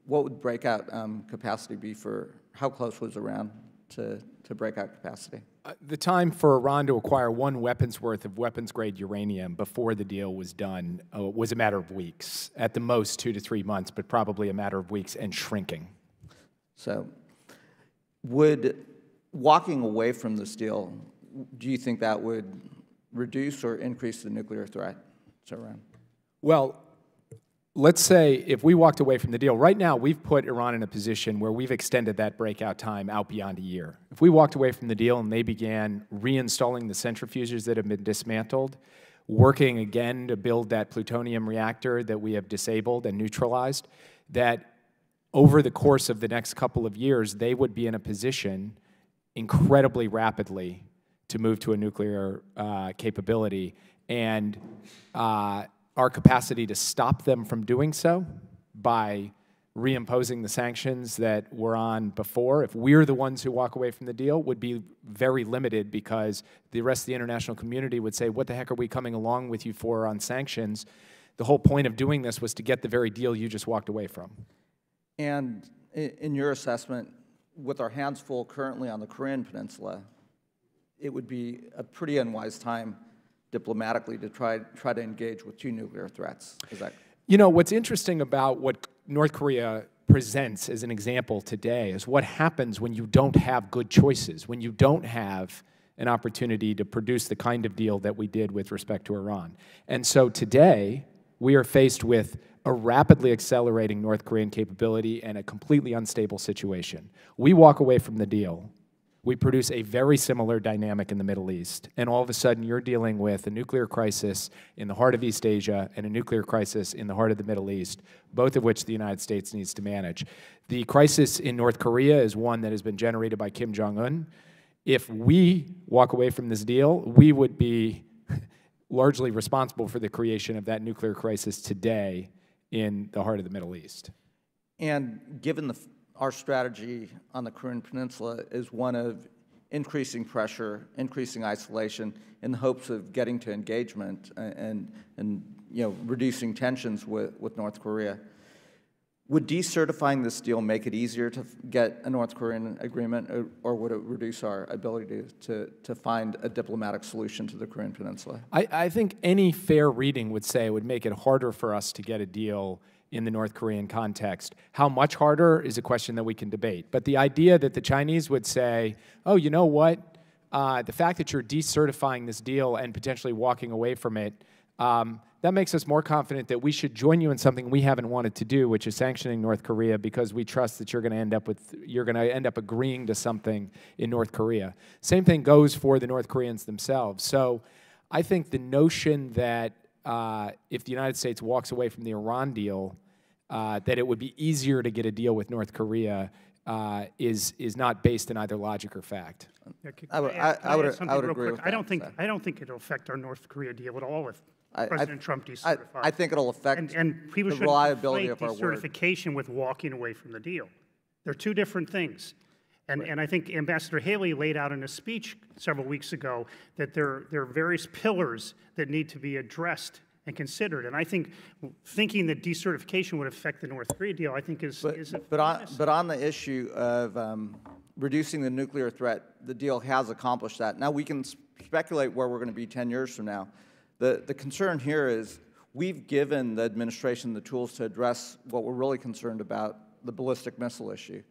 what would breakout capacity be for, how close was Iran to breakout capacity? The time for Iran to acquire one weapon's worth of weapons-grade uranium before the deal was done was a matter of weeks. At the most, 2 to 3 months, but probably a matter of weeks and shrinking. So would walking away from this deal, do you think that would reduce or increase the nuclear threat to Iran? Well, let's say if we walked away from the deal, right now we've put Iran in a position where we've extended that breakout time out beyond a year. If we walked away from the deal and they began reinstalling the centrifuges that have been dismantled, working again to build that plutonium reactor that we have disabled and neutralized, that over the course of the next couple of years, they would be in a position incredibly rapidly to move to a nuclear capability. And our capacity to stop them from doing so by reimposing the sanctions that were on before, if we're the ones who walk away from the deal, would be very limited because the rest of the international community would say, what the heck are we coming along with you for on sanctions? The whole point of doing this was to get the very deal you just walked away from. And in your assessment, with our hands full currently on the Korean Peninsula, it would be a pretty unwise time diplomatically to try to engage with 2 nuclear threats. Is that? You know, what's interesting about what North Korea presents as an example today is what happens when you don't have good choices, when you don't have an opportunity to produce the kind of deal that we did with respect to Iran. And so today, we are faced with a rapidly accelerating North Korean capability and a completely unstable situation. We walk away from the deal. we produce a very similar dynamic in the Middle East. And all of a sudden, you're dealing with a nuclear crisis in the heart of East Asia and a nuclear crisis in the heart of the Middle East, both of which the United States needs to manage. The crisis in North Korea is one that has been generated by Kim Jong-un. If we walk away from this deal, we would be largely responsible for the creation of that nuclear crisis today in the heart of the Middle East. And given our strategy on the Korean Peninsula is one of increasing pressure, increasing isolation, in the hopes of getting to engagement and reducing tensions with North Korea. Would decertifying this deal make it easier to get a North Korean agreement, or would it reduce our ability to find a diplomatic solution to the Korean Peninsula? I think any fair reading would say it would make it harder for us to get a deal in the North Korean context. How much harder is a question that we can debate. But the idea that the Chinese would say, oh, you know what, the fact that you're decertifying this deal and potentially walking away from it, that makes us more confident that we should join you in something we haven't wanted to do, which is sanctioning North Korea, because we trust that you're going to end up agreeing to something in North Korea. Same thing goes for the North Koreans themselves. So I think the notion that if the United States walks away from the Iran deal, that it would be easier to get a deal with North Korea is not based in either logic or fact. I would agree with that. I don't think it'll affect our North Korea deal at all if President Trump decertifies. I think it'll affect and people the reliability of our word. Decertification with walking away from the deal. They're two different things. And I think Ambassador Haley laid out in a speech several weeks ago that there are various pillars that need to be addressed and considered. And I think thinking that decertification would affect the North Korea deal, I think is but on the issue of reducing the nuclear threat, the deal has accomplished that. Now we can speculate where we're going to be 10 years from now. The concern here is we've given the administration the tools to address what we're really concerned about, the ballistic missile issue.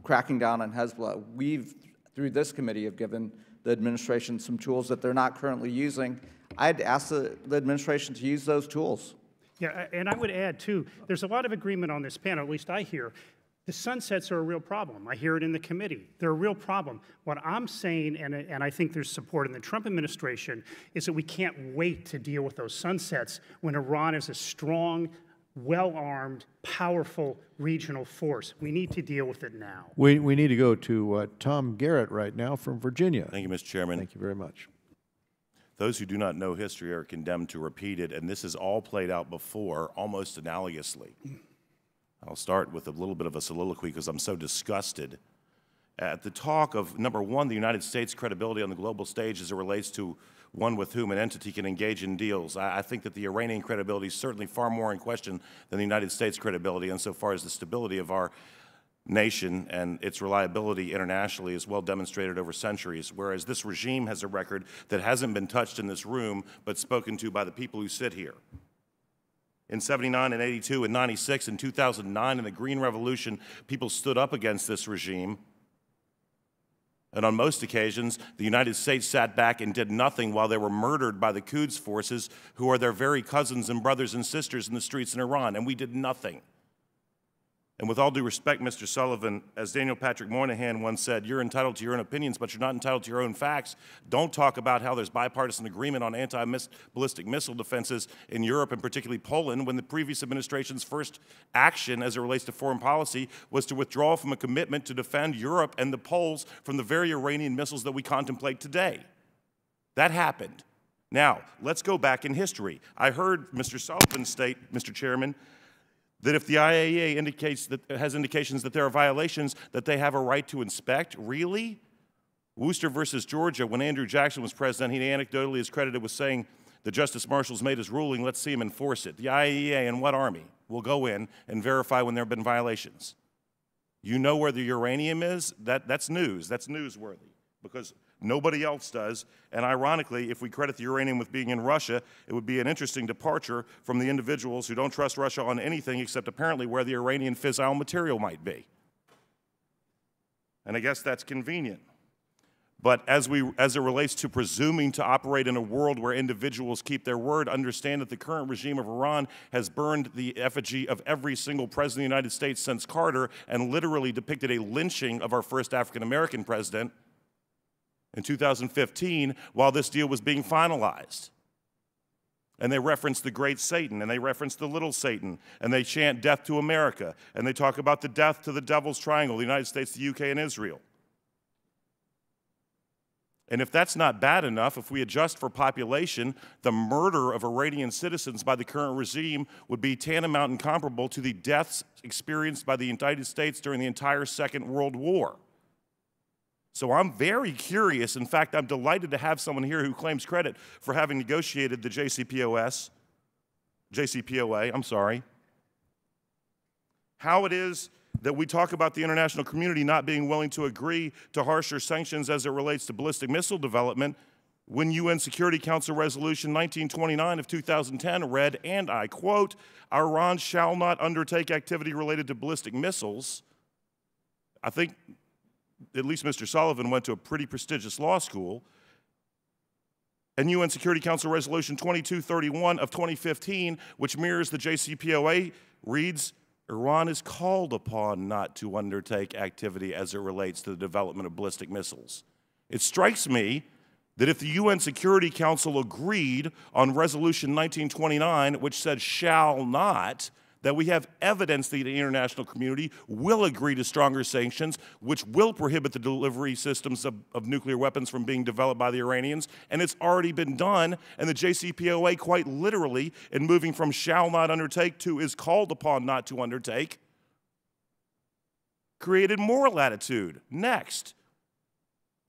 Cracking down on Hezbollah. We've, through this committee, have given the administration some tools that they're not currently using. I'd ask the administration to use those tools. Yeah, and I would add, too, there's a lot of agreement on this panel, at least I hear. The sunsets are a real problem. I hear it in the committee. They're a real problem. What I'm saying, and I think there's support in the Trump administration, is that we can't wait to deal with those sunsets when Iran is a strong, well-armed, powerful regional force. We need to deal with it now. We need to go to Tom Garrett right now from Virginia. Thank you, Mr. Chairman. Thank you very much. Those who do not know history are condemned to repeat it, and this has all played out before, almost analogously. I'll start with a little bit of a soliloquy because I'm so disgusted at the talk of, number one, the United States' credibility on the global stage as it relates to one with whom an entity can engage in deals. I think that the Iranian credibility is certainly far more in question than the United States' credibility insofar as the stability of our nation and its reliability internationally is well demonstrated over centuries, whereas this regime has a record that hasn't been touched in this room but spoken to by the people who sit here. In 79 and 82 and 96 and 2009 in the Green Revolution, people stood up against this regime. And on most occasions, the United States sat back and did nothing while they were murdered by the Quds forces, who are their very cousins and brothers and sisters in the streets in Iran, and we did nothing. And with all due respect, Mr. Sullivan, as Daniel Patrick Moynihan once said, you're entitled to your own opinions, but you're not entitled to your own facts. Don't talk about how there's bipartisan agreement on anti-ballistic missile defenses in Europe, and particularly Poland, when the previous administration's first action as it relates to foreign policy was to withdraw from a commitment to defend Europe and the Poles from the very Iranian missiles that we contemplate today. That happened. Now, let's go back in history. I heard Mr. Sullivan state, Mr. Chairman, that if the IAEA has indications that there are violations, that they have a right to inspect? Really? Worcester versus Georgia, when Andrew Jackson was president, he anecdotally is credited with saying, the Justice Marshal's made his ruling, let's see him enforce it. The IAEA and what army will go in and verify when there have been violations? You know where the uranium is? That's news. That's newsworthy, because nobody else does. And ironically, if we credit the uranium with being in Russia, it would be an interesting departure from the individuals who don't trust Russia on anything except apparently where the Iranian fissile material might be. And I guess that's convenient. But as it relates to presuming to operate in a world where individuals keep their word, understand that the current regime of Iran has burned the effigy of every single president of the United States since Carter and literally depicted a lynching of our first African-American president. in 2015 while this deal was being finalized. And they reference the great Satan, and they reference the little Satan, and they chant death to America, and they talk about the death to the devil's triangle, the United States, the UK, and Israel. And if that's not bad enough, if we adjust for population, the murder of Iranian citizens by the current regime would be tantamount and comparable to the deaths experienced by the United States during the entire Second World War. So I'm very curious. In fact, I'm delighted to have someone here who claims credit for having negotiated the JCPOA, how it is that we talk about the international community not being willing to agree to harsher sanctions as it relates to ballistic missile development when UN Security Council Resolution 1929 of 2010 read, and I quote, "Iran shall not undertake activity related to ballistic missiles." I think at least Mr. Sullivan went to a pretty prestigious law school. And UN Security Council Resolution 2231 of 2015, which mirrors the JCPOA, reads, "Iran is called upon not to undertake activity as it relates to the development of ballistic missiles." It strikes me that if the UN Security Council agreed on Resolution 1929, which said shall not, that we have evidence that the international community will agree to stronger sanctions, which will prohibit the delivery systems of nuclear weapons from being developed by the Iranians, and it's already been done, and the JCPOA quite literally, in moving from shall not undertake to is called upon not to undertake, created more latitude. Next,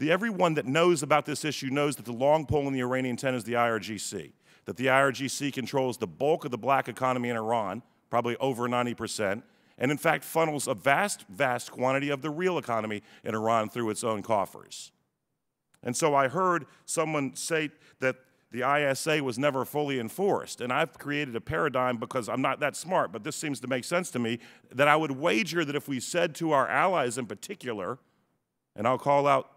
everyone that knows about this issue knows that the long pole in the Iranian tent is the IRGC, that the IRGC controls the bulk of the black economy in Iran, probably over 90%, and in fact funnels a vast, vast quantity of the real economy in Iran through its own coffers. And so I heard someone say that the ISA was never fully enforced, and I've created a paradigm because I'm not that smart, but this seems to make sense to me, that I would wager that if we said to our allies in particular, and I'll call out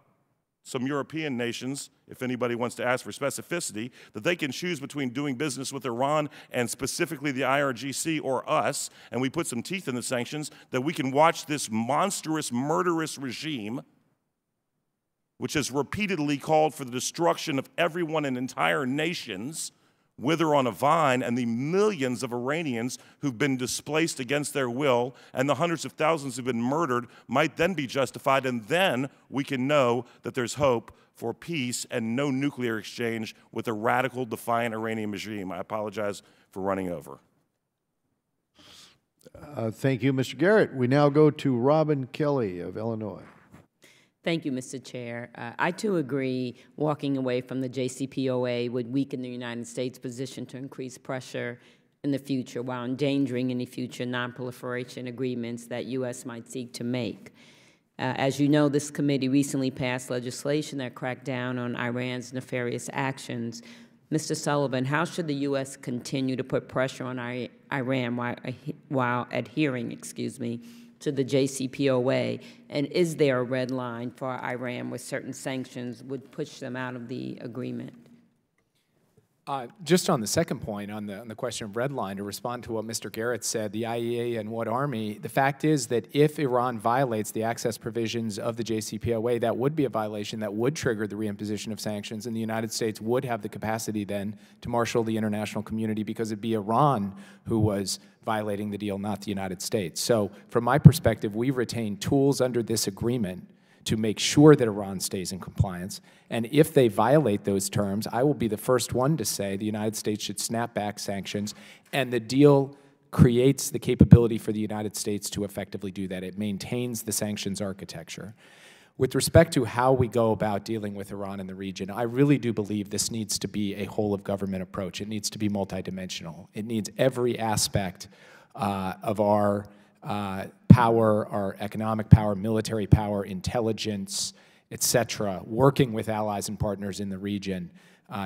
some European nations, if anybody wants to ask for specificity, that they can choose between doing business with Iran and specifically the IRGC or us, and we put some teeth in the sanctions, that we can watch this monstrous, murderous regime, which has repeatedly called for the destruction of everyone and entire nations, wither on a vine, and the millions of Iranians who've been displaced against their will and the hundreds of thousands who've been murdered might then be justified, and then we can know that there's hope for peace and no nuclear exchange with a radical, defiant Iranian regime. I apologize for running over. Thank you, Mr. Garrett. We now go to Robin Kelly of Illinois. Thank you, Mr. Chair. I, too, agree walking away from the JCPOA would weaken the United States' position to increase pressure in the future while endangering any future nonproliferation agreements that U.S. might seek to make. As you know, this committee recently passed legislation that cracked down on Iran's nefarious actions. Mr. Sullivan, how should the U.S. continue to put pressure on Iran while adhering, to the JCPOA, and is there a red line for Iran where certain sanctions would push them out of the agreement? Just on the second point, on the question of red line, to respond to what Mr. Garrett said, the IEA and what army, the fact is that if Iran violates the access provisions of the JCPOA, that would be a violation that would trigger the reimposition of sanctions, and the United States would have the capacity then to marshal the international community because it'd be Iran who was violating the deal, not the United States. So from my perspective, we retain tools under this agreement to make sure that Iran stays in compliance. And if they violate those terms, I will be the first one to say the United States should snap back sanctions, and the deal creates the capability for the United States to effectively do that. It maintains the sanctions architecture. With respect to how we go about dealing with Iran in the region, I really do believe this needs to be a whole-of-government approach. It needs to be multidimensional. It needs every aspect of our power, our economic power, military power, intelligence, et cetera, working with allies and partners in the region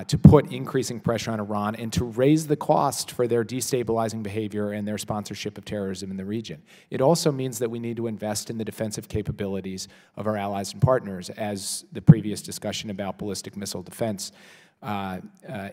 to put increasing pressure on Iran and to raise the cost for their destabilizing behavior and their sponsorship of terrorism in the region. It also means that we need to invest in the defensive capabilities of our allies and partners, as the previous discussion about ballistic missile defense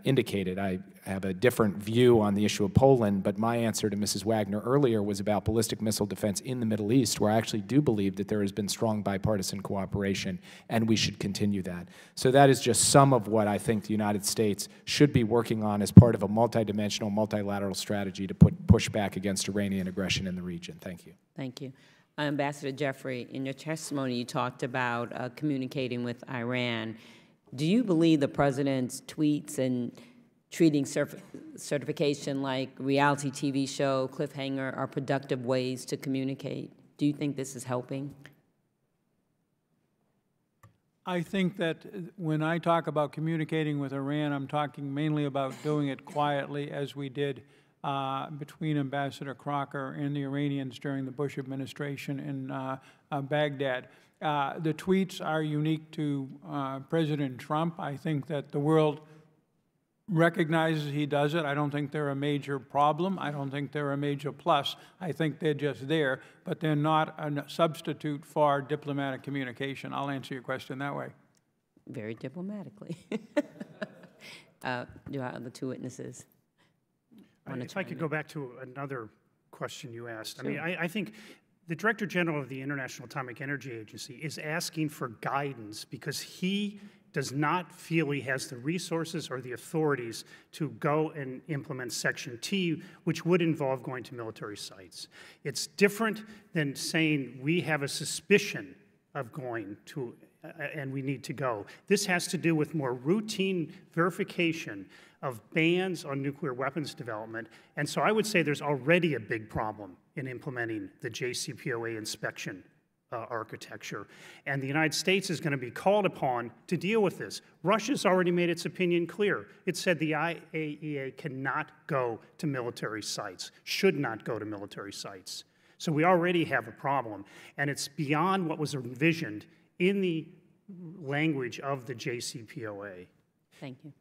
indicated. I have a different view on the issue of Poland, but my answer to Mrs. Wagner earlier was about ballistic missile defense in the Middle East, where I actually do believe that there has been strong bipartisan cooperation, and we should continue that. So that is just some of what I think the United States should be working on as part of a multidimensional, multilateral strategy to push back against Iranian aggression in the region. Thank you. Thank you. Ambassador Jeffrey, in your testimony, you talked about communicating with Iran. Do you believe the president's tweets and treating certification like reality TV show, cliffhanger, are productive ways to communicate? Do you think this is helping? I think that when I talk about communicating with Iran, I'm talking mainly about doing it quietly, as we did between Ambassador Crocker and the Iranians during the Bush administration in Baghdad. The tweets are unique to President Trump. I think that the world recognizes he does it. I don't think they're a major problem. I don't think they're a major plus. I think they're just there, but they're not a substitute for diplomatic communication. I'll answer your question that way. Very diplomatically. Do our other two witnesses want to If I could go back to another question you asked. Sure. I mean, I think the Director General of the International Atomic Energy Agency is asking for guidance because he does not feel he has the resources or the authorities to go and implement Section T, which would involve going to military sites. It's different than saying we have a suspicion of going to, and we need to go. This has to do with more routine verification of bans on nuclear weapons development. And so I would say there's already a big problem in implementing the JCPOA inspection architecture. And the United States is going to be called upon to deal with this. Russia's already made its opinion clear. It said the IAEA cannot go to military sites, should not go to military sites. So we already have a problem. And it's beyond what was envisioned in the language of the JCPOA. Thank you.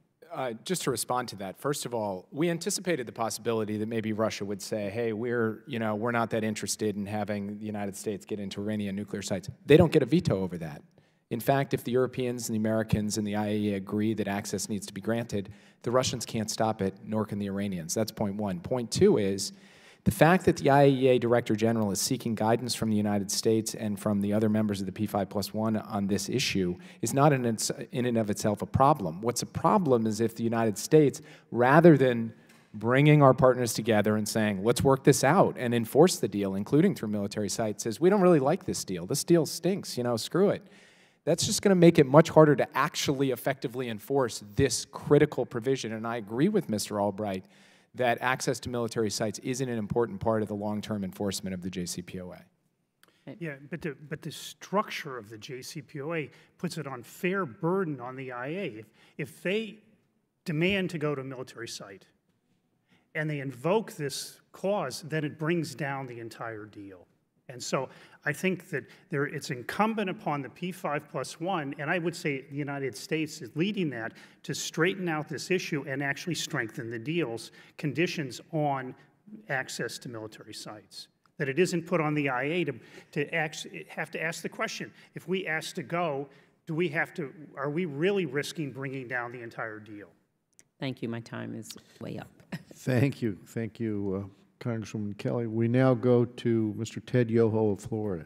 Just to respond to that, first of all, we anticipated the possibility that maybe Russia would say, hey, we're not that interested in having the United States get into Iranian nuclear sites. They don't get a veto over that. In fact, if the Europeans and the Americans and the IAEA agree that access needs to be granted, the Russians can't stop it, nor can the Iranians. That's point one. Point two is the fact that the IAEA Director General is seeking guidance from the United States and from the other members of the P5+1 on this issue is not in and of itself a problem. What's a problem is if the United States, rather than bringing our partners together and saying, let's work this out and enforce the deal, including through military sites, says, we don't really like this deal. This deal stinks, screw it. That's just going to make it much harder to actually effectively enforce this critical provision. And I agree with Mr. Albright that access to military sites isn't an important part of the long-term enforcement of the JCPOA. Yeah, but the structure of the JCPOA puts it on fair burden on the IA. If they demand to go to a military site and they invoke this clause, then it brings down the entire deal. And so I think that it's incumbent upon the P5+1, and I would say the United States is leading that, to straighten out this issue and actually strengthen the deal's conditions on access to military sites. That it isn't put on the IA to actually have to ask the question, if we ask to go, are we really risking bringing down the entire deal? Thank you. My time is way up. Thank you. Thank you, Congresswoman Kelly. We now go to Mr. Ted Yoho of Florida.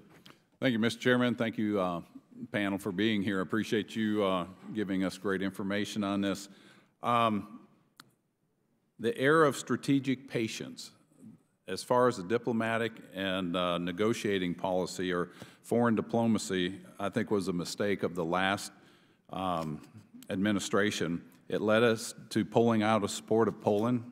Thank you, Mr. Chairman. Thank you, panel, for being here. I appreciate you giving us great information on this. The era of strategic patience, as far as the diplomatic and negotiating policy or foreign diplomacy, I think was a mistake of the last administration. It led us to pulling out of support of Poland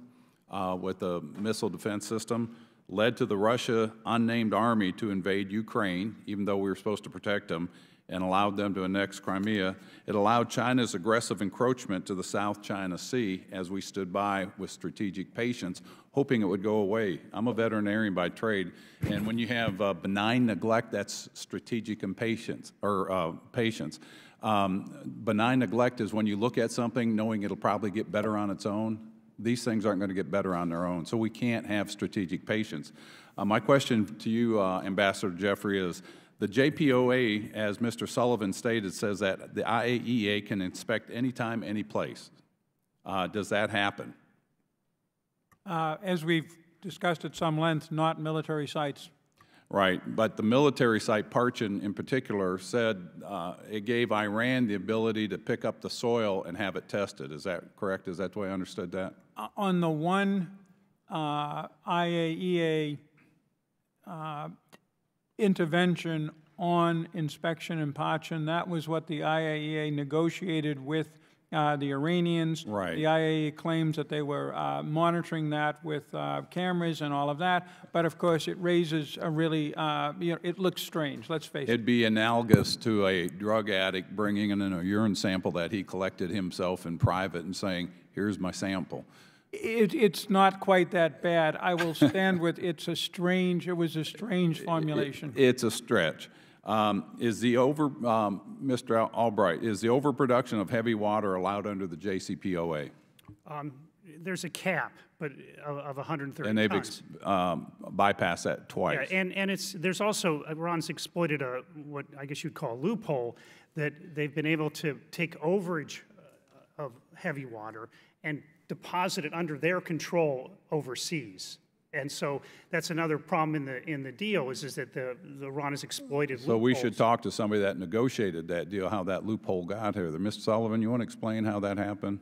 with the missile defense system, led to the Russia unnamed army to invade Ukraine, even though we were supposed to protect them, and allowed them to annex Crimea. It allowed China's aggressive encroachment to the South China Sea as we stood by with strategic patience, hoping it would go away. I'm a veterinarian by trade, and when you have benign neglect, that's strategic impatience, or patience. Benign neglect is when you look at something knowing it'll probably get better on its own. These things aren't going to get better on their own, so we can't have strategic patience. My question to you, Ambassador Jeffrey, is the JPOA, as Mr. Sullivan stated, says that the IAEA can inspect anytime, any place. Does that happen? As we've discussed at some length, not military sites. Right, but the military site, Parchin in particular, said it gave Iran the ability to pick up the soil and have it tested. Is that correct? Is that the way I understood that? On the one IAEA intervention on inspection in Parchin, that was what the IAEA negotiated with the Iranians. Right. The IAEA claims that they were monitoring that with cameras and all of that, but of course it raises a really, it looks strange, let's face it. It'd be analogous to a drug addict bringing in a urine sample that he collected himself in private and saying, here's my sample. It's not quite that bad. I will stand with it was a strange formulation. It's a stretch. Mr. Albright, is the overproduction of heavy water allowed under the JCPOA? There's a cap, but of 130 and they've tons. bypassed that twice. Yeah, and there's also, Iran's exploited what I guess you'd call a loophole, that they've been able to take overage of heavy water and deposit it under their control overseas. And so that's another problem in the deal is that the Iran has exploited So we should talk to somebody that negotiated that deal, how that loophole got here. Mr. Sullivan, you want to explain how that happened?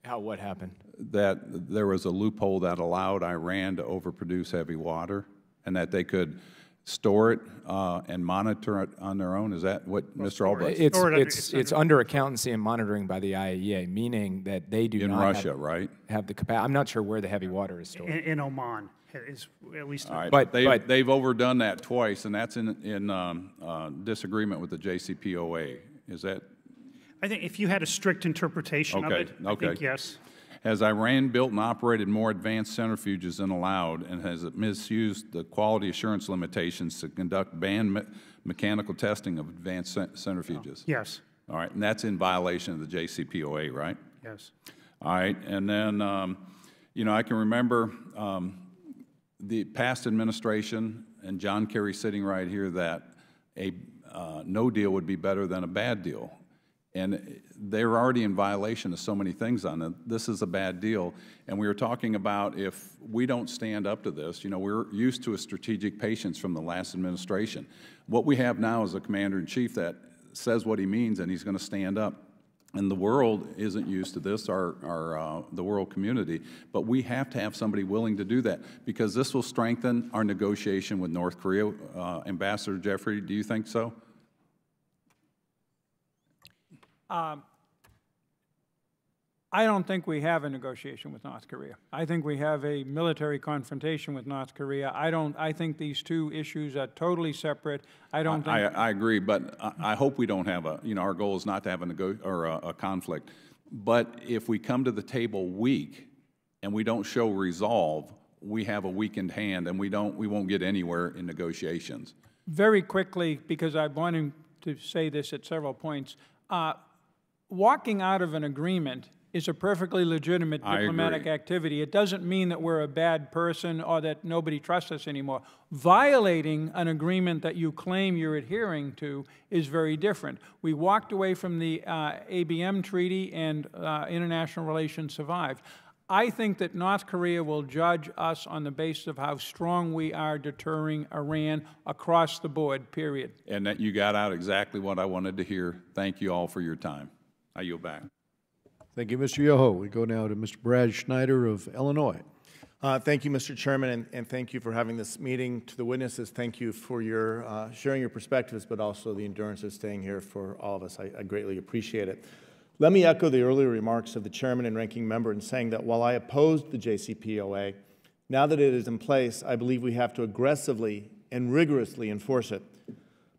How what happened? That there was a loophole that allowed Iran to overproduce heavy water and that they could store it and monitor it on their own? Is that what Mr. Albright said? It's under accountancy and monitoring by the IAEA, meaning that they do not Russia, right? Have the capacity. I'm not sure where the heavy water is stored. In Oman, is at least. All right, but they've overdone that twice, and that's in disagreement with the JCPOA. Is that? I think if you had a strict interpretation of it, I think yes. Has Iran built and operated more advanced centrifuges than allowed, and has it misused the quality assurance limitations to conduct banned mechanical testing of advanced centrifuges? Yes. All right, and that's in violation of the JCPOA, right? Yes. All right, and then, you know, I can remember the past administration and John Kerry sitting right here that a no deal would be better than a bad deal. And they're already in violation of so many things on it. This is a bad deal. And we were talking about if we don't stand up to this, you know, we're used to a strategic patience from the last administration. What we have now is a commander-in-chief that says what he means and he's going to stand up. And the world isn't used to this, the world community. But we have to have somebody willing to do that because this will strengthen our negotiation with North Korea. Ambassador Jeffrey, do you think so? I don't think we have a negotiation with North Korea. I think we have a military confrontation with North Korea. I think these two issues are totally separate. I agree, but I hope we don't have our goal is not to have a conflict. But if we come to the table weak and we don't show resolve, we have a weakened hand and we won't get anywhere in negotiations. Very quickly, because I wanted to say this at several points, walking out of an agreement is a perfectly legitimate diplomatic activity. It doesn't mean that we're a bad person or that nobody trusts us anymore. Violating an agreement that you claim you're adhering to is very different. We walked away from the ABM treaty and international relations survived. I think that North Korea will judge us on the basis of how strong we are deterring Iran across the board, period. And that you got out exactly what I wanted to hear. Thank you all for your time. I yield back. Thank you, Mr. Yoho. We go now to Mr. Brad Schneider of Illinois. Thank you, Mr. Chairman, and thank you for having this meeting. To the witnesses, thank you for your sharing your perspectives, but also the endurance of staying here for all of us. I greatly appreciate it. Let me echo the earlier remarks of the chairman and ranking member in saying that while I opposed the JCPOA, now that it is in place, I believe we have to aggressively and rigorously enforce it.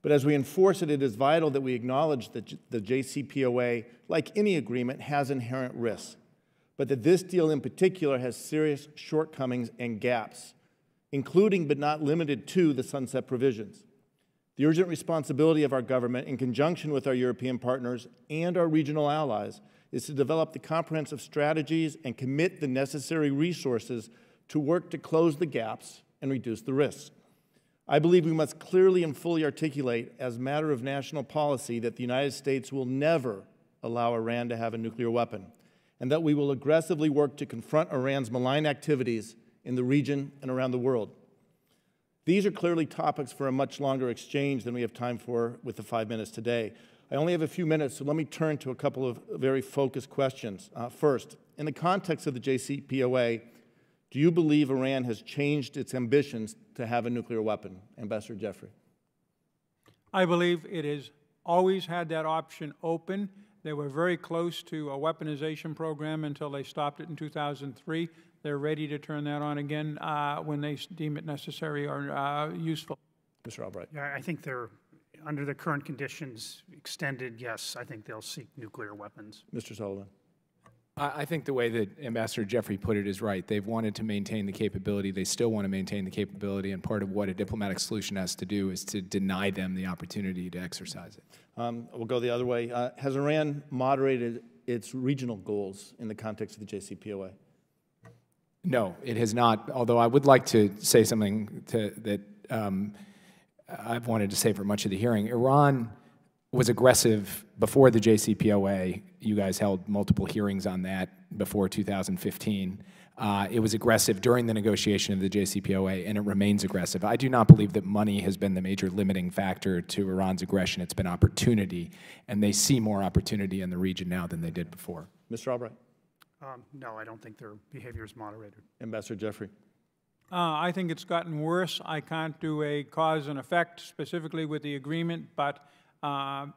But as we enforce it, it is vital that we acknowledge that the JCPOA, like any agreement, has inherent risks, but that this deal in particular has serious shortcomings and gaps, including but not limited to the sunset provisions. The urgent responsibility of our government, in conjunction with our European partners and our regional allies, is to develop the comprehensive strategies and commit the necessary resources to work to close the gaps and reduce the risks. I believe we must clearly and fully articulate as a matter of national policy that the United States will never allow Iran to have a nuclear weapon, and that we will aggressively work to confront Iran's malign activities in the region and around the world. These are clearly topics for a much longer exchange than we have time for with the 5 minutes today. I only have a few minutes, so let me turn to a couple of very focused questions. First, in the context of the JCPOA, do you believe Iran has changed its ambitions to have a nuclear weapon? Ambassador Jeffrey. I believe it has always had that option open. They were very close to a weaponization program until they stopped it in 2003. They're ready to turn that on again when they deem it necessary or useful. Mr. Albright. Yeah, I think they're, under the current conditions, extended, yes, I think they'll seek nuclear weapons. Mr. Sullivan. I think the way that Ambassador Jeffrey put it is right. They've wanted to maintain the capability. They still want to maintain the capability, and part of what a diplomatic solution has to do is to deny them the opportunity to exercise it. We'll go the other way. Has Iran moderated its regional goals in the context of the JCPOA? No, it has not, although I would like to say something that I've wanted to say for much of the hearing. Iran was aggressive before the JCPOA. You guys held multiple hearings on that before 2015. It was aggressive during the negotiation of the JCPOA, and it remains aggressive. I do not believe that money has been the major limiting factor to Iran's aggression. It's been opportunity, and they see more opportunity in the region now than they did before. Mr. Albright. No, I don't think their behavior is moderated. Ambassador Jeffrey. I think it's gotten worse. I can't do a cause and effect specifically with the agreement, but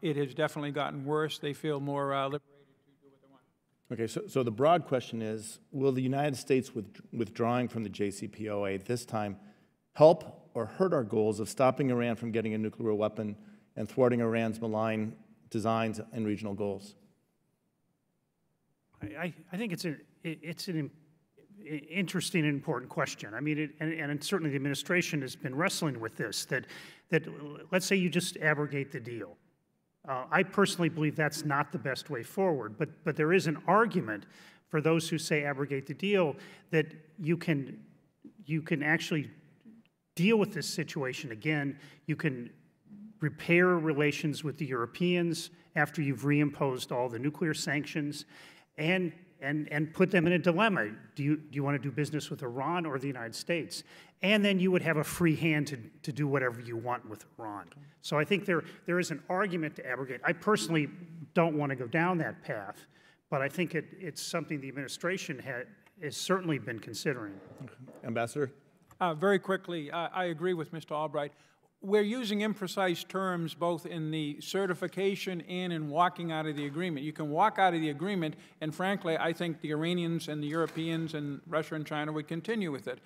it has definitely gotten worse. They feel more liberated to do what they want. Okay, so the broad question is, will the United States withdrawing from the JCPOA this time help or hurt our goals of stopping Iran from getting a nuclear weapon and thwarting Iran's malign designs and regional goals? I think it's an interesting and important question. I mean, and certainly the administration has been wrestling with this, that let's say you just abrogate the deal. I personally believe that's not the best way forward, but there is an argument for those who say abrogate the deal that you can actually deal with this situation again. You can repair relations with the Europeans after you've reimposed all the nuclear sanctions, and put them in a dilemma. Do you want to do business with Iran or the United States? And then you would have a free hand to do whatever you want with Iran. So I think there is an argument to abrogate. I personally don't want to go down that path, but I think it's something the administration has certainly been considering. Ambassador? Very quickly, I agree with Mr. Albright. We're using imprecise terms both in the certification and in walking out of the agreement. You can walk out of the agreement, and frankly, I think the Iranians and the Europeans and Russia and China would continue with it.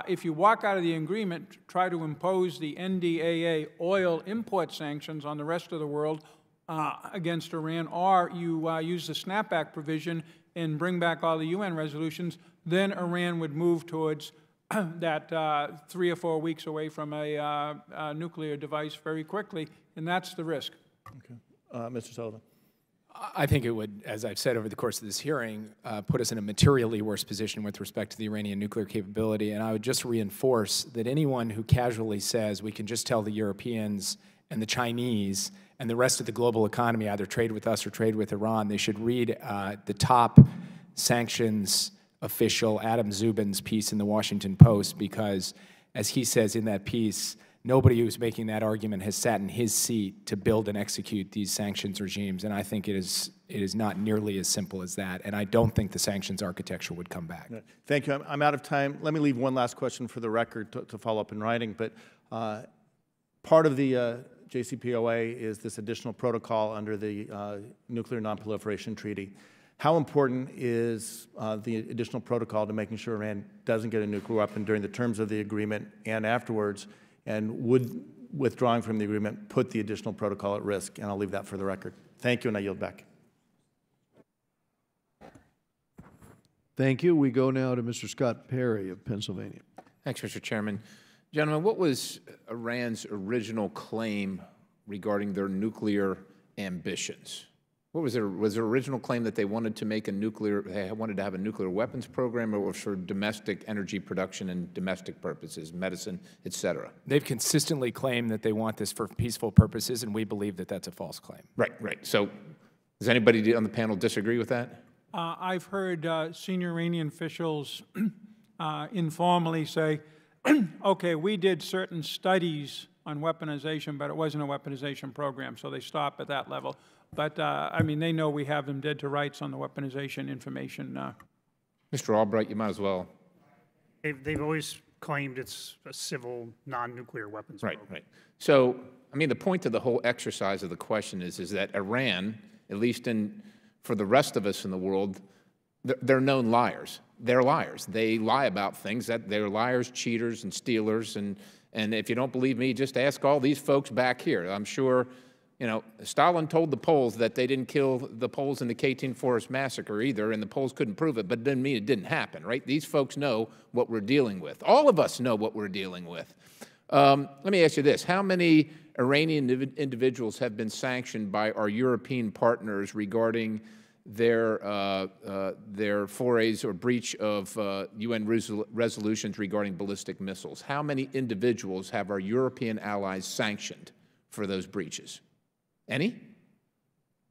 If you walk out of the agreement, try to impose the NDAA oil import sanctions on the rest of the world against Iran, or you use the snapback provision and bring back all the UN resolutions, then Iran would move towards that 3 or 4 weeks away from a nuclear device very quickly, and that's the risk. Okay. Mr. Sullivan. I think it would, as I've said over the course of this hearing, put us in a materially worse position with respect to the Iranian nuclear capability, and I would just reinforce that anyone who casually says we can just tell the Europeans and the Chinese and the rest of the global economy either trade with us or trade with Iran, they should read the top sanctions official Adam Zubin's piece in the Washington Post, because, as he says in that piece, nobody who's making that argument has sat in his seat to build and execute these sanctions regimes, and I think it is not nearly as simple as that, and I don't think the sanctions architecture would come back. Thank you. I'm out of time. Let me leave one last question for the record to follow up in writing, but part of the JCPOA is this additional protocol under the Nuclear Nonproliferation Treaty. How important is the additional protocol to making sure Iran doesn't get a nuclear weapon during the terms of the agreement and afterwards? And would withdrawing from the agreement put the additional protocol at risk? And I'll leave that for the record. Thank you, and I yield back. Thank you. We go now to Mr. Scott Perry of Pennsylvania. Thanks, Mr. Chairman. Gentlemen, what was Iran's original claim regarding their nuclear ambitions? What was their original claim that they wanted to make they wanted to have a nuclear weapons program, or for domestic energy production and domestic purposes, medicine, et cetera? They've consistently claimed that they want this for peaceful purposes, and we believe that that's a false claim. Right, right. So does anybody on the panel disagree with that? I've heard senior Iranian officials informally say, okay, we did certain studies on weaponization, but it wasn't a weaponization program, so they stop at that level. But, I mean, they know we have them dead to rights on the weaponization information. Mr. Albright, you might as well. They've always claimed it's a civil, non-nuclear weapons program. Right. So, I mean, the point of the whole exercise of the question is that Iran, at least for the rest of us in the world, they're known liars. They're liars. They lie about things. They're liars, cheaters, and stealers. And if you don't believe me, just ask all these folks back here. I'm sure, you know, Stalin told the Poles that they didn't kill the Poles in the Katyn Forest Massacre either, and the Poles couldn't prove it, but it didn't mean it didn't happen, right? These folks know what we're dealing with. All of us know what we're dealing with. Let me ask you this. How many Iranian individuals have been sanctioned by our European partners regarding their forays or breach of UN resolutions regarding ballistic missiles? How many individuals have our European allies sanctioned for those breaches? Any?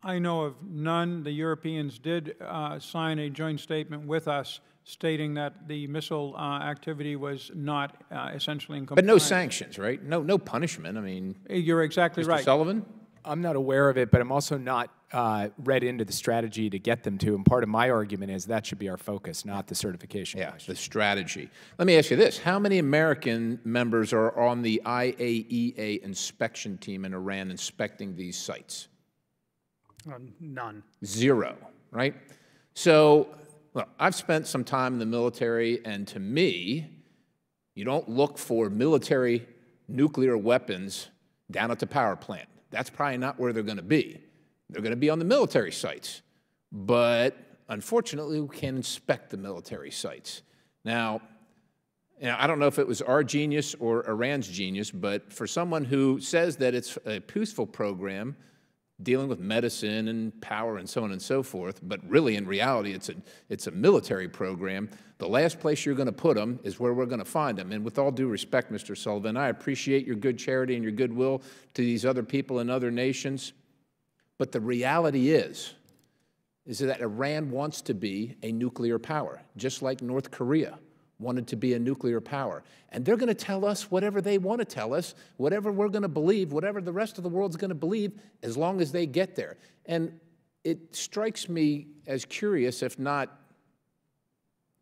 I know of none. The Europeans did sign a joint statement with us stating that the missile activity was not essentially in compliance. But no sanctions, right? No punishment. I mean, you're exactly Mr. right. Sullivan? I'm not aware of it, but I'm also not read into the strategy to get them to. And part of my argument is that should be our focus, not the certification. Yeah, the strategy. Let me ask you this. How many American members are on the IAEA inspection team in Iran inspecting these sites? None. Zero, right? So, look, I've spent some time in the military, and to me, you don't look for military nuclear weapons down at the power plant. That's probably not where they're going to be. They're going to be on the military sites. But unfortunately, we can't inspect the military sites. Now, I don't know if it was our genius or Iran's genius, but for someone who says that it's a peaceful program dealing with medicine and power and so on and so forth, but really in reality it's a military program, the last place you're going to put them is where we're going to find them. And with all due respect, Mr. Sullivan, I appreciate your good charity and your goodwill to these other people in other nations, but the reality is that Iran wants to be a nuclear power, just like North Korea wanted to be a nuclear power. And they're going to tell us whatever they want to tell us, whatever we're going to believe, whatever the rest of the world's going to believe, as long as they get there. And it strikes me as curious, if not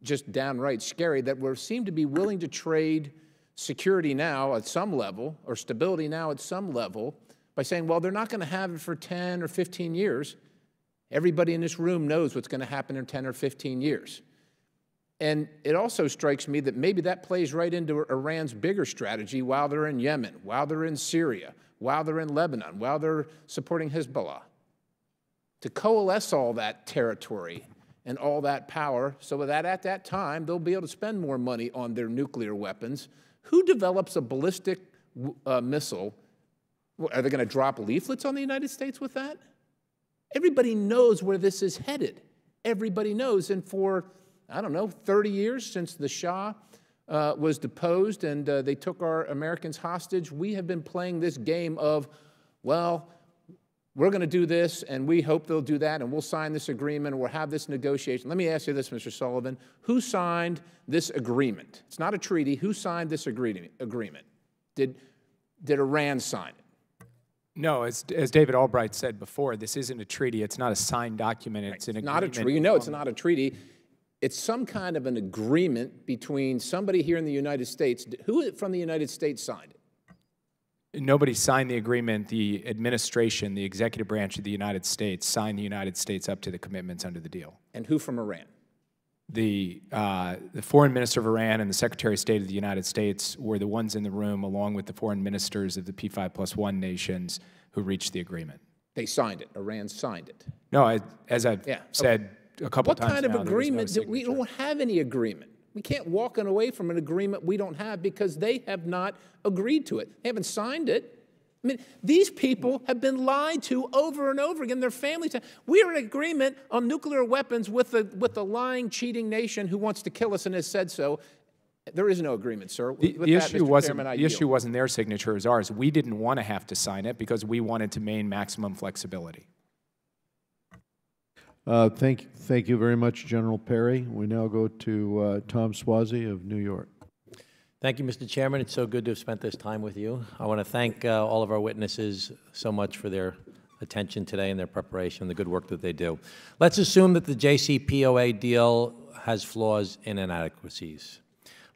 just downright scary, that we seem to be willing to trade security now at some level, or stability now at some level, by saying, well, they're not going to have it for 10 or 15 years. Everybody in this room knows what's going to happen in 10 or 15 years. And it also strikes me that maybe that plays right into Iran's bigger strategy while they're in Yemen, while they're in Syria, while they're in Lebanon, while they're supporting Hezbollah, to coalesce all that territory and all that power so that at that time they'll be able to spend more money on their nuclear weapons. Who develops a ballistic missile? Are they going to drop leaflets on the United States with that? Everybody knows where this is headed. Everybody knows. And for, I don't know, 30 years since the Shah was deposed and they took our Americans hostage, we have been playing this game of, well, we're going to do this, and we hope they'll do that, and we'll sign this agreement, and we'll have this negotiation. Let me ask you this, Mr. Sullivan. Who signed this agreement? It's not a treaty. Who signed this agreement? Did Iran sign it? No, as David Albright said before, this isn't a treaty. It's not a signed document. It's an agreement. Not a treaty. You know it's not a treaty. It's some kind of an agreement between somebody here in the United States. Who from the United States signed it? Nobody signed the agreement. The administration, the executive branch of the United States, signed the United States up to the commitments under the deal. And who from Iran? The foreign minister of Iran and the Secretary of State of the United States were the ones in the room, along with the foreign ministers of the P5+1 nations who reached the agreement. They signed it. Iran signed it. No, as I've said a couple what times kind of now, agreement? We don't have any agreement. We can't walk away from an agreement we don't have because they have not agreed to it. They haven't signed it. I mean, these people have been lied to over and over again. Their families. We're in agreement on nuclear weapons with the lying, cheating nation who wants to kill us and has said so. There is no agreement, sir. The issue wasn't their signature, it was ours. We didn't want to have to sign it because we wanted to maintain maximum flexibility. Thank you very much, General Perry. We now go to Tom Suozzi of New York. Thank you, Mr. Chairman. It's so good to have spent this time with you. I want to thank all of our witnesses so much for their attention today and their preparation and the good work that they do. Let's assume that the JCPOA deal has flaws and inadequacies.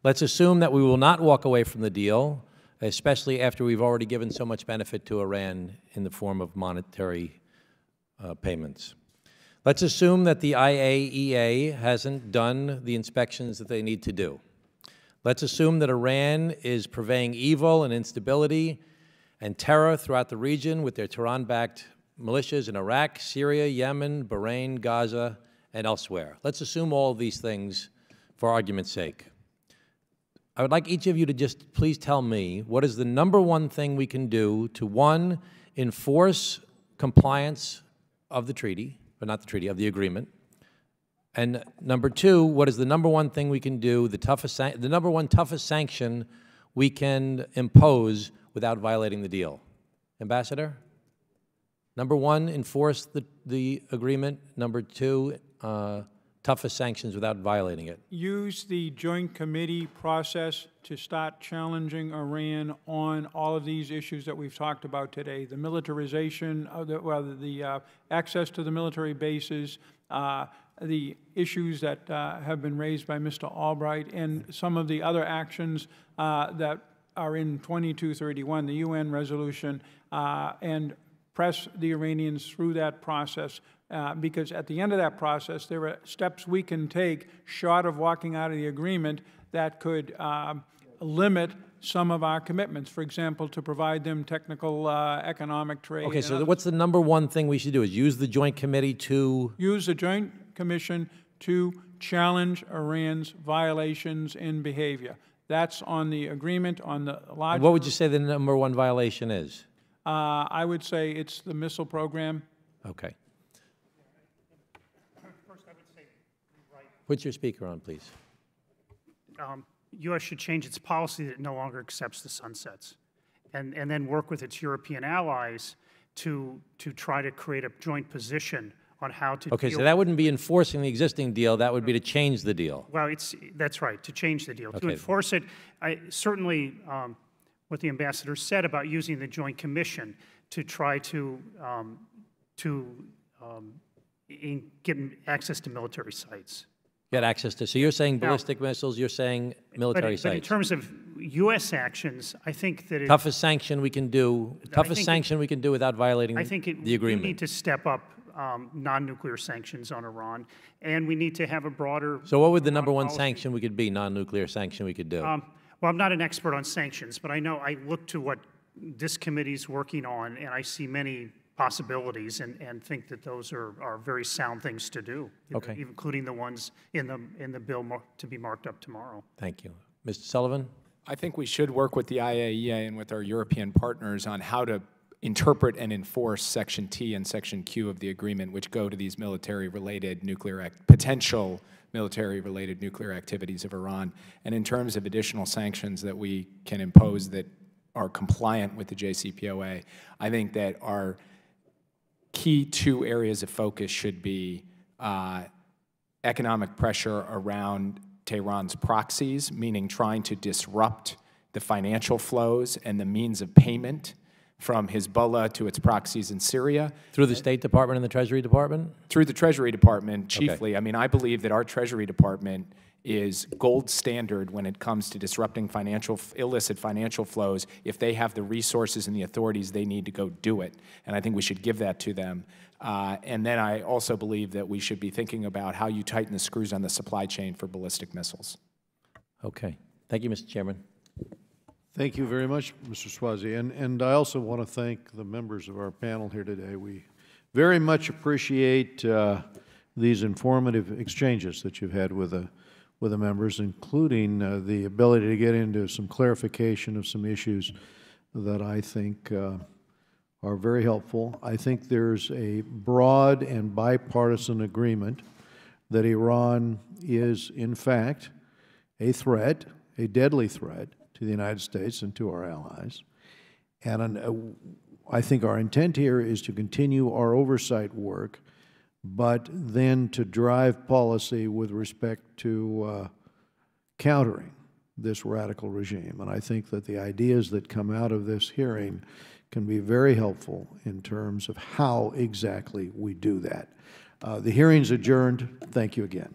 Let's assume that we will not walk away from the deal, especially after we've already given so much benefit to Iran in the form of monetary payments. Let's assume that the IAEA hasn't done the inspections that they need to do. Let's assume that Iran is purveying evil and instability and terror throughout the region with their Tehran-backed militias in Iraq, Syria, Yemen, Bahrain, Gaza, and elsewhere. Let's assume all of these things for argument's sake. I would like each of you to just please tell me what is the number one thing we can do to, one, enforce compliance of the treaty, or not the treaty, of the agreement, and number two, what is the number one thing we can do, the number one toughest sanction we can impose without violating the deal? Ambassador? Number one, enforce the agreement. Number two, toughest sanctions without violating it. Use the Joint Committee process to start challenging Iran on all of these issues that we've talked about today. The militarization, of the access to the military bases, the issues that have been raised by Mr. Albright, and some of the other actions that are in 2231, the UN resolution, and press the Iranians through that process, because at the end of that process, there are steps we can take short of walking out of the agreement that could limit some of our commitments. For example, to provide them technical economic trade. Okay, so what's the number one thing we should do? Is use the Joint Committee to... Use the Joint Commission to challenge Iran's violations in behavior. That's on the agreement, on the large... And what would you say the number one violation is? I would say it's the missile program. Okay. First, I would say, right. Put your speaker on, please. U.S. should change its policy that it no longer accepts the sunsets, and then work with its European allies to try to create a joint position on how to Okay, deal. so that wouldn't be enforcing the existing deal. That would be to change the deal. Well, that's right, to change the deal. Okay. To enforce it, certainly what the ambassador said about using the Joint Commission to try to get access to military sites. Get access to. So you're saying ballistic missiles, you're saying military sites. But in terms of U.S. actions, I think that toughest sanction we can do, we can do without violating the agreement. We need to step up non-nuclear sanctions on Iran, and we need to have a broader... So what would the number one sanction we could be, non-nuclear sanction we could do? Well, I'm not an expert on sanctions, but I know I look to what this committee's working on, and I see many possibilities and think that those are very sound things to do, okay, including the ones in the bill to be marked up tomorrow. Thank you. Mr. Sullivan? I think we should work with the IAEA and with our European partners on how to interpret and enforce Section T and Section Q of the agreement, which go to these military-related potential military-related nuclear activities of Iran. And in terms of additional sanctions that we can impose that are compliant with the JCPOA, I think that our key two areas of focus should be economic pressure around Tehran's proxies, meaning trying to disrupt the financial flows and the means of payment from Hezbollah to its proxies in Syria. Through the State Department and the Treasury Department? Through the Treasury Department, chiefly. Okay. I mean, I believe that our Treasury Department is gold standard when it comes to disrupting illicit financial flows if they have the resources and the authorities they need to go do it. And I think we should give that to them. And then I also believe that we should be thinking about how you tighten the screws on the supply chain for ballistic missiles. Okay. Thank you, Mr. Chairman. Thank you very much, Mr. Suozzi. And I also want to thank the members of our panel here today. We very much appreciate these informative exchanges that you've had with the members, including the ability to get into some clarification of some issues that I think are very helpful. I think there's a broad and bipartisan agreement that Iran is, in fact, a threat, a deadly threat to the United States and to our allies. And I think our intent here is to continue our oversight work but then to drive policy with respect to countering this radical regime. And I think that the ideas that come out of this hearing can be very helpful in terms of how exactly we do that. The hearing's adjourned. Thank you again.